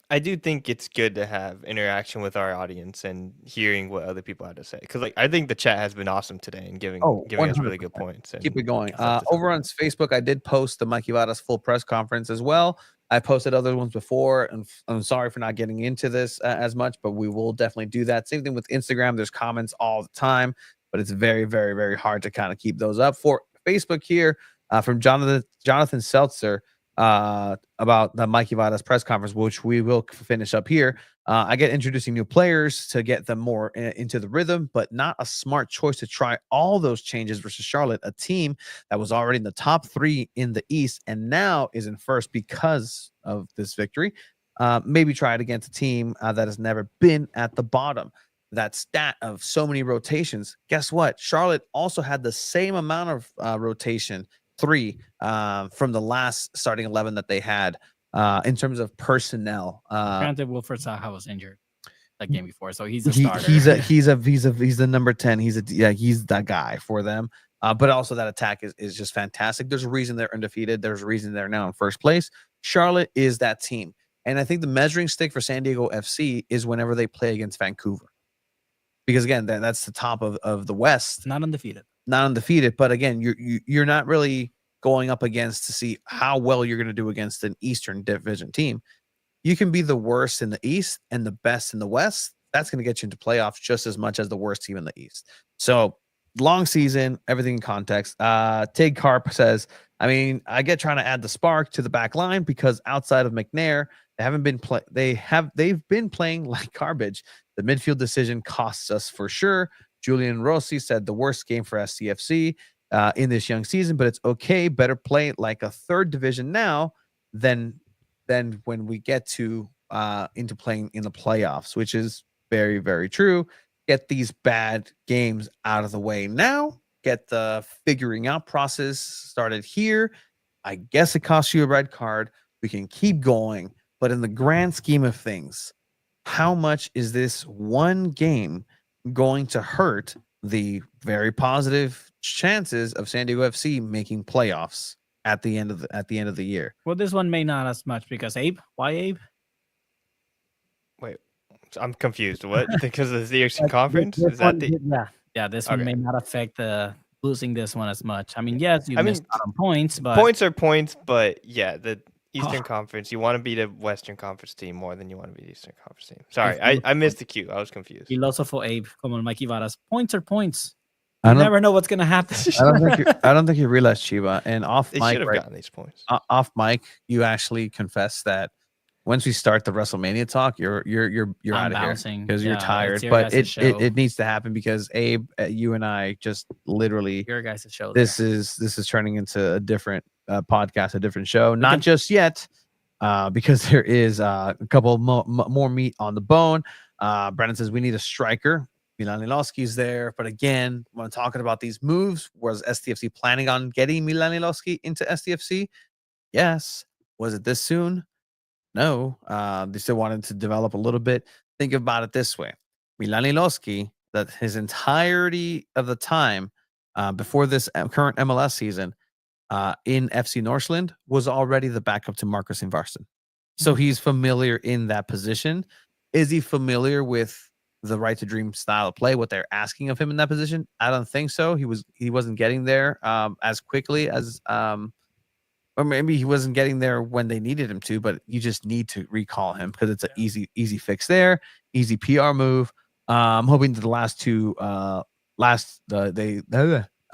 Speaker 5: I do think it's good to have interaction with our audience and hearing what other people have to say. Because I think the chat has been awesome today and giving us really good points. And
Speaker 3: Keep it going.
Speaker 5: stuff to
Speaker 3: Over on Facebook, I did post the Mikey Vada's full press conference as well. I posted other ones before, and I'm sorry for not getting into this as much, but we will definitely do that. Same thing with Instagram. There's comments all the time, but it's very, very, very hard to kind of keep those up. For Facebook here, from Jonathan Seltzer, about the Mikey Vada's press conference, which we will finish up here. I get introducing new players to get them more into the rhythm, but not a smart choice to try all those changes versus Charlotte, a team that was already in the top 3 in the East and now is in first because of this victory. Maybe try it against a team that has never been at the bottom. That stat of so many rotations. Guess what? Charlotte also had the same amount of rotation, 3 from the last starting 11 that they had in terms of personnel.
Speaker 6: Granted, Wilfred Zaha was injured that game before, so he's a starter.
Speaker 3: He's the number 10. He's that guy for them. But also that attack is just fantastic. There's a reason they're undefeated. There's a reason they're now in first place. Charlotte is that team. And I think the measuring stick for San Diego FC is whenever they play against Vancouver. Because again, that's the top of the West.
Speaker 6: Not undefeated.
Speaker 3: But again, you're not really going up against to see how well you're going to do against an Eastern Division team. You can be the worst in the East and the best in the West. That's going to get you into playoffs just as much as the worst team in the East. So long season, everything in context. Tig Carp says, I mean, I get trying to add the spark to the back line because outside of McNair, they've been playing like garbage. The midfield decision costs us for sure. Julian Rossi said the worst game for SDFC in this young season, but it's okay. Better play like a third division now than when we get to into playing in the playoffs, which is very, very true. Get these bad games out of the way now. Get the figuring out process started here. I guess it costs you a red card. We can keep going, but in the grand scheme of things, how much is this one game going to hurt the very positive chances of San Diego FC making playoffs at the end of the year?
Speaker 6: Well, this one may not as much because Abe. Why Abe?
Speaker 5: Wait, I'm confused. What? Because of the Eastern Conference? Is that the?
Speaker 6: Yeah. This one may not affect losing this one as much. I mean, yes, you missed out on points, but
Speaker 5: points are points. But yeah, the Eastern Conference, you want to beat a Western Conference team more than you want to beat the Eastern Conference team. Sorry, I missed the cue. I was confused.
Speaker 6: Filósofo Abe, como Mikey Varas. Points are points. You never know what's gonna happen.
Speaker 3: I don't think you realize, Chiba. And off
Speaker 5: They
Speaker 3: mic,
Speaker 5: should have gotten these points.
Speaker 3: Off mic, you actually confess that once we start the WrestleMania talk, you're out of here because you're tired. But it needs to happen because Abe, you and I just literally
Speaker 6: your guys' show.
Speaker 3: This is turning into a different podcast, a different show. Not just yet, because there is a couple more meat on the bone. Brandon says we need a striker. Milan Lilovski's there, but again, when talking about these moves, was SDFC planning on getting Milan Lilovski into SDFC? Yes. Was it this soon? No. They still wanted to develop a little bit. Think about it this way: Milan Lilovski, that his entirety of the time before this current MLS season in FC Northland was already the backup to Marcus Invarston. So he's familiar in that position. Is he familiar with the right to dream style of play, what they're asking of him in that position? I don't think so. He wasn't getting there as quickly as or maybe he wasn't getting there when they needed him to, but you just need to recall him because it's an easy fix there, easy PR move. I'm hoping that the last two I'm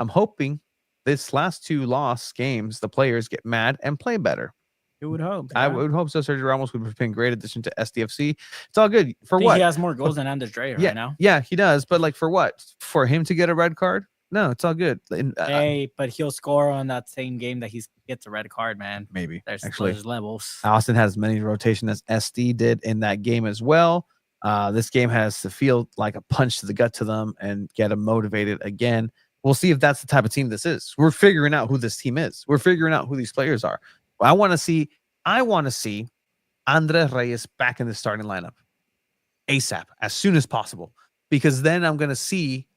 Speaker 3: hoping this last two lost games, the players get mad and play better.
Speaker 6: You would hope.
Speaker 3: I would hope so. Sergio Ramos would have been a great addition to SDFC. It's all good. For
Speaker 6: I think
Speaker 3: what?
Speaker 6: he has more goals than Anders Dreyer
Speaker 3: Yeah,
Speaker 6: right now.
Speaker 3: yeah, he does. But like, for what? For him to get a red card? No, it's all good.
Speaker 6: Hey, but he'll score on that same game that he gets a red card, man.
Speaker 3: Maybe.
Speaker 6: There's levels.
Speaker 3: Austin has many rotation as SD did in that game as well. This game has to feel like a punch to the gut to them and get them motivated again. We'll see if that's the type of team this is. We're figuring out who this team is. We're figuring out who these players are. I want to see Andre Reyes back in the starting lineup ASAP, as soon as possible, because then I'm going to see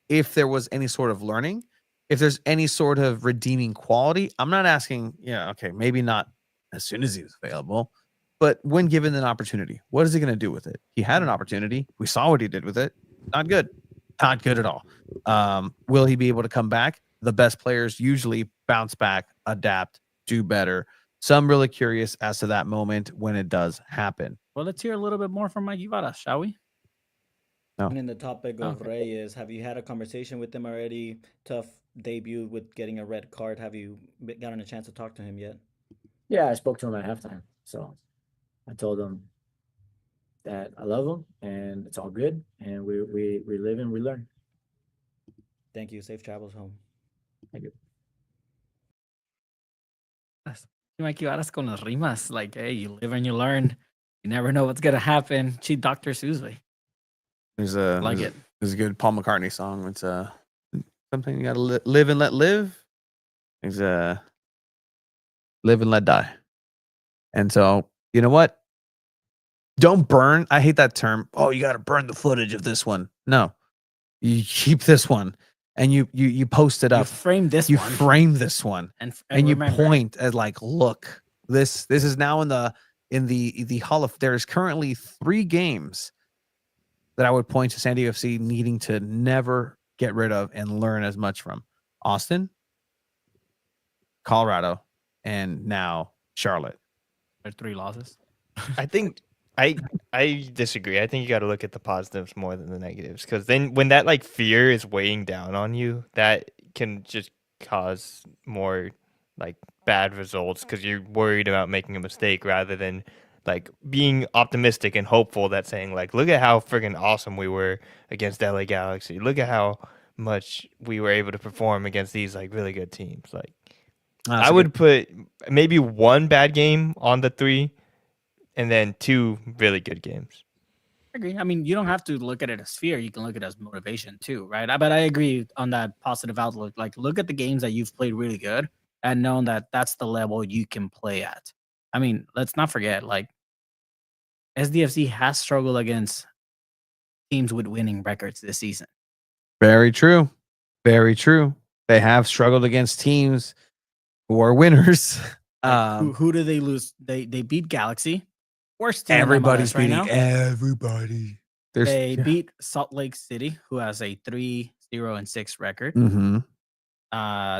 Speaker 3: if there was any sort of learning, if there's any sort of redeeming quality. I'm not asking, okay, maybe not as soon as he's available, but when given an opportunity, what is he going to do with it? He had an opportunity. We saw what he did with it. Not good. Not good at all. Will he be able to come back? The best players usually bounce back, adapt, do better. So I'm really curious as to that moment when it does happen.
Speaker 6: Well, let's hear a little bit more from Mike Ibarra, shall we?
Speaker 3: No.
Speaker 10: And in the topic of Reyes, have you had a conversation with him already? Tough debut with getting a red card. Have you gotten a chance to talk to him yet?
Speaker 14: Yeah, I spoke to him at halftime. So I told him that I love him and it's all good. And we live and we learn.
Speaker 10: Thank you. Safe travels home.
Speaker 14: Thank you.
Speaker 6: Mike Ibarra's con las rimas. Like, hey, you live and you learn. You never know what's going to happen. She Dr. Seuss.
Speaker 3: There's
Speaker 6: it.
Speaker 3: There's a good Paul McCartney song. It's something you got to live and let live. There's live and let die. And so, you know what? Don't burn. I hate that term. Oh, you got to burn the footage of this one. No, you keep this one and you post it up.
Speaker 6: You frame this
Speaker 3: you
Speaker 6: one.
Speaker 3: frame this one and you
Speaker 6: remember.
Speaker 3: point at like, look, this is now in the Hall of. There's currently 3 games that I would point to San Diego FC needing to never get rid of and learn as much from: Austin, Colorado, and now Charlotte.
Speaker 6: There are 3 losses.
Speaker 5: I think I disagree. I think you got to look at the positives more than the negatives, because then when that like fear is weighing down on you, that can just cause more like bad results because you're worried about making a mistake rather than like being optimistic and hopeful, that saying like, look at how freaking awesome we were against LA Galaxy. Look at how much we were able to perform against these like really good teams. Like I would put maybe 1 bad game on the 3 and then 2 really good games.
Speaker 6: I agree. I mean, you don't have to look at it as fear. You can look at it as motivation too, right? But I agree on that positive outlook. Like, look at the games that you've played really good and know that that's the level you can play at. I mean, let's not forget, like, SDFC has struggled against teams with winning records this season.
Speaker 3: Very true. Very true. They have struggled against teams who are winners.
Speaker 6: Who do they lose? They beat Galaxy. Worst team.
Speaker 3: Everybody's
Speaker 6: right
Speaker 3: beating
Speaker 6: now.
Speaker 3: everybody.
Speaker 6: They beat Salt Lake City, who has a 3-0-6 record.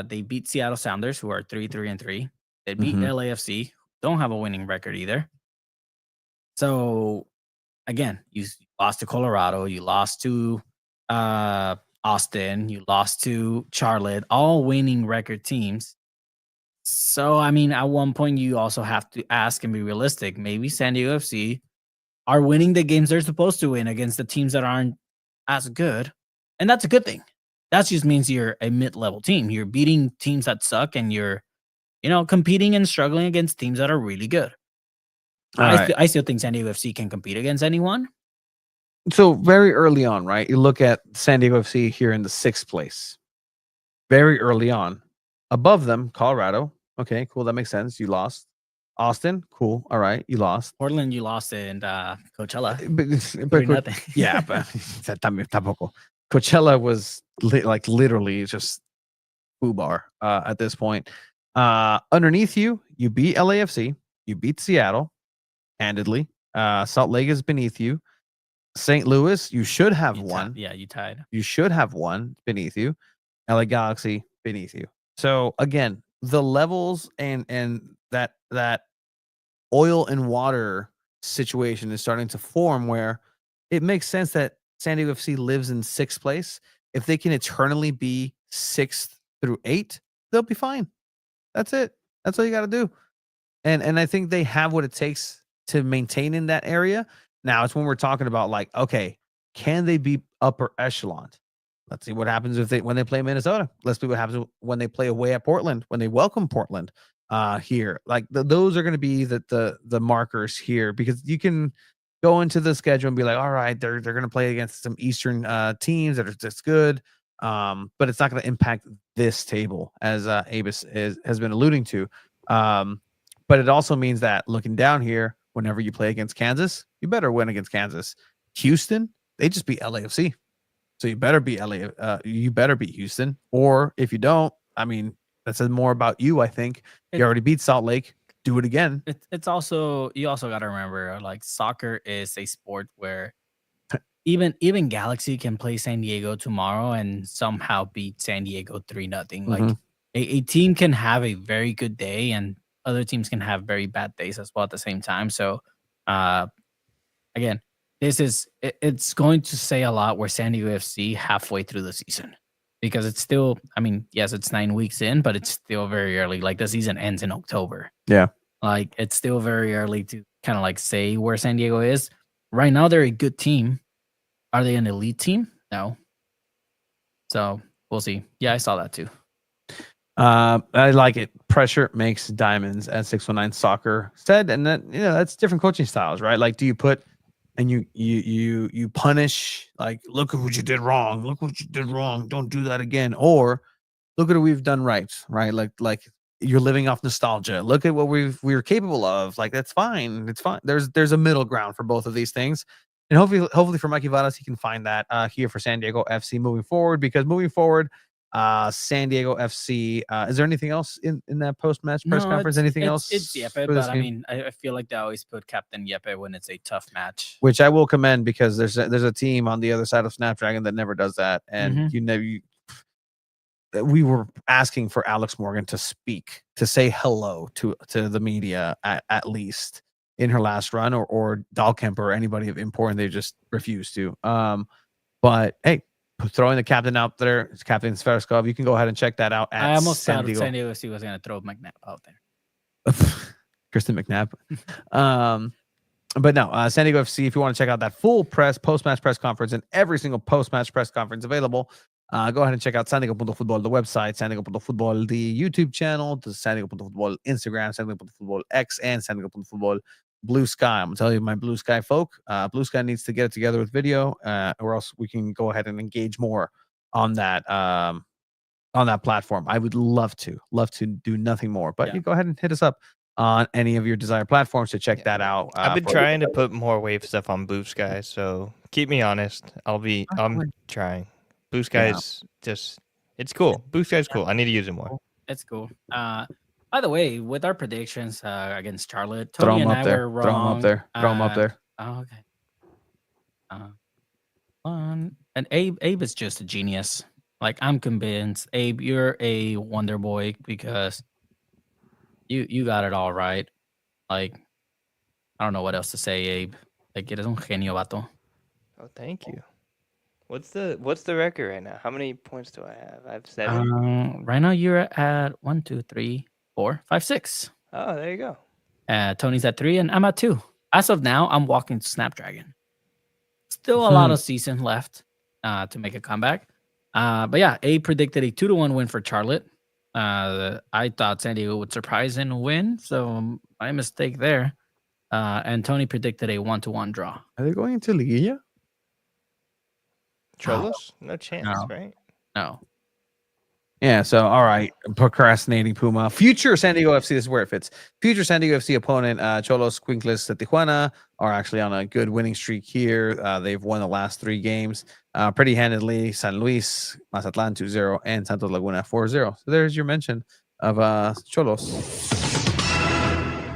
Speaker 6: They beat Seattle Sounders, who are 3-3-3. They beat LAFC, who don't have a winning record either. So, again, you lost to Colorado, you lost to Austin, you lost to Charlotte, all winning record teams. So, I mean, at one point, you also have to ask and be realistic. Maybe San Diego FC are winning the games they're supposed to win against the teams that aren't as good. And that's a good thing. That just means you're a mid-level team. You're beating teams that suck and you're, competing and struggling against teams that are really good. I still think San Diego FC can compete against anyone.
Speaker 3: So very early on, right? You look at San Diego FC here in the 6th place. Very early on. Above them, Colorado. Okay, cool. That makes sense. You lost. Austin, cool. All right, you lost.
Speaker 6: Portland, you lost in Coachella.
Speaker 3: But
Speaker 6: nothing.
Speaker 3: Yeah, but tampoco. Coachella was literally just foobar at this point. Underneath you beat LAFC. You beat Seattle handedly. Salt Lake is beneath you. St. Louis, you should have won.
Speaker 6: You tied.
Speaker 3: You should have won beneath you. LA Galaxy beneath you. So again, the levels and that oil and water situation is starting to form where it makes sense that San Diego FC lives in 6th place. If they can eternally be 6th through 8, they'll be fine. That's it. That's all you got to do. And I think they have what it takes to maintain in that area. Now it's when we're talking about like, okay, can they be upper echelon? Let's see what happens when they play Minnesota. Let's see what happens when they play away at Portland, when they welcome Portland here. Like those are going to be the markers here, because you can go into the schedule and be like, all right, they're going to play against some Eastern teams that are just good. But it's not going to impact this table, as Avis has been alluding to. But it also means that looking down here, whenever you play against Kansas, you better win against Kansas. Houston, they just beat LAFC. So you better beat you better beat Houston. Or if you don't, I mean, that says more about you, I think. You already beat Salt Lake. Do it again.
Speaker 6: It's also, you also got to remember, like, soccer is a sport where even Galaxy can play San Diego tomorrow and somehow beat San Diego 3-0. Like a team can have a very good day and other teams can have very bad days as well at the same time. So again, it's going to say a lot where San Diego FC halfway through the season, because it's still, I mean, yes, it's 9 weeks in, but it's still very early. Like the season ends in October.
Speaker 3: Yeah.
Speaker 6: Like it's still very early to kind of like say where San Diego is. Right now, they're a good team. Are they an elite team? No. So we'll see. Yeah, I saw that too.
Speaker 3: I like it. Pressure makes diamonds, as 619 Soccer said, and that, you know, that's different coaching styles, right? Like, do you put and you punish, like, look at what you did wrong, look what you did wrong, don't do that again, or look at what we've done right? Like you're living off nostalgia. Look at what we're capable of. Like, that's fine. It's fine. There's a middle ground for both of these things. And hopefully for Mikey Vadas, he can find that here for San Diego FC moving forward, because moving forward, San Diego FC. Is there anything else in that post-match press conference? Anything else?
Speaker 6: It's Yepe, but I mean, I feel like they always put Captain Yepe when it's a tough match.
Speaker 3: Which I will commend, because there's a team on the other side of Snapdragon that never does that. And we were asking for Alex Morgan to speak, to say hello to the media at least in her last run, or Dahlkemper or anybody of import, and they just refused to. But hey, throwing the captain out there, it's Captain Sverskov. You can go ahead and check that out.
Speaker 6: I almost thought San Diego FC was going to throw McNabb out there.
Speaker 3: Kristen McNabb. But no, San Diego FC, if you want to check out that full post-match press conference and every single post-match press conference available, go ahead and check out San Diego.Football, the website, San Diego.Football, the YouTube channel, the San Diego.Football Instagram, San Diego.Football X, and San Diego.Football Blue Sky. I'm gonna tell you, my Blue Sky folk, Blue Sky needs to get it together with video, or else we can go ahead and engage more on that platform. I would love to do nothing more, but you go ahead and hit us up on any of your desired platforms to check that out.
Speaker 5: I've been trying to put more wave stuff on Blue Sky, so keep me honest. I'm trying. Blue Sky's just, it's cool. Blue Sky's cool. I need to use it more.
Speaker 6: It's cool. By the way, with our predictions against Charlotte, Tony and I were wrong.
Speaker 3: Throw them up there.
Speaker 6: Oh, okay. And Abe is just a genius. Like, I'm convinced, Abe, you're a wonder boy, because you got it all right. Like, I don't know what else to say, Abe. Like, eres un genio, vato.
Speaker 5: Oh, thank you. What's the record right now? How many points do I have? I have 7.
Speaker 6: Right now you're at 1, 2, 3, 4, 5, 6.
Speaker 5: Oh, there you go.
Speaker 6: Tony's at 3 and I'm at 2. As of now, I'm walking to Snapdragon. Still a lot of season left to make a comeback. But yeah, Abe predicted a 2-1 win for Charlotte. I thought San Diego would surprise and win, so my mistake there. And Tony predicted a 1-1 draw.
Speaker 3: Are they going into Liguilla?
Speaker 5: Cholos? No chance, right?
Speaker 6: No.
Speaker 3: Yeah, so all right, procrastinating Puma. Future San Diego FC, this is where it fits. Future San Diego FC opponent, Cholos Quincles de Tijuana, are actually on a good winning streak here. They've won the last 3 games pretty handedly. San Luis, Mazatlan 2-0, and Santos Laguna 4-0. So there's your mention of Cholos.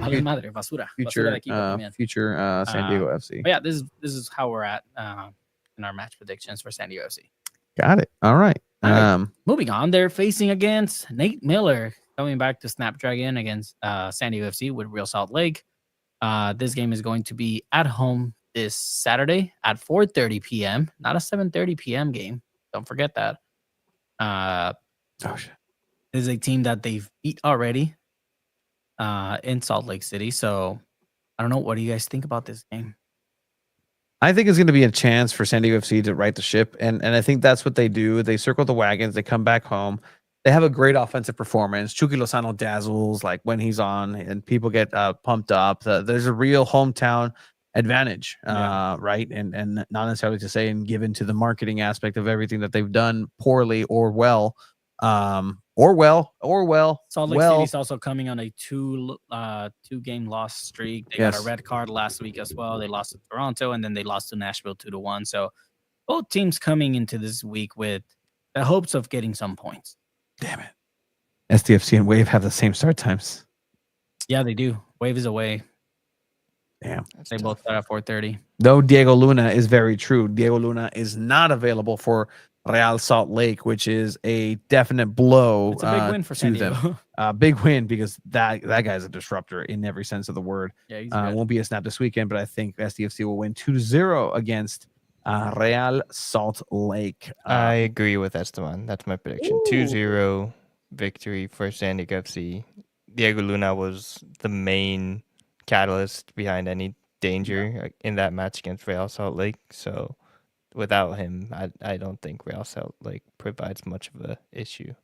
Speaker 6: Madre, basura.
Speaker 3: Future San Diego FC.
Speaker 6: But yeah, this is how we're at in our match predictions for San Diego FC.
Speaker 3: Got it. All right.
Speaker 6: Moving on, they're facing against Nate Miller, coming back to Snapdragon against San Diego FC with Real Salt Lake. This game is going to be at home this Saturday at 4:30 p.m. Not a 7:30 p.m. game. Don't forget that.
Speaker 3: Shit.
Speaker 6: This is a team that they've beat already in Salt Lake City. So I don't know. What do you guys think about this game?
Speaker 3: I think it's going to be a chance for San Diego FC to right the ship, and I think that's what they do. They circle the wagons. They come back home. They have a great offensive performance. Chucky Lozano dazzles like when he's on, and people get pumped up. There's a real hometown advantage, right? And not necessarily to say and given to the marketing aspect of everything that they've done poorly or well.
Speaker 6: Salt Lake City's also coming on a two game loss streak. They got a red card last week as well. They lost to Toronto, and then they lost to Nashville 2-1. So both teams coming into this week with the hopes of getting some points.
Speaker 3: Damn it. SDFC and Wave have the same start times.
Speaker 6: Yeah, they do. Wave is away.
Speaker 3: Damn.
Speaker 6: They both start at 4:30.
Speaker 3: Though Diego Luna is very true. Diego Luna is not available for Real Salt Lake, which is a definite blow.
Speaker 6: It's a big win for San Diego.
Speaker 3: Big win because that guy's a disruptor in every sense of the word.
Speaker 6: Yeah, he's good.
Speaker 3: Won't be a snap this weekend, but I think SDFC will win 2-0 against Real Salt Lake.
Speaker 5: I agree with Esteban. That's my prediction. 2-0 victory for San Diego FC. Diego Luna was the main catalyst behind any danger in that match against Real Salt Lake. So without him, I don't think Real Salt Lake provides much of a issue.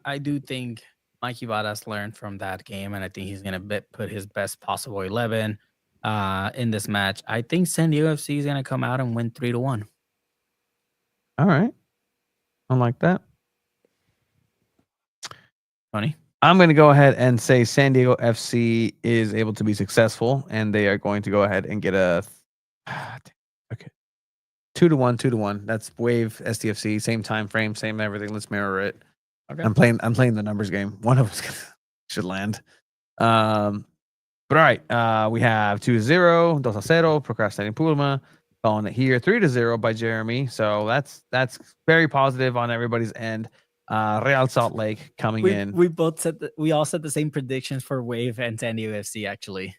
Speaker 6: I do think Mikey Vadas learned from that game, and I think he's going to put his best possible 11 in this match. I think San Diego FC is going to come out and win 3-1.
Speaker 3: All right. I like that.
Speaker 6: Funny.
Speaker 3: I'm going to go ahead and say San Diego FC is able to be successful, and they are going to go ahead and get a 2-1. That's Wave SDFC, same time frame, same everything. Let's mirror it.
Speaker 6: Okay.
Speaker 3: I'm playing the numbers game. One of us should land. But all right, we have 2-0, 2-0, procrastinating Pulma, calling it here, 3-0 by Jeremy. So that's very positive on everybody's end. Real Salt Lake coming in.
Speaker 6: We all said the same predictions for Wave and San Diego FC actually.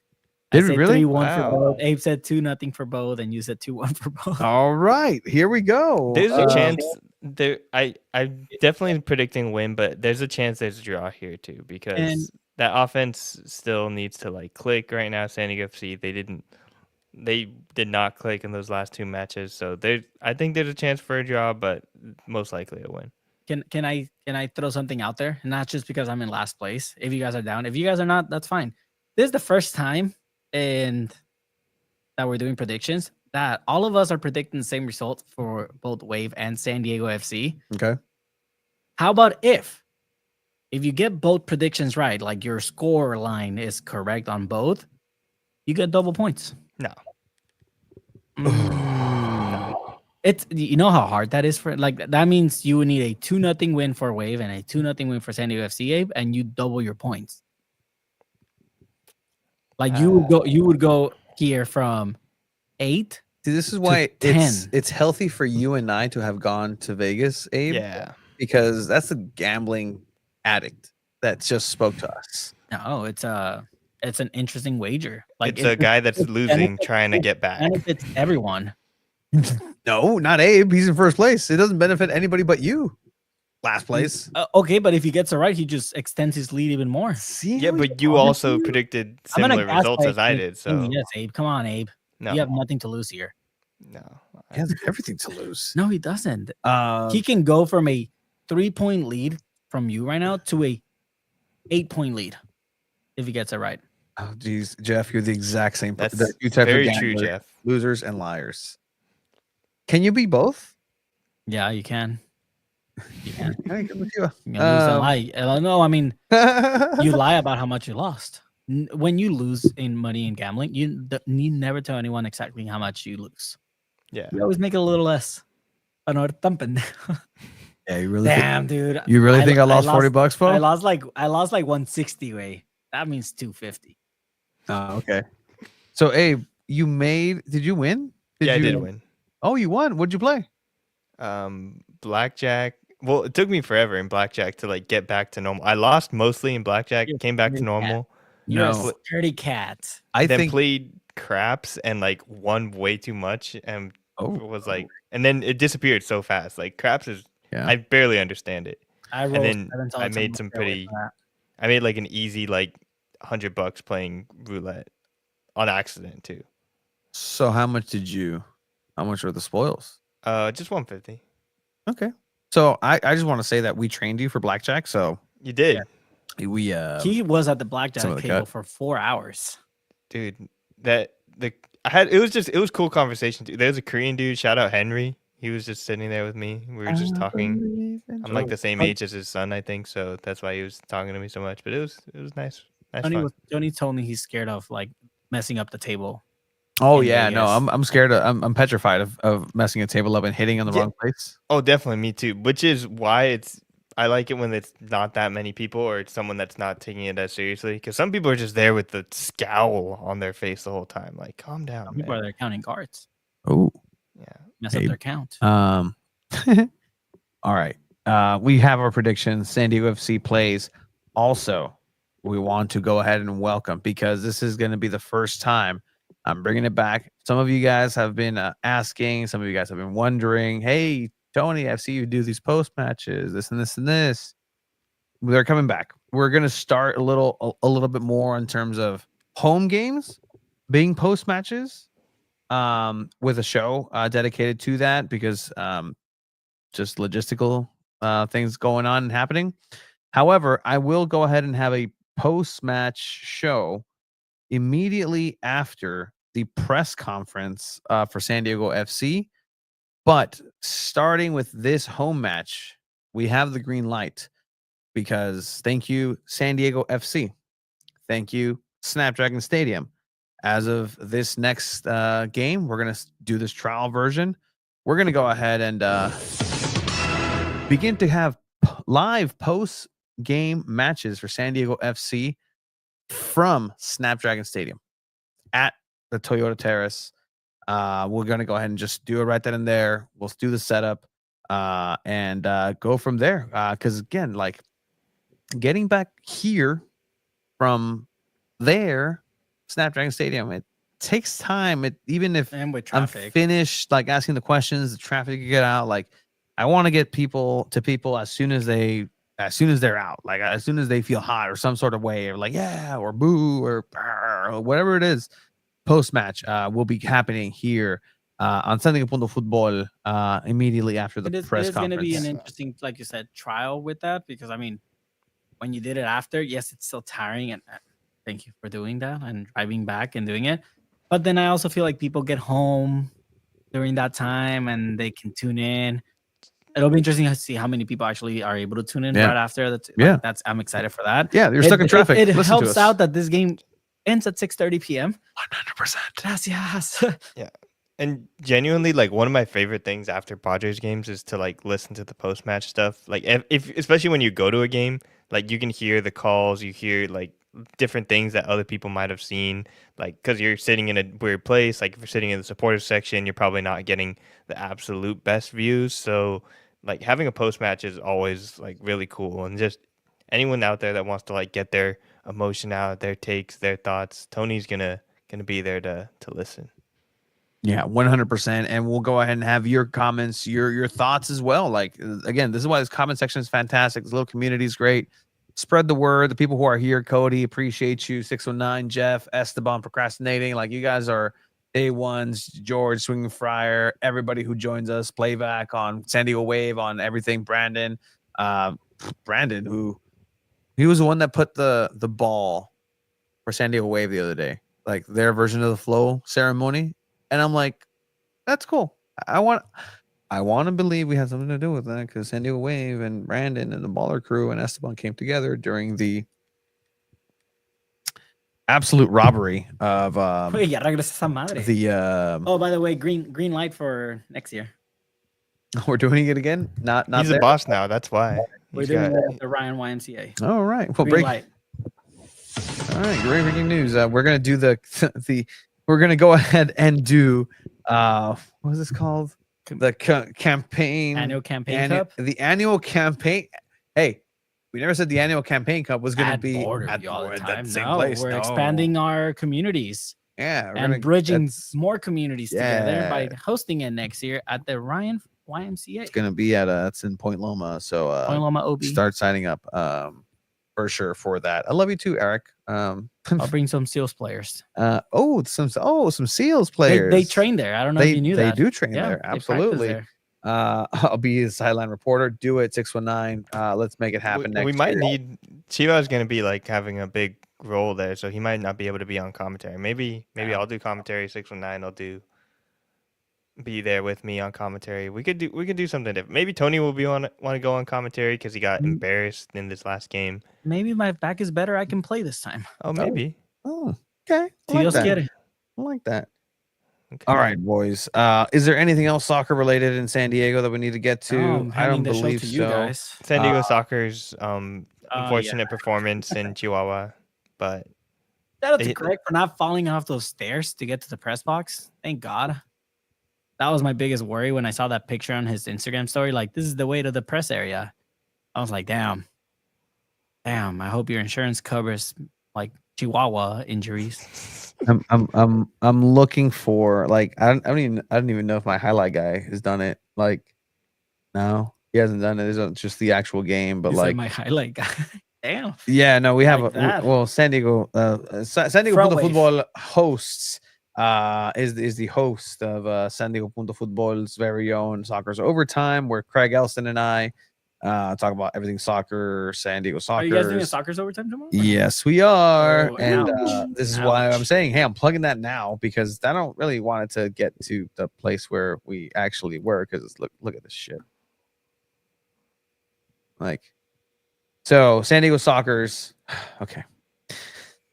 Speaker 3: Did
Speaker 6: I
Speaker 3: we
Speaker 6: said
Speaker 3: really?
Speaker 6: 3-1 for both. Abe said 2-0 for both, and you said 2-1 for both.
Speaker 3: All right, here we go.
Speaker 5: There's a chance there. I'm definitely predicting win, but there's a chance there's a draw here too because that offense still needs to like click right now. San Diego FC they did not click in those last two matches, so I think there's a chance for a draw, but most likely a win.
Speaker 6: Can I throw something out there? Not just because I'm in last place. If you guys are down, if you guys are not, that's fine. This is the first time that we're doing predictions that all of us are predicting the same result for both Wave and San Diego FC.
Speaker 3: Okay.
Speaker 6: How about if you get both predictions right, like your score line is correct on both, you get double points.
Speaker 5: No.
Speaker 6: It's, you know how hard that is for, like, that means you would need a 2-0 win for Wave and a 2-0 win for San Diego FC, Abe, and you double your points. Like you would go here from 8.
Speaker 3: See, this is why it's healthy for you and I to have gone to Vegas, Abe.
Speaker 5: Yeah.
Speaker 3: Because that's a gambling addict that just spoke to us.
Speaker 6: No, it's an interesting wager. Like
Speaker 5: it's a guy that's losing trying to get back.
Speaker 6: Benefits everyone.
Speaker 3: No, not Abe. He's in first place. It doesn't benefit anybody but you. Last place.
Speaker 6: Okay, but if he gets it right, he just extends his lead even more.
Speaker 3: See?
Speaker 5: Yeah, but you also predicted similar results as I did. So
Speaker 6: yes, Abe. Come on, Abe.
Speaker 5: No.
Speaker 6: You have nothing to lose here.
Speaker 5: No.
Speaker 3: He has everything to lose.
Speaker 6: No, he doesn't. He can go from a 3-point lead from you right now to a 8-point lead if he gets it right.
Speaker 3: Oh, geez, Jeff, you're the exact same.
Speaker 5: That's
Speaker 3: you type
Speaker 5: very
Speaker 3: of
Speaker 5: true,
Speaker 3: gambler,
Speaker 5: Jeff.
Speaker 3: Losers and liars. Can you be both?
Speaker 6: Yeah, you can. You can.
Speaker 3: Hey, good with you.
Speaker 6: You can lose and lie. No, I mean, you lie about how much you lost. When you lose in money and gambling, you never tell anyone exactly how much you lose.
Speaker 5: Yeah.
Speaker 6: You always make it a little less. Another thumping.
Speaker 3: Yeah, you really.
Speaker 6: Damn, dude.
Speaker 3: You really think I lost $40, Fo?
Speaker 6: I lost like 160. Way. That means 250.
Speaker 3: Oh, okay. So, Abe, did you win?
Speaker 5: I did win.
Speaker 3: Oh, you won. What'd you play?
Speaker 5: Blackjack Well, it took me forever in blackjack to like get back to normal. I lost mostly in blackjack,
Speaker 6: You're
Speaker 5: came back to
Speaker 6: scaredy cat.
Speaker 5: normal.
Speaker 6: You're a
Speaker 3: No.
Speaker 6: scaredy cat.
Speaker 3: I
Speaker 5: then
Speaker 3: think
Speaker 5: played craps and like won way too much and
Speaker 3: Oh.
Speaker 5: was like, and then it disappeared so fast. Like craps is,
Speaker 3: Yeah.
Speaker 5: I barely understand it.
Speaker 6: I
Speaker 5: And
Speaker 6: roll
Speaker 5: then
Speaker 6: sevens all
Speaker 5: I
Speaker 6: the time.
Speaker 5: made
Speaker 6: I'll
Speaker 5: some
Speaker 6: stay away
Speaker 5: pretty,
Speaker 6: from that.
Speaker 5: I made like an easy like $100 playing roulette on accident too.
Speaker 3: So how much were the spoils?
Speaker 5: Just 150.
Speaker 3: Okay. So I just want to say that we trained you for blackjack. So
Speaker 5: You did.
Speaker 3: we
Speaker 6: He was at the
Speaker 3: some
Speaker 6: blackjack
Speaker 3: of the
Speaker 6: table
Speaker 3: cut.
Speaker 6: for 4 hours.
Speaker 5: Dude, it was cool conversation too. There's a Korean dude, shout out Henry. He was just sitting there with me. We were just talking. I'm like the same age as his son, I think, so that's why he was talking to me so much. But it was nice. Nice fun.
Speaker 6: Tony told me he's scared of like messing up the table.
Speaker 3: Oh
Speaker 6: in
Speaker 3: yeah, no,
Speaker 6: Vegas.
Speaker 3: I'm scared I'm petrified of messing a table up and hitting in the
Speaker 5: Yeah.
Speaker 3: wrong place.
Speaker 5: Oh, definitely, me too. Which is why I like it when it's not that many people or it's someone that's not taking it as seriously. Because some people are just there with the scowl on their face the whole time. Like, calm down,
Speaker 6: Some
Speaker 5: man.
Speaker 6: people are there counting cards.
Speaker 3: Oh.
Speaker 5: Yeah.
Speaker 6: Mess up their count.
Speaker 3: All right. We have our predictions. San Diego FC plays. Also, we want to go ahead and welcome, because this is going to be the first time I'm bringing it back. Some of you guys have been asking. Some of you guys have been wondering, hey, Tony, I see you do these post matches, this and this and this. They're coming back. We're going to start a little bit more in terms of home games being post matches, with a show dedicated to that, because just logistical things going on and happening. However, I will go ahead and have a post-match show immediately after the press conference for San Diego FC. But starting with this home match, we have the green light, because thank you, San Diego FC. Thank you, Snapdragon Stadium. As of this next game, we're going to do this trial version. We're going to go ahead and begin to have live post-game matches for San Diego FC from Snapdragon Stadium at the Toyota Terrace. We're going to go ahead and just do it right then and there. We'll do the setup and go from there. Because, again, like getting back here from there, Snapdragon Stadium, it takes time. Even if
Speaker 6: And with
Speaker 3: I'm
Speaker 6: traffic.
Speaker 3: finished like asking the questions, the traffic can get out. Like I want to get people as soon as they're out, like as soon as they feel hot or some sort of way, or like yeah, or boo, or whatever it is. Post match will be happening here on San Diego Punto Football immediately after the press
Speaker 6: It is going to
Speaker 3: conference.
Speaker 6: be an interesting, like you said, trial with that, because I mean, when you did it after, yes, it's still tiring, and thank you for doing that and driving back and doing it. But then I also feel like people get home during that time and they can tune in. It'll be interesting to see how many people actually are able to tune in
Speaker 3: Yeah.
Speaker 6: right after.
Speaker 3: Yeah.
Speaker 6: I'm excited for that.
Speaker 3: Yeah, you're stuck in traffic.
Speaker 6: It
Speaker 3: Listen to
Speaker 6: helps
Speaker 3: us.
Speaker 6: out that this game ends at 6:30 p.m.
Speaker 3: 100%.
Speaker 6: Gracias.
Speaker 5: Yeah. And genuinely, like one of my favorite things after Padres games is to like listen to the post match stuff. Like if especially when you go to a game, like you can hear the calls, you hear like different things that other people might have seen. Like because you're sitting in a weird place. Like if you're sitting in the supporters section, you're probably not getting the absolute best views. So like having a post match is always like really cool. And just anyone out there that wants to like get their emotion out, their takes, their thoughts, Tony's gonna be there to listen.
Speaker 3: Yeah, 100%. And we'll go ahead and have your comments, your thoughts as well. Like, again, this is why this comment section is fantastic. This little community is great. Spread the word. The people who are here, Cody, appreciate you. 609, Jeff, Esteban, procrastinating. Like, you guys are A1s, George, Swinging Friar, everybody who joins us, playback on San Diego Wave, on everything. Brandon, who he was the one that put the ball for San Diego Wave the other day, like their version of the flow ceremony. And I'm like, that's cool. I want to believe we had something to do with that, because San Diego Wave and Brandon and the Baller crew and Esteban came together during the absolute robbery of
Speaker 6: Oye, ya regresa esa madre.
Speaker 3: the
Speaker 6: Oh, by the way, green light for next year.
Speaker 3: we're doing it again. Not
Speaker 5: He's
Speaker 3: there.
Speaker 5: the boss now. That's why.
Speaker 6: We're
Speaker 5: He's
Speaker 6: doing
Speaker 5: got-
Speaker 6: the Ryan YMCA.
Speaker 3: All right. Well,
Speaker 6: Green light.
Speaker 3: All right, great breaking news. We're gonna do we're gonna go ahead and do what is this called? campaign
Speaker 6: Annual campaign cup.
Speaker 3: The annual campaign. Hey, we never said the annual campaign cup was going to
Speaker 6: At
Speaker 3: be
Speaker 6: Borderview all the
Speaker 3: at
Speaker 6: time.
Speaker 3: that same
Speaker 6: No,
Speaker 3: place.
Speaker 6: we're
Speaker 3: No.
Speaker 6: expanding our communities.
Speaker 3: Yeah, we're
Speaker 6: and
Speaker 3: gonna
Speaker 6: bridging
Speaker 3: that's-
Speaker 6: more communities together by
Speaker 3: Yeah.
Speaker 6: hosting it next year at the Ryan YMCA.
Speaker 3: It's gonna be at it's in Point Loma. So
Speaker 6: Point Loma OB.
Speaker 3: start signing up for sure for that. I love you too, Eric.
Speaker 6: I'll bring some Seals players.
Speaker 3: Some Seals players.
Speaker 6: They train there. I don't know if you knew that.
Speaker 3: They do train
Speaker 6: Yeah,
Speaker 3: there.
Speaker 6: they practice
Speaker 3: Absolutely.
Speaker 6: there.
Speaker 3: I'll be his sideline reporter. Do it 619. Let's make it happen next
Speaker 5: We might
Speaker 3: year.
Speaker 5: need Chiva's going to be like having a big role there, so he might not be able to be on commentary. Maybe I'll do commentary. 619. I'll be there with me on commentary. We could do something different. Maybe Tony will want to go on commentary because he got embarrassed in this last game.
Speaker 6: Maybe my back is better. I can play this time.
Speaker 5: Oh, maybe.
Speaker 3: Oh, okay.
Speaker 6: I
Speaker 3: like that. Okay. All right, boys. Is there anything else soccer related in San Diego that we need to get to? I don't believe so.
Speaker 6: You guys.
Speaker 5: San Diego Soccer's unfortunate performance in Chihuahua, but
Speaker 6: shout out to Greg for not falling off those stairs to get to the press box. Thank God. That was my biggest worry when I saw that picture on his Instagram story. Like, this is the way to the press area. I was like, damn. I hope your insurance covers like Chihuahua injuries.
Speaker 3: I'm looking for like I don't even know if my highlight guy has done it. Like, no, he hasn't done it. It's just the actual game, but like
Speaker 6: my highlight guy. Damn.
Speaker 3: Yeah, no, we have
Speaker 6: like
Speaker 3: San Diego San Diego Punto Football hosts is the host of San Diego Punto Football's very own Soccer's Overtime, where Craig Elston and I talk about everything soccer, San Diego Soccer.
Speaker 6: Are you guys doing a Soccer's Overtime tomorrow?
Speaker 3: Yes, we are.
Speaker 6: Oh,
Speaker 3: and this is why I'm saying, hey, I'm plugging that now because I don't really want it to get to the place where we actually were because look at this shit. Like, so San Diego Soccer's okay.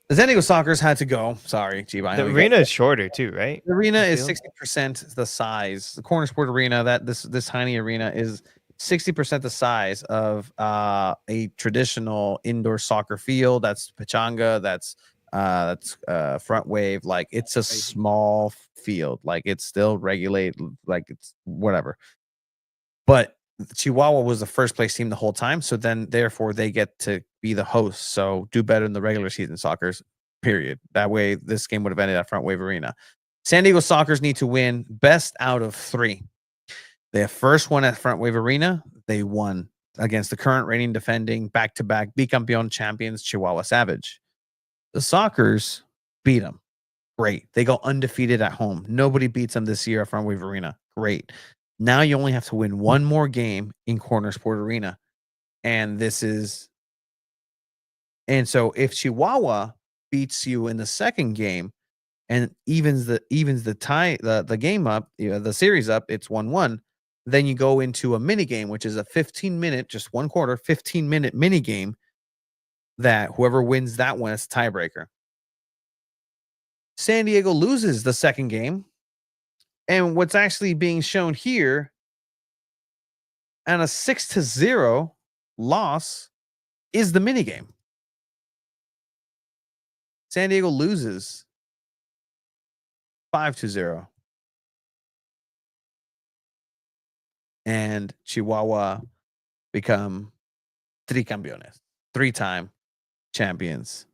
Speaker 3: The San Diego Soccer's had to go. Sorry, Chiba.
Speaker 5: The arena is shorter too, right?
Speaker 3: The arena is 60% the size. The Corner Sport Arena, this tiny arena is 60% the size of a traditional indoor soccer field. That's Pachanga. That's front wave. Like, it's a small field. Like, it's still regulated. Like, it's whatever. But Chihuahua was the first place team the whole time. So then, therefore, they get to be the hosts. So do better in the regular season soccer's, period. That way, this game would have ended at Front Wave Arena. San Diego Soccer's need to win best out of 3. Their first one at Front Wave Arena, they won against the current reigning defending back-to-back Bicampeon champions, Chihuahua Savage. The Soccers beat them. Great. They go undefeated at home. Nobody beats them this year at Front Wave Arena. Great. Now you only have to win one more game in Corner Sport Arena. And so if Chihuahua beats you in the second game and evens the tie, the game up, the series up, it's 1-1. Then you go into a mini game, which is a 15-minute, just one quarter, 15-minute mini game that whoever wins that one is a tiebreaker. San Diego loses the second game. And what's actually being shown here, and a 6-0 loss is the mini game. San Diego loses 5-0. And Chihuahua become tricampeones, 3-time champions.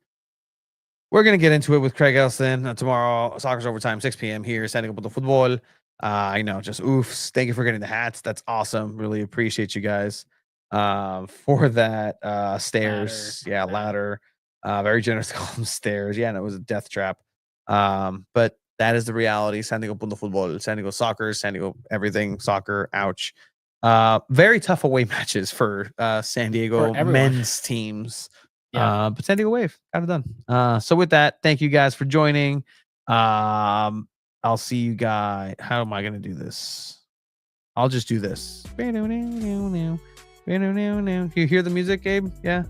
Speaker 3: We're going to get into it with Craig Elston tomorrow. Soccer's Overtime, 6 p.m. here, San Diego Punto Football. I know, just oofs. Thank you for getting the hats. That's awesome. Really appreciate you guys for that. Stairs. Ladder. Very generous to call them stairs. Yeah, and it was a death trap. But that is the reality. San Diego Punto Football, San Diego Soccer, San Diego everything soccer. Ouch. Very tough away matches for San Diego men's teams. Yeah. But San Diego Wave got it done. So with that, thank you guys for joining. I'll see you guys. How am I going to do this? I'll just do this. You hear the music, Gabe? Yeah.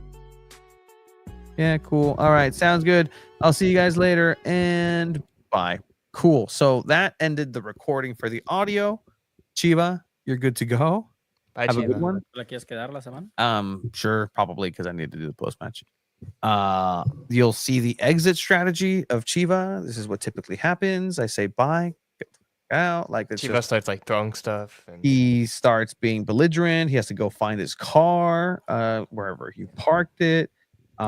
Speaker 3: Yeah, cool. All right. Sounds good. I'll see you guys later and bye. Cool. So that ended the recording for the audio. Chiva, you're good to go.
Speaker 5: Bye,
Speaker 3: Have
Speaker 5: Chiva.
Speaker 3: a good one.
Speaker 6: ¿La quieres quedar la semana?
Speaker 3: Sure, probably because I need to do the post match. You'll see the exit strategy of Chiva. This is what typically happens. I say bye. out. Like it's
Speaker 5: Chiba
Speaker 3: just
Speaker 5: starts like throwing stuff, and
Speaker 3: he starts being belligerent. He has to go find his car, wherever he parked it.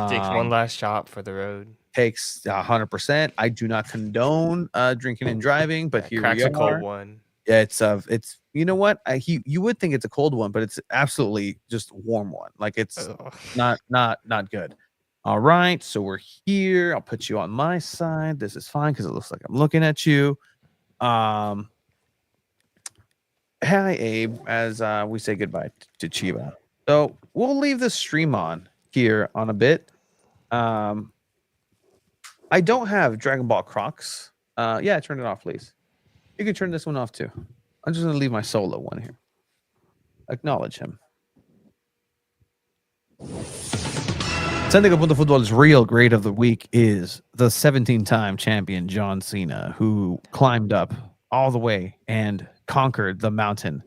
Speaker 5: takes one last shot for the road.
Speaker 3: Takes 100%. I do not condone drinking and driving, but here
Speaker 5: Cracks
Speaker 3: we
Speaker 5: a cold
Speaker 3: are.
Speaker 5: one.
Speaker 3: Yeah, it's you know what? You would think it's a cold one, but it's absolutely just a warm one. Like it's not good. All right, so we're here. I'll put you on my side. This is fine because it looks like I'm looking at you. Hi Abe, as we say goodbye to Chiba. So we'll leave the stream on here on a bit. I don't have Dragon Ball Crocs. Yeah, turn it off, please. You can turn this one off too. I'm just gonna leave my solo one here. Acknowledge him. Sending up with the football's real great of the week is the 17-time champion John Cena, who climbed up all the way and conquered the mountain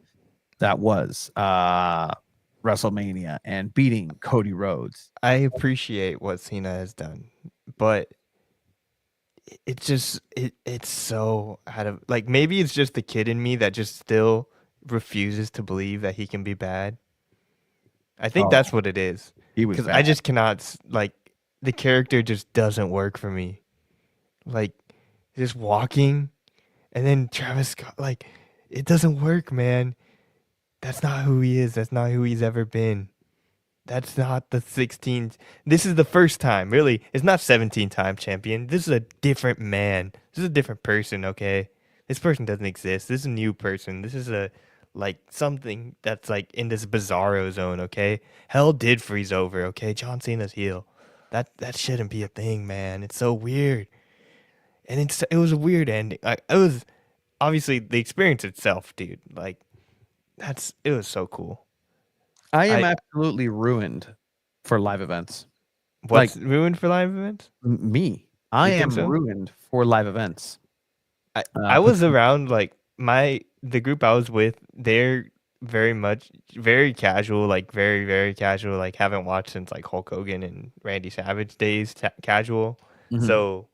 Speaker 3: that was WrestleMania and beating Cody Rhodes.
Speaker 5: I appreciate what Cena has done, but it's so out of, like, maybe it's just the kid in me that just still refuses to believe that he can be bad. I think that's what it is.
Speaker 3: He was
Speaker 5: because I just cannot, like, the character just doesn't work for me. Like, just walking, and then Travis Scott, like, it doesn't work, man. That's not who he is. That's not who he's ever been. That's not the 16th. This is the first time, really. It's not 17-time champion. This is a different man. This is a different person, okay? This person doesn't exist. This is a new person. This is something that's like in this bizarro zone, okay? Hell did freeze over, okay? John Cena's heel. That shouldn't be a thing, man. It's so weird. And it was a weird ending. Like, it was obviously the experience itself, dude. Like, it was so cool.
Speaker 3: I am absolutely ruined for live events.
Speaker 5: What's ruined for live events?
Speaker 3: Me. I am ruined for live events.
Speaker 5: I was around, like, the group I was with, they're very casual, like very, very casual, like haven't watched since like Hulk Hogan and Randy Savage days, casual.
Speaker 3: Mhm.
Speaker 5: So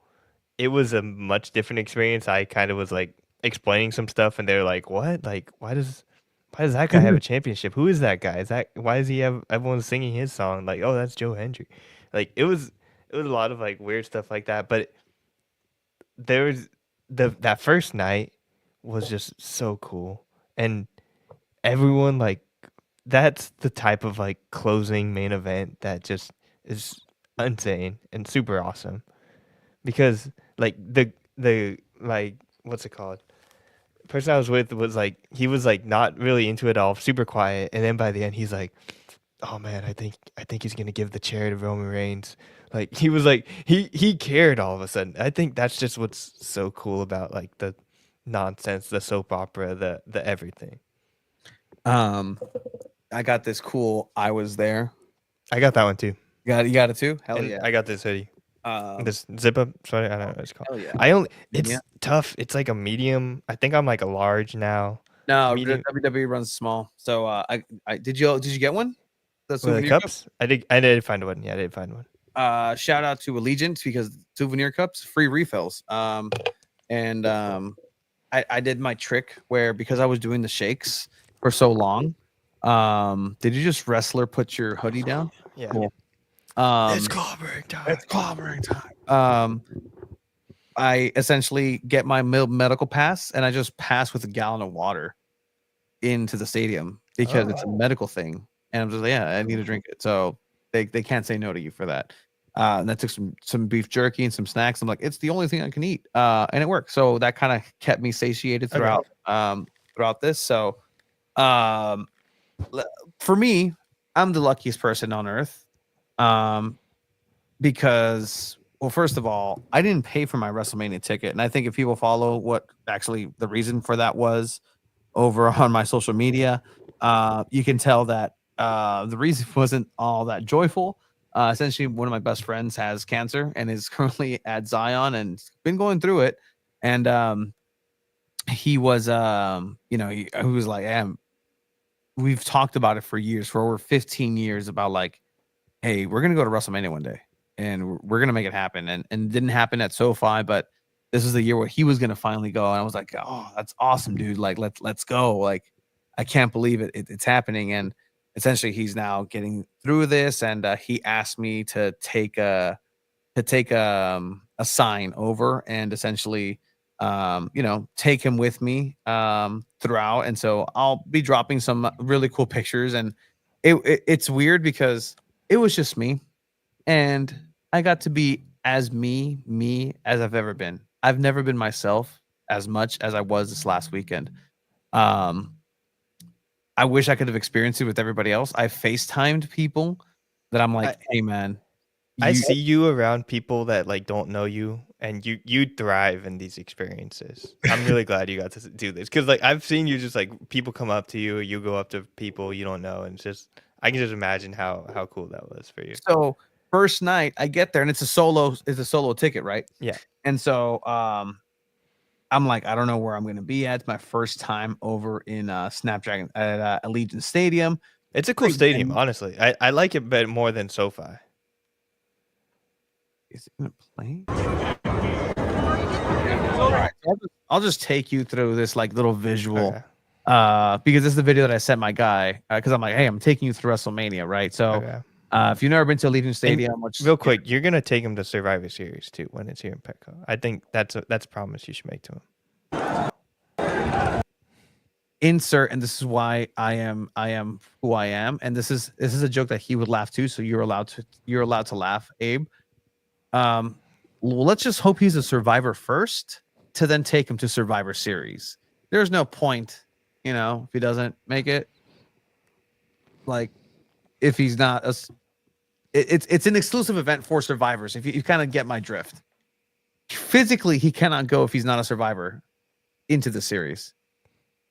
Speaker 5: it was a much different experience. I kind of was like explaining some stuff, and they're like, "What? Like, why does that guy have a championship? Who is that guy? Why does he have everyone singing his song? Like, oh, that's Joe Hendry." Like, it was a lot of like weird stuff like that. But there was that first night was just so cool, and everyone, like, that's the type of like closing main event that just is insane and super awesome, because like the like, what's it called, person I was with was like, he was like not really into it all, super quiet, and then by the end he's like, oh man, I think he's gonna give the chair to Roman Reigns. Like, he was like, he cared all of a sudden. I think that's just what's so cool about like the nonsense, the soap opera, the everything.
Speaker 3: I got this cool I was there.
Speaker 5: I got that one too.
Speaker 3: You got it too? Hell
Speaker 5: And
Speaker 3: yeah.
Speaker 5: I got this hoodie. This zip up. Sorry, I don't know what it's called.
Speaker 3: Hell yeah.
Speaker 5: It's tough. It's like a medium. I think I'm like a large now.
Speaker 3: No,
Speaker 5: medium.
Speaker 3: WWE runs small. So I did you get one?
Speaker 5: The
Speaker 3: souvenir
Speaker 5: cups? I did find one. Yeah, I did find one.
Speaker 3: Shout out to Allegiant, because souvenir cups, free refills. I did my trick where, because I was doing the shakes for so long, did you just wrestler put your hoodie down?
Speaker 5: Yeah.
Speaker 3: Cool.
Speaker 5: It's clobbering time.
Speaker 3: It's clobbering time. I essentially get my medical pass, and I just pass with a gallon of water into the stadium because it's a medical thing. And I'm just like, yeah, I need to drink it. So they can't say no to you for that. And I took some beef jerky and some snacks. I'm like, it's the only thing I can eat. And it worked. So that kind of kept me satiated throughout this. So for me, I'm the luckiest person on earth. Because, well, first of all, I didn't pay for my WrestleMania ticket. And I think if people follow what actually the reason for that was over on my social media, you can tell that the reason wasn't all that joyful. Essentially, one of my best friends has cancer and is currently at Zion and been going through it. And he was, he was like, we've talked about it for years, for over 15 years, about like, hey, we're going to go to WrestleMania one day and we're going to make it happen. And it didn't happen at SoFi, but this is the year where he was gonna finally go, and I was like, oh, that's awesome, dude. Like let's go. Like I can't believe it's happening, and essentially he's now getting through this, and he asked me to take a sign over and essentially take him with me throughout. And so I'll be dropping some really cool pictures, and it's weird because it was just me, and I got to be as me as I've ever been. I've never been myself as much as I was this last weekend. um I wish I could have experienced it with everybody else. I FaceTimed people that I'm like, hey man,
Speaker 5: I
Speaker 3: you
Speaker 5: see you around people that like don't know you, and you thrive in these experiences. I'm really glad you got to do this because like I've seen you just like people come up to you, you go up to people you don't know, and it's just I can just imagine how cool that was for you.
Speaker 3: So first night I get there and it's a solo ticket, right?
Speaker 5: Yeah.
Speaker 3: And so I'm like, I don't know where I'm gonna be at. It's my first time over in Snapdragon at Allegiant Stadium.
Speaker 5: It's a cool
Speaker 3: Great
Speaker 5: stadium,
Speaker 3: venue.
Speaker 5: honestly. I like it better more than SoFi.
Speaker 3: Is it gonna play? All right, I'll just take you through this like little visual.
Speaker 5: Okay.
Speaker 3: Because this is the video that I sent my guy, because I'm like, hey, I'm taking you through WrestleMania, right? So
Speaker 5: Okay.
Speaker 3: if you've never been to Allegiant
Speaker 5: And
Speaker 3: Stadium, which
Speaker 5: real quick, you're gonna take him to Survivor Series too when it's here in Petco. I think that's a promise you should make to him.
Speaker 3: insert, and this is why I am who I am, and this is a joke that he would laugh too, so you're allowed to laugh, Abe. Let's just hope he's a survivor first to then take him to Survivor Series. There's no point, if he doesn't make it. Like, if he's not it's an exclusive event for survivors. If you kind of get my drift. Physically, he cannot go if he's not a survivor into the series.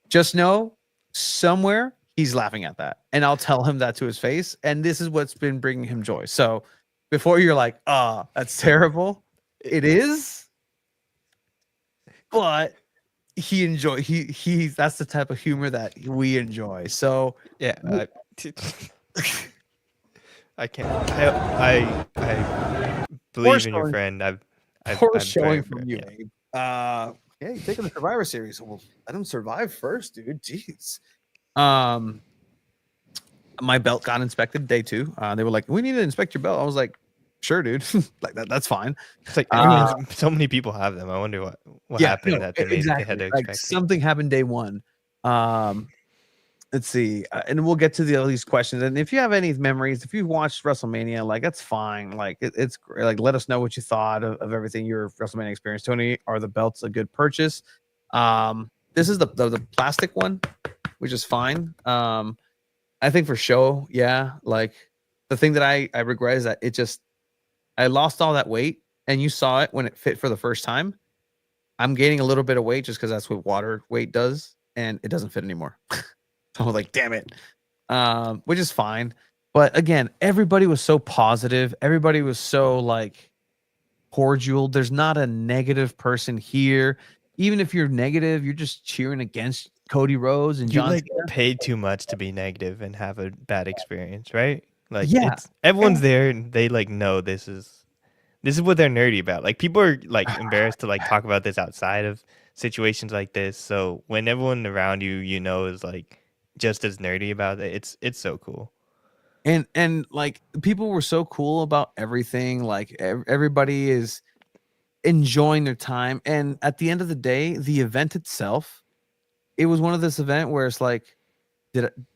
Speaker 3: Just know somewhere he's laughing at that, and I'll tell him that to his face. And this is what's been bringing him joy. So before you're like, that's terrible. It is, but that's the type of humor that we enjoy. So
Speaker 5: yeah, I can't. I believe in your friend. I'm
Speaker 3: showing
Speaker 5: praying for
Speaker 3: from
Speaker 5: him,
Speaker 3: you,
Speaker 5: yeah.
Speaker 3: Abe. Yeah, you take him to Survivor Series. Well, let him survive first, dude. Jeez. My belt got inspected day 2. They were like, "We need to inspect your belt." I was like, "Sure, dude." Like that's fine.
Speaker 5: It's like so many people have them. I wonder what happened that they had to
Speaker 3: like
Speaker 5: expect.
Speaker 3: something happened day 1. Let's see, and we'll get to all these questions. And if you have any memories, if you watched WrestleMania, like that's fine. Like it's great. Like let us know what you thought of everything your WrestleMania experience. Tony, are the belts a good purchase? This is the plastic one, which is fine. I think for show, yeah. Like the thing that I regret is that I lost all that weight, and you saw it when it fit for the first time. I'm gaining a little bit of weight just because that's what water weight does, and it doesn't fit anymore. I was like, damn it. Which is fine. But again, everybody was so positive. Everybody was so like cordial. There's not a negative person here. Even if you're negative, you're just cheering against Cody Rhodes and
Speaker 5: You
Speaker 3: John
Speaker 5: like
Speaker 3: Cena.
Speaker 5: paid too much to be negative and have a bad experience, right? Like
Speaker 3: Yeah.
Speaker 5: everyone's there and they like know this is what they're nerdy about. Like people are like embarrassed to like talk about this outside of situations like this. So when everyone around you is like just as nerdy about it, it's so cool.
Speaker 3: And like people were so cool about everything. Like everybody is enjoying their time. And at the end of the day, the event itself, it was one of this event where it's like,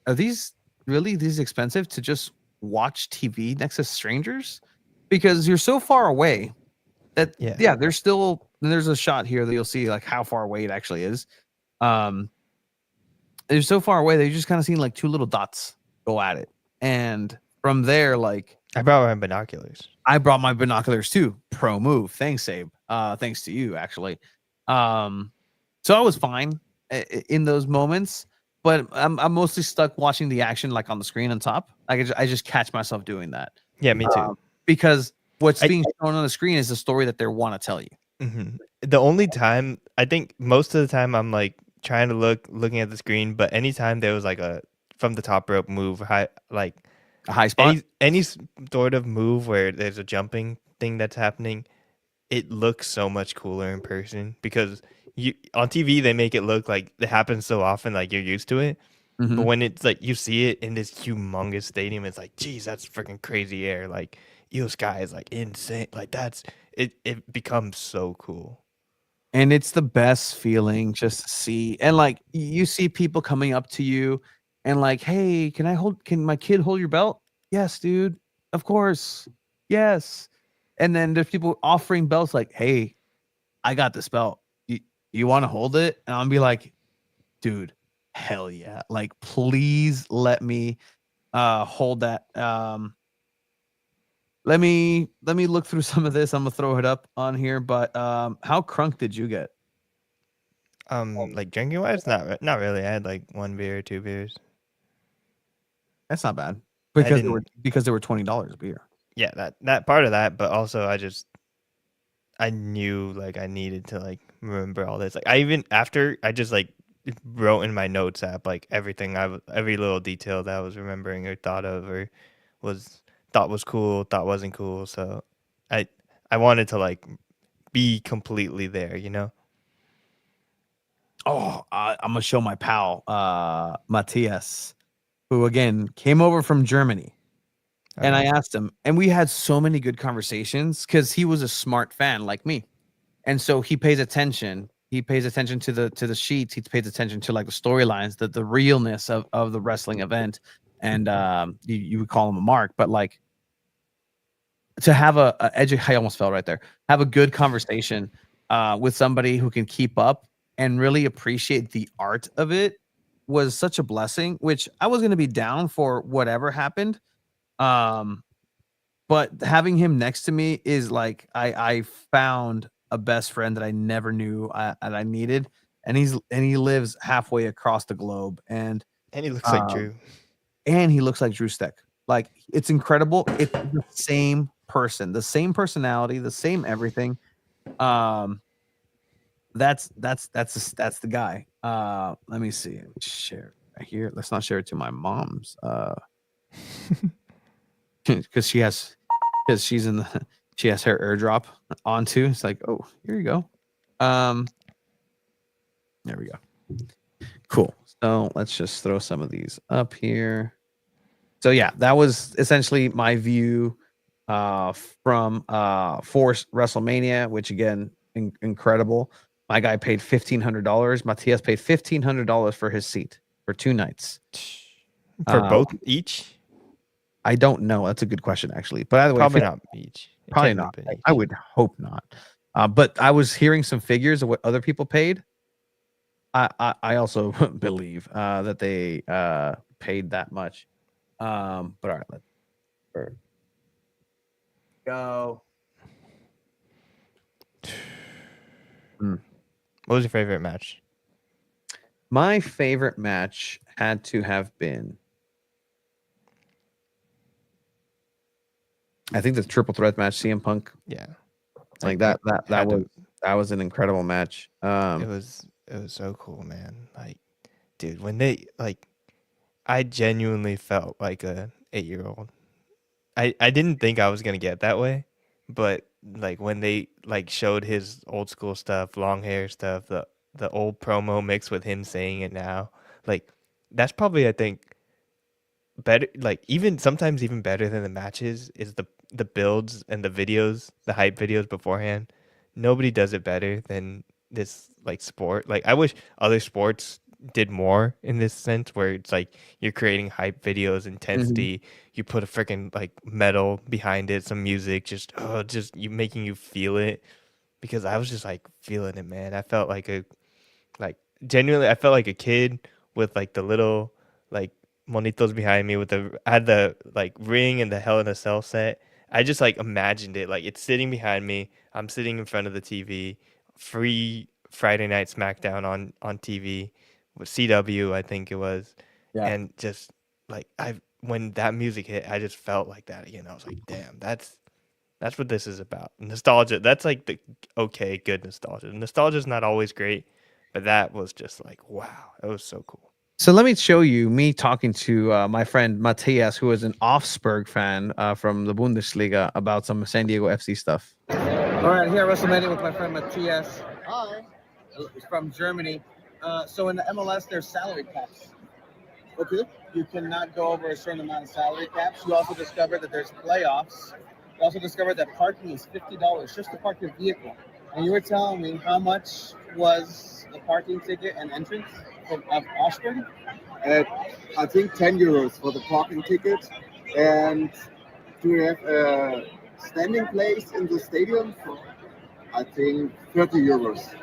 Speaker 3: are these really these expensive to just watch TV next to strangers? Because you're so far away that there's a shot here that you'll see like how far away it actually is. They're so far away that you just kind of seen like two little dots go at it. And from there, like
Speaker 5: I brought my binoculars.
Speaker 3: I brought my binoculars too. Pro move. Thanks, Abe. Thanks to you, actually. So I was fine in those moments, but I'm mostly stuck watching the action like on the screen on top. I just catch myself doing that.
Speaker 5: Yeah, me too.
Speaker 3: Because what's being shown on the screen is the story that they want to tell you.
Speaker 5: Mm-hmm. The only time I think most of the time I'm like trying to looking at the screen, but anytime there was like a from the top rope move, like
Speaker 3: a high spot,
Speaker 5: any sort of move where there's a jumping thing that's happening, it looks so much cooler in person because you on TV they make it look like it happens so often, like you're used to it. But when it's like you see it in this humongous stadium, it's like, geez, that's freaking crazy air. Like, Eel Sky is like insane. Like that's it. It becomes so cool.
Speaker 3: And it's the best feeling just to see. And like you see people coming up to you and like, hey, can my kid hold your belt? Yes, dude. Of course. Yes. And then there's people offering belts like, hey, I got this belt. You want to hold it? And I'll be like, dude, hell yeah. Like, please let me hold that. Let me look through some of this. I'm gonna throw it up on here. But how crunk did you get?
Speaker 5: Like drinking wise, not really. I had like 1 beer, 2 beers.
Speaker 3: That's not bad
Speaker 5: I
Speaker 3: because
Speaker 5: didn't.
Speaker 3: they were $20 a beer.
Speaker 5: Yeah, that part of that, but also I knew like I needed to like remember all this. Like I even after I just like wrote in my notes app like everything every little detail that I was remembering or thought of or was thought was cool, thought wasn't cool. So I I wanted to like be completely there, you know?
Speaker 3: Oh, I'm gonna show my pal Matthias, who again came over from Germany. And I asked him, and we had so many good conversations because he was a smart fan like me. And so he pays attention. He pays attention to the sheets. He pays attention to like the storylines, the realness of the wrestling event. And you would call him a mark, but like to have I almost fell right there. Have a good conversation with somebody who can keep up and really appreciate the art of it was such a blessing, which I was going to be down for whatever happened. But having him next to me is like I found a best friend that I never knew I needed, and he lives halfway across the globe, and
Speaker 5: he looks like Drew.
Speaker 3: And he looks like Drew Steck. Like it's incredible. It's the same person, the same personality, the same everything. That's the guy. Let me see. Share right here. Let's not share it to my mom's. Because she has her airdrop on too. It's like, oh, here you go. There we go. Cool. So let's just throw some of these up here. So yeah, that was essentially my view from Force WrestleMania, which again, incredible. My guy paid $1,500. Matthias paid $1,500 for his seat for 2 nights.
Speaker 5: For both each?
Speaker 3: I don't know. That's a good question, actually. But either way,
Speaker 5: probably not each.
Speaker 3: Probably not. I would hope not. But I was hearing some figures of what other people paid. I also believe that they paid that much. But all right, let's go.
Speaker 5: What was your favorite match?
Speaker 3: My favorite match had to have been, I think the triple threat match, CM Punk.
Speaker 5: Yeah,
Speaker 3: like that was an incredible match.
Speaker 5: It was so cool, man. Like, dude, when they like, I genuinely felt like a 8-year-old. I didn't think I was gonna get that way, but like when they like showed his old school stuff, long hair stuff, the old promo mixed with him saying it now, like that's probably I think better, like even sometimes even better than the matches is the builds and the videos, the hype videos beforehand. Nobody does it better than this like sport. Like I wish other sports did more in this sense where it's like you're creating hype videos, intensity, you put a freaking like metal behind it, some music, just you making you feel it. Because I was just like feeling it, man. I felt like genuinely I felt like a kid with like the little like monitos behind me with I had the like ring and the Hell in a Cell set. I just like imagined it, like it's sitting behind me. I'm sitting in front of the TV, free Friday Night SmackDown on TV with CW, I think it was.
Speaker 3: Yeah.
Speaker 5: And just like when that music hit, I just felt like that again. I was like, damn, that's what this is about. Nostalgia. That's like the okay, good nostalgia. Nostalgia is not always great, but that was just like, wow, it was so cool.
Speaker 3: So let me show you me talking to my friend Matthias, who is an Augsburg fan from the Bundesliga, about some San Diego FC stuff. All right, here at WrestleMania with my friend Matthias.
Speaker 8: Hi.
Speaker 3: He's from Germany. So in the MLS, there's salary caps.
Speaker 8: Okay.
Speaker 3: You cannot go over a certain amount of salary caps. You also discovered that there's playoffs. You also discovered that parking is $50 just to park your vehicle. And you were telling me how much was the parking ticket and entrance of Osprey?
Speaker 15: I think 10 euros for the parking ticket. And do we have a standing place in the stadium? I think 30 euros.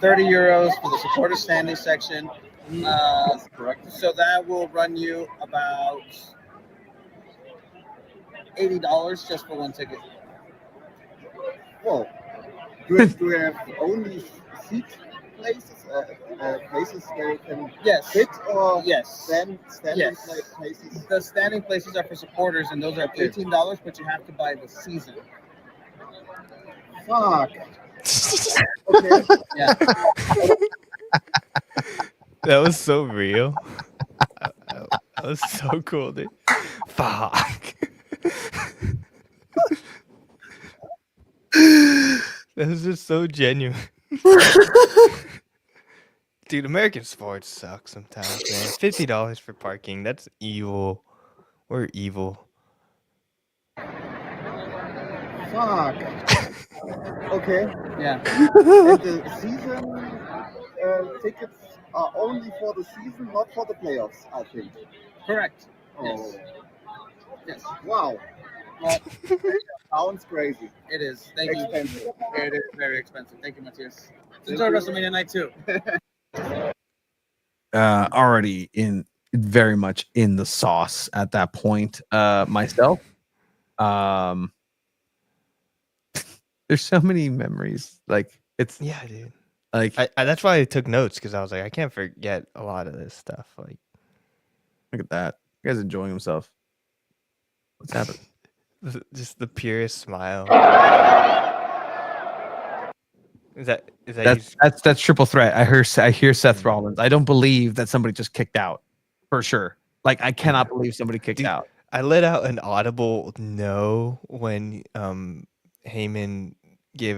Speaker 3: 30 euros for the supporter standing section.
Speaker 15: That's correct.
Speaker 3: So that will run you about $80 just for one ticket.
Speaker 15: Well, do we have only seat places, places where you can sit, or standing places?
Speaker 3: The standing places are for supporters, and those are $18, but you have to buy the season.
Speaker 15: Fuck.
Speaker 3: Okay. Yeah.
Speaker 5: That was so real. That was so cool, dude. Fuck. That was just so genuine. Dude, American sports suck sometimes, man. $50 for parking. That's evil. We're evil.
Speaker 15: Fuck. Okay.
Speaker 3: Yeah.
Speaker 15: And the season tickets are only for the season, not for the playoffs, I think.
Speaker 3: Correct.
Speaker 15: Oh.
Speaker 3: Yes.
Speaker 15: Wow. Well, sounds crazy.
Speaker 3: It is. Thank
Speaker 15: Expensive.
Speaker 3: you. It is very expensive. Thank you, Matthias. Enjoy WrestleMania night too. Already very much in the sauce at that point. Myself. There's so many memories. Like it's
Speaker 5: dude.
Speaker 3: Like
Speaker 5: that's why I took notes, because I was like, I can't forget a lot of this stuff. Like,
Speaker 3: look at that. You guys enjoying himself. What's happening?
Speaker 5: Just the purest smile. Is that
Speaker 3: that's triple threat. I hear Seth Rollins. I don't believe that somebody just kicked out. For sure. Like I cannot believe somebody kicked out.
Speaker 5: I let out an audible no when Heyman gave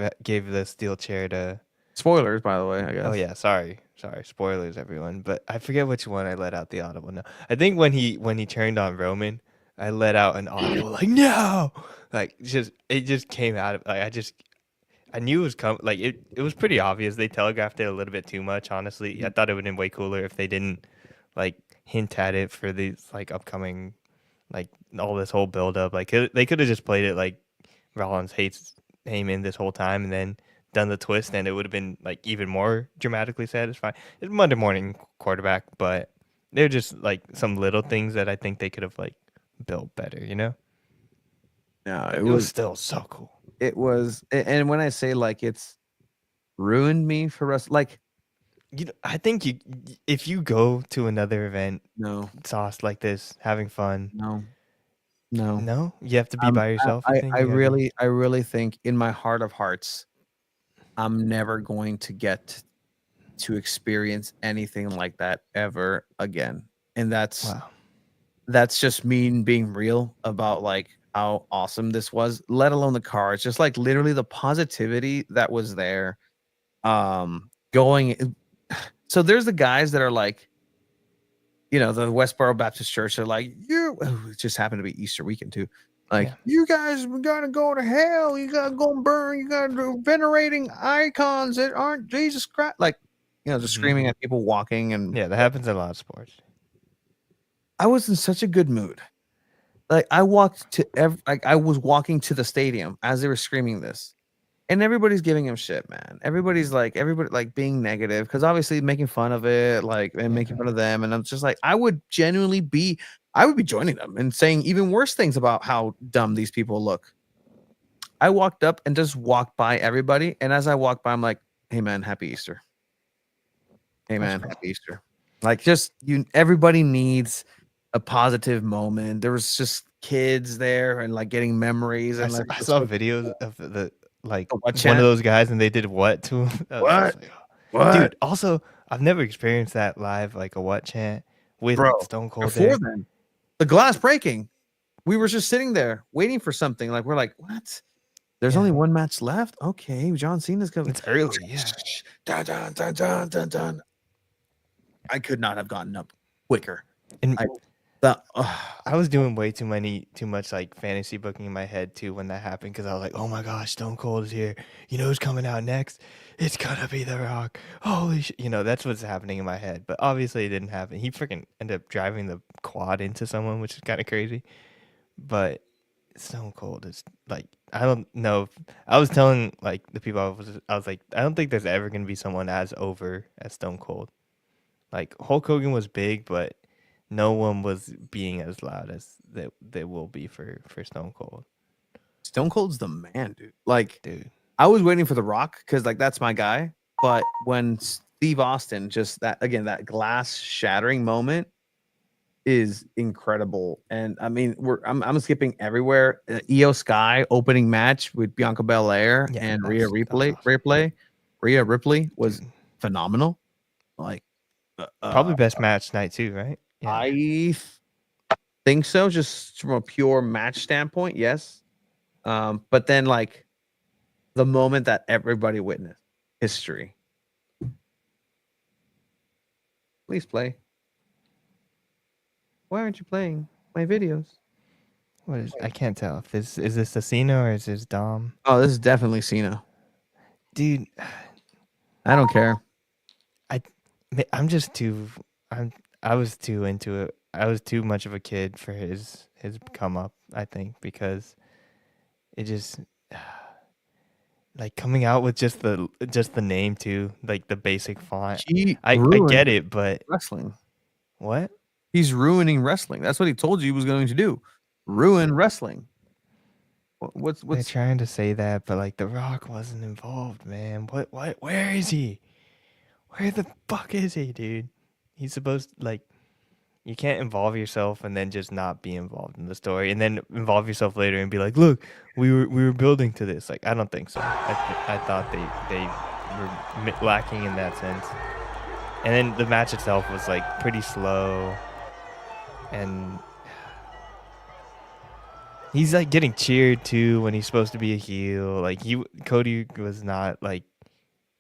Speaker 5: the steel chair to.
Speaker 3: Spoilers, by the way, I guess.
Speaker 5: Oh yeah, sorry, spoilers, everyone. But I forget which one I let out the audible no. I think when he turned on Roman, I let out an audible like no, like it just came out of like I knew it was coming. Like it was pretty obvious. They telegraphed it a little bit too much. Honestly, I thought it would have been way cooler if they didn't like hint at it for these like upcoming, like all this whole build up. Like they could have just played it like Rollins hates Heyman this whole time, and then done the twist, and it would have been like even more dramatically satisfying. It's Monday morning quarterback, but they're just like some little things that I think they could have like built better, you know?
Speaker 3: Yeah,
Speaker 5: it was still so cool.
Speaker 3: It was, and when I say like it's ruined me for wrestling, like
Speaker 5: I think if you go to another event, sauce like this, having fun,
Speaker 3: no,
Speaker 5: you have to be by yourself.
Speaker 3: I really think in my heart of hearts, I'm never going to get to experience anything like that ever again. And that's just me being real about like how awesome this was, let alone the cars, just like literally the positivity that was there. Going so there's the guys that are like, you know, the Westboro Baptist Church are like, it just happened to be Easter weekend too. Like, you guys gotta go to hell. You gotta go and burn. You gotta do venerating icons that aren't Jesus Christ. Like, you know, just screaming at people walking. And
Speaker 5: yeah, that happens in a lot of sports.
Speaker 3: I was in such a good mood. Like, I walked to I was walking to the stadium as they were screaming this, and everybody's giving him shit, man. Everybody like being negative because obviously making fun of it, like, and making fun of them. And I'm just like, I would be joining them and saying even worse things about how dumb these people look. I walked up and just walked by everybody. And as I walked by, I'm like, hey man, happy Easter. Hey man, happy Easter. Like everybody needs a positive moment. There was just kids there and like getting memories. And
Speaker 5: I saw videos of the like one
Speaker 3: chant?
Speaker 5: of those guys, and they did what to him?
Speaker 3: What?
Speaker 5: Dude, also, I've never experienced that live, like a what chant with Stone Cold
Speaker 3: before
Speaker 5: there.
Speaker 3: then. The glass breaking. We were just sitting there waiting for something. Like, we're like, what? There's
Speaker 5: Yeah.
Speaker 3: only one match left. Okay, John Cena's coming.
Speaker 5: It's early, yeah.
Speaker 3: Dun, dun, dun, dun, dun, dun. I could not have gotten up quicker.
Speaker 5: And
Speaker 3: I
Speaker 5: was doing way too much like fantasy booking in my head too when that happened, because I was like, oh my gosh, Stone Cold is here. You know who's coming out next? It's gonna be The Rock. Holy shit! You know, that's what's happening in my head. But obviously, it didn't happen. He freaking ended up driving the quad into someone, which is kind of crazy. But Stone Cold is like, I don't know. I was telling like the people I was like, I don't think there's ever gonna be someone as over as Stone Cold. Like Hulk Hogan was big, but no one was being as loud as they will be for Stone Cold.
Speaker 3: Stone Cold's the man, dude. Like,
Speaker 5: dude,
Speaker 3: I was waiting for The Rock because like that's my guy. But when Steve Austin just that glass shattering moment is incredible. And I mean, I'm skipping everywhere. Io Sky opening match with Bianca Belair and Rhea Ripley was phenomenal. Like,
Speaker 5: probably best match night too, right? Yeah.
Speaker 3: I think so, just from a pure match standpoint, yes. But then like the moment that everybody witnessed, history. Please play. Why aren't you playing my videos?
Speaker 5: What is? I can't tell if this is the Cena or is this Dom?
Speaker 3: Oh, this is definitely Cena.
Speaker 5: Dude,
Speaker 3: I don't care.
Speaker 5: I'm just too. I was too into it. I was too much of a kid for his come up. I think because it just like coming out with just the name too, like the basic font. I get it, but
Speaker 3: wrestling.
Speaker 5: What?
Speaker 3: He's ruining wrestling. That's what he told you he was going to do. Ruin wrestling. What's
Speaker 5: They're trying to say that, but like The Rock wasn't involved, man. What where is he? Where the fuck is he, dude? He's supposed to, like, you can't involve yourself and then just not be involved in the story, and then involve yourself later and be like, look, we were building to this. Like, I don't think so. I thought they were lacking in that sense. And then the match itself was like pretty slow, and he's like getting cheered too when he's supposed to be a heel. Like Cody was not like,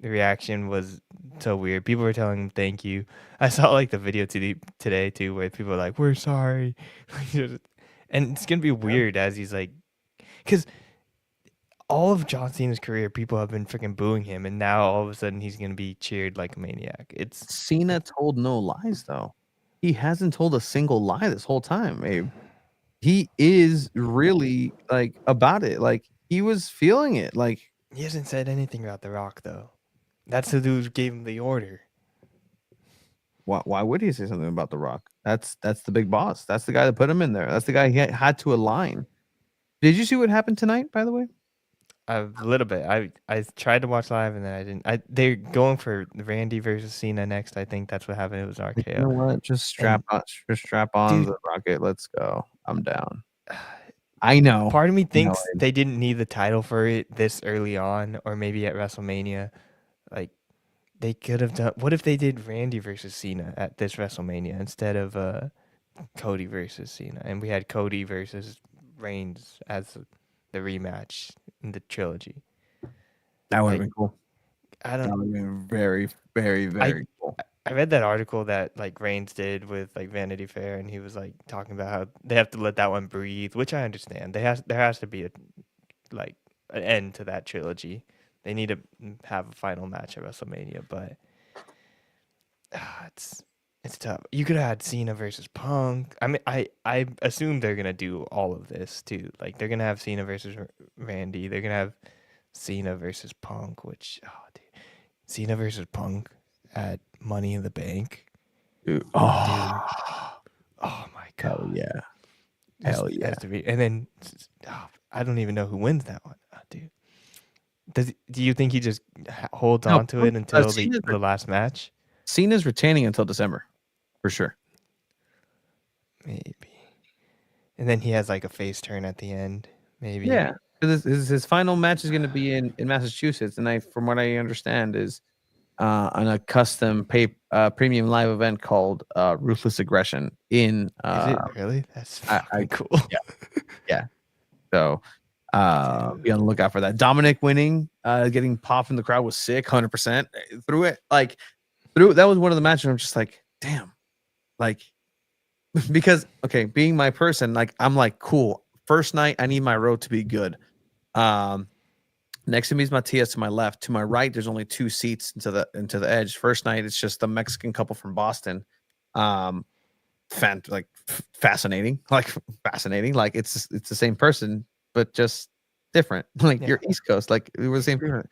Speaker 5: the reaction was so weird. People were telling him thank you. I saw like the video today too, where people are like, we're sorry. And it's gonna be weird as he's like, because all of John Cena's career, people have been freaking booing him, and now all of a sudden he's gonna be cheered like a maniac. It's
Speaker 3: Cena told no lies though. He hasn't told a single lie this whole time, Abe. He is really like about it. Like he was feeling it. Like
Speaker 5: he hasn't said anything about The Rock though. That's the dude who gave him the order.
Speaker 3: Why would he say something about The Rock? That's the big boss. That's the guy that put him in there. That's the guy he had to align. Did you see what happened tonight, by the way?
Speaker 5: A little bit. I tried to watch live and then I didn't. They're going for Randy versus Cena next. I think that's what happened. It was RKO.
Speaker 3: You know what? Just strap on the rocket. Let's go. I'm down. I know.
Speaker 5: Part of me thinks they didn't need the title for it this early on, or maybe at WrestleMania. Like, they could have done. What if they did Randy versus Cena at this WrestleMania instead of Cody versus Cena, and we had Cody versus Reigns as the rematch in the trilogy?
Speaker 3: That would have been cool.
Speaker 5: I don't.
Speaker 3: That would have been very, very, very cool.
Speaker 5: I read that article that like Reigns did with like Vanity Fair, and he was like talking about how they have to let that one breathe, which I understand. There has to be an end to that trilogy. They need to have a final match at WrestleMania, but it's tough. You could have had Cena versus Punk. I mean, I assume they're gonna do all of this too. Like they're gonna have Cena versus Randy. They're gonna have Cena versus Punk, which Cena versus Punk at Money in the Bank.
Speaker 3: Dude.
Speaker 5: Oh my god.
Speaker 3: Hell yeah. Hell yeah.
Speaker 5: Has to be. And then I don't even know who wins that one, dude. Do you think he just holds on to it until the last match?
Speaker 3: Cena's retaining until December, for sure.
Speaker 5: Maybe. And then he has like a face turn at the end, maybe.
Speaker 3: Yeah, because his final match is going to be in Massachusetts, and from what I understand, is on a custom premium live event called Ruthless Aggression. Is
Speaker 5: it really? That's fucking cool.
Speaker 3: Yeah. So Be on the lookout for that. Dominic winning, getting popped in the crowd was sick, 100%. Through it, that was one of the matches. I'm just like, damn, like, because okay, being my person, like, I'm like, cool. First night, I need my road to be good. Next to me is Matias to my left. To my right, there's only 2 seats into the edge. First night, it's just the Mexican couple from Boston. Fascinating. Like it's the same person, but just different. Like you're East Coast, like we were the same person.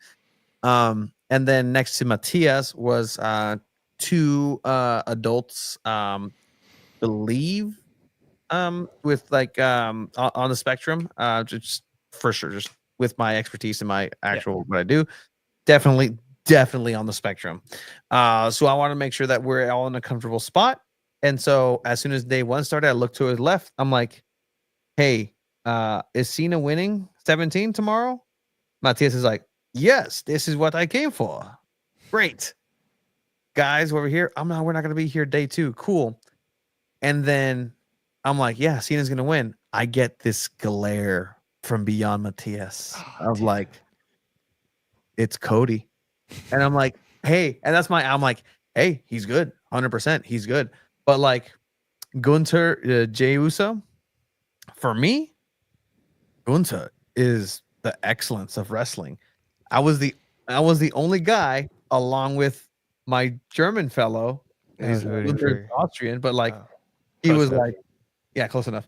Speaker 3: And then next to Matias was 2 adults, believe, with like on the spectrum, just for sure, just with my expertise and my actual what I do, definitely on the spectrum. So I want to make sure that we're all in a comfortable spot. And so as soon as day 1 started, I looked to his left. I'm like, hey, is Cena winning 17 tomorrow? Matias is like, yes, this is what I came for. Great. Guys over here, we're not gonna be here day 2. Cool. And then I'm like, yeah, Cena's gonna win. I get this glare from beyond Matias of like, it's Cody. And I'm like, hey, and I'm like, hey, he's good. 100%. He's good. But like Gunther, Jey Uso, for me, Gunther is the excellence of wrestling. I was the only guy, along with my German fellow. He's Austrian, but like he was like, yeah, close enough.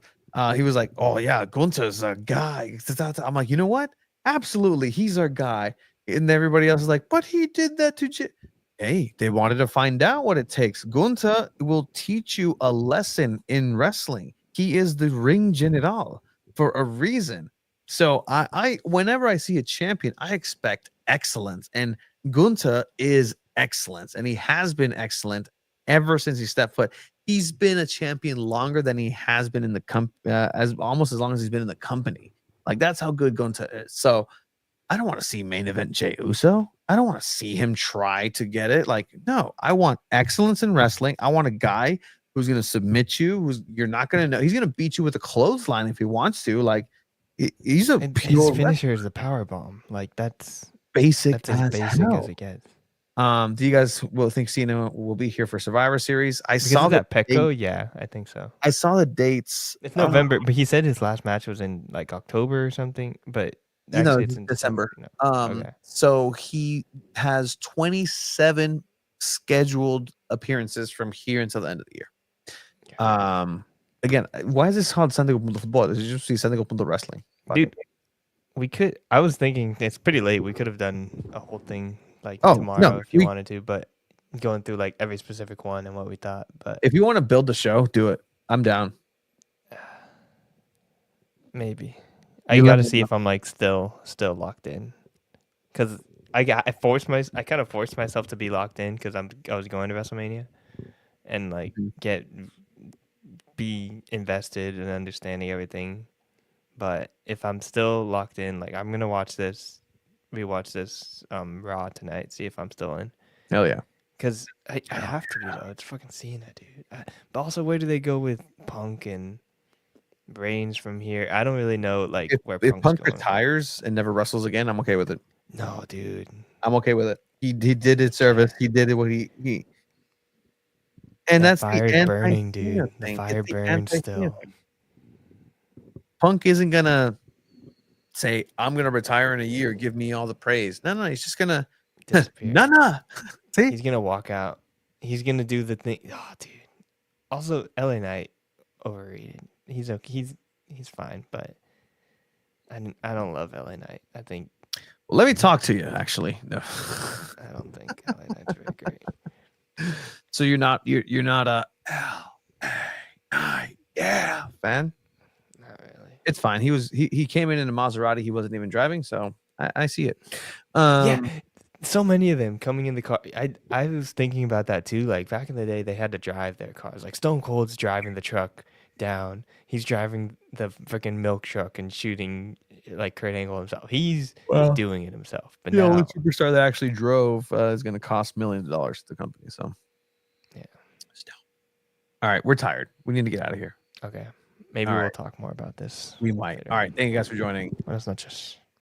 Speaker 3: He was like, oh yeah, Gunther's a guy. I'm like, you know what? Absolutely, he's our guy. And everybody else is like, but he did that to Hey, they wanted to find out what it takes. Gunther will teach you a lesson in wrestling. He is the ring general for a reason. So I whenever I see a champion, I expect excellence. And Gunther is excellence. And he has been excellent ever since he stepped foot. He's been a champion longer than he has been in the almost as long as he's been in the company. Like that's how good Gunther is. So I don't want to see main event Jey Uso. I don't want to see him try to get it. Like, no, I want excellence in wrestling. I want a guy who's going to submit you, you're not going to know. He's going to beat you with a clothesline if he wants to. Like, he's a pure
Speaker 5: his finisher is the power bomb. Like that's
Speaker 3: basic.
Speaker 5: That's as basic as it gets.
Speaker 3: Do you guys think Cena will be here for Survivor Series? I saw
Speaker 5: that Petco. Yeah, I think so.
Speaker 3: I saw the dates.
Speaker 5: It's November, but he said his last match was in like October or something. But actually, it's in
Speaker 3: December.
Speaker 5: Okay.
Speaker 3: So he has 27 scheduled appearances from here until the end of the year. Again, why is this called Santiago Punto Football? Did you just see Santiago Punto Wrestling?
Speaker 5: Dude, we could. I was thinking it's pretty late. We could have done a whole thing like tomorrow if you wanted to, but going through like every specific one and what we thought. But
Speaker 3: if you want to build the show, do it. I'm down.
Speaker 5: Maybe. I got to see if I'm like still locked in, because I kind of forced myself to be locked in because I was going to WrestleMania, and like be invested in understanding everything. But if I'm still locked in, like I'm gonna rewatch this Raw tonight, see if I'm still in.
Speaker 3: Hell yeah.
Speaker 5: Because I have to be though. It's fucking Cena, dude. But also, where do they go with Punk and Reigns from here? I don't really know. Like
Speaker 3: if Punk retires and never wrestles again, I'm okay with it.
Speaker 5: No, dude.
Speaker 3: I'm okay with it. He did his service. He did what he. And that's
Speaker 5: fire burning, dude. The fire burns still.
Speaker 3: Punk isn't gonna say, I'm gonna retire in a year, give me all the praise. No, he's just gonna
Speaker 5: disappear.
Speaker 3: No. See?
Speaker 5: He's gonna walk out. He's gonna do the thing. Oh, dude. Also, LA Knight overrated. He's okay. He's fine, but I don't love LA Knight. I think.
Speaker 3: Well, let me talk to you. Actually, no.
Speaker 5: I don't think LA Knight's very great.
Speaker 3: So you're not a LA fan?
Speaker 5: Not really.
Speaker 3: It's fine. He came in a Maserati. He wasn't even driving, so I see it.
Speaker 5: Yeah, so many of them coming in the car. I was thinking about that too. Like back in the day, they had to drive their cars. Like Stone Cold's driving the truck down. He's driving the freaking milk truck and shooting like Kurt Angle himself. He's doing it himself. But
Speaker 3: the
Speaker 5: now,
Speaker 3: only superstar that actually drove is going to cost millions of dollars to the company. So
Speaker 5: yeah.
Speaker 3: Still. All right, we're tired. We need to get out of here.
Speaker 5: Okay. Maybe
Speaker 3: All
Speaker 5: we'll
Speaker 3: right.
Speaker 5: talk more about this.
Speaker 3: We might.
Speaker 5: later.
Speaker 3: All right. Thank you guys for joining.
Speaker 5: Buenas noches.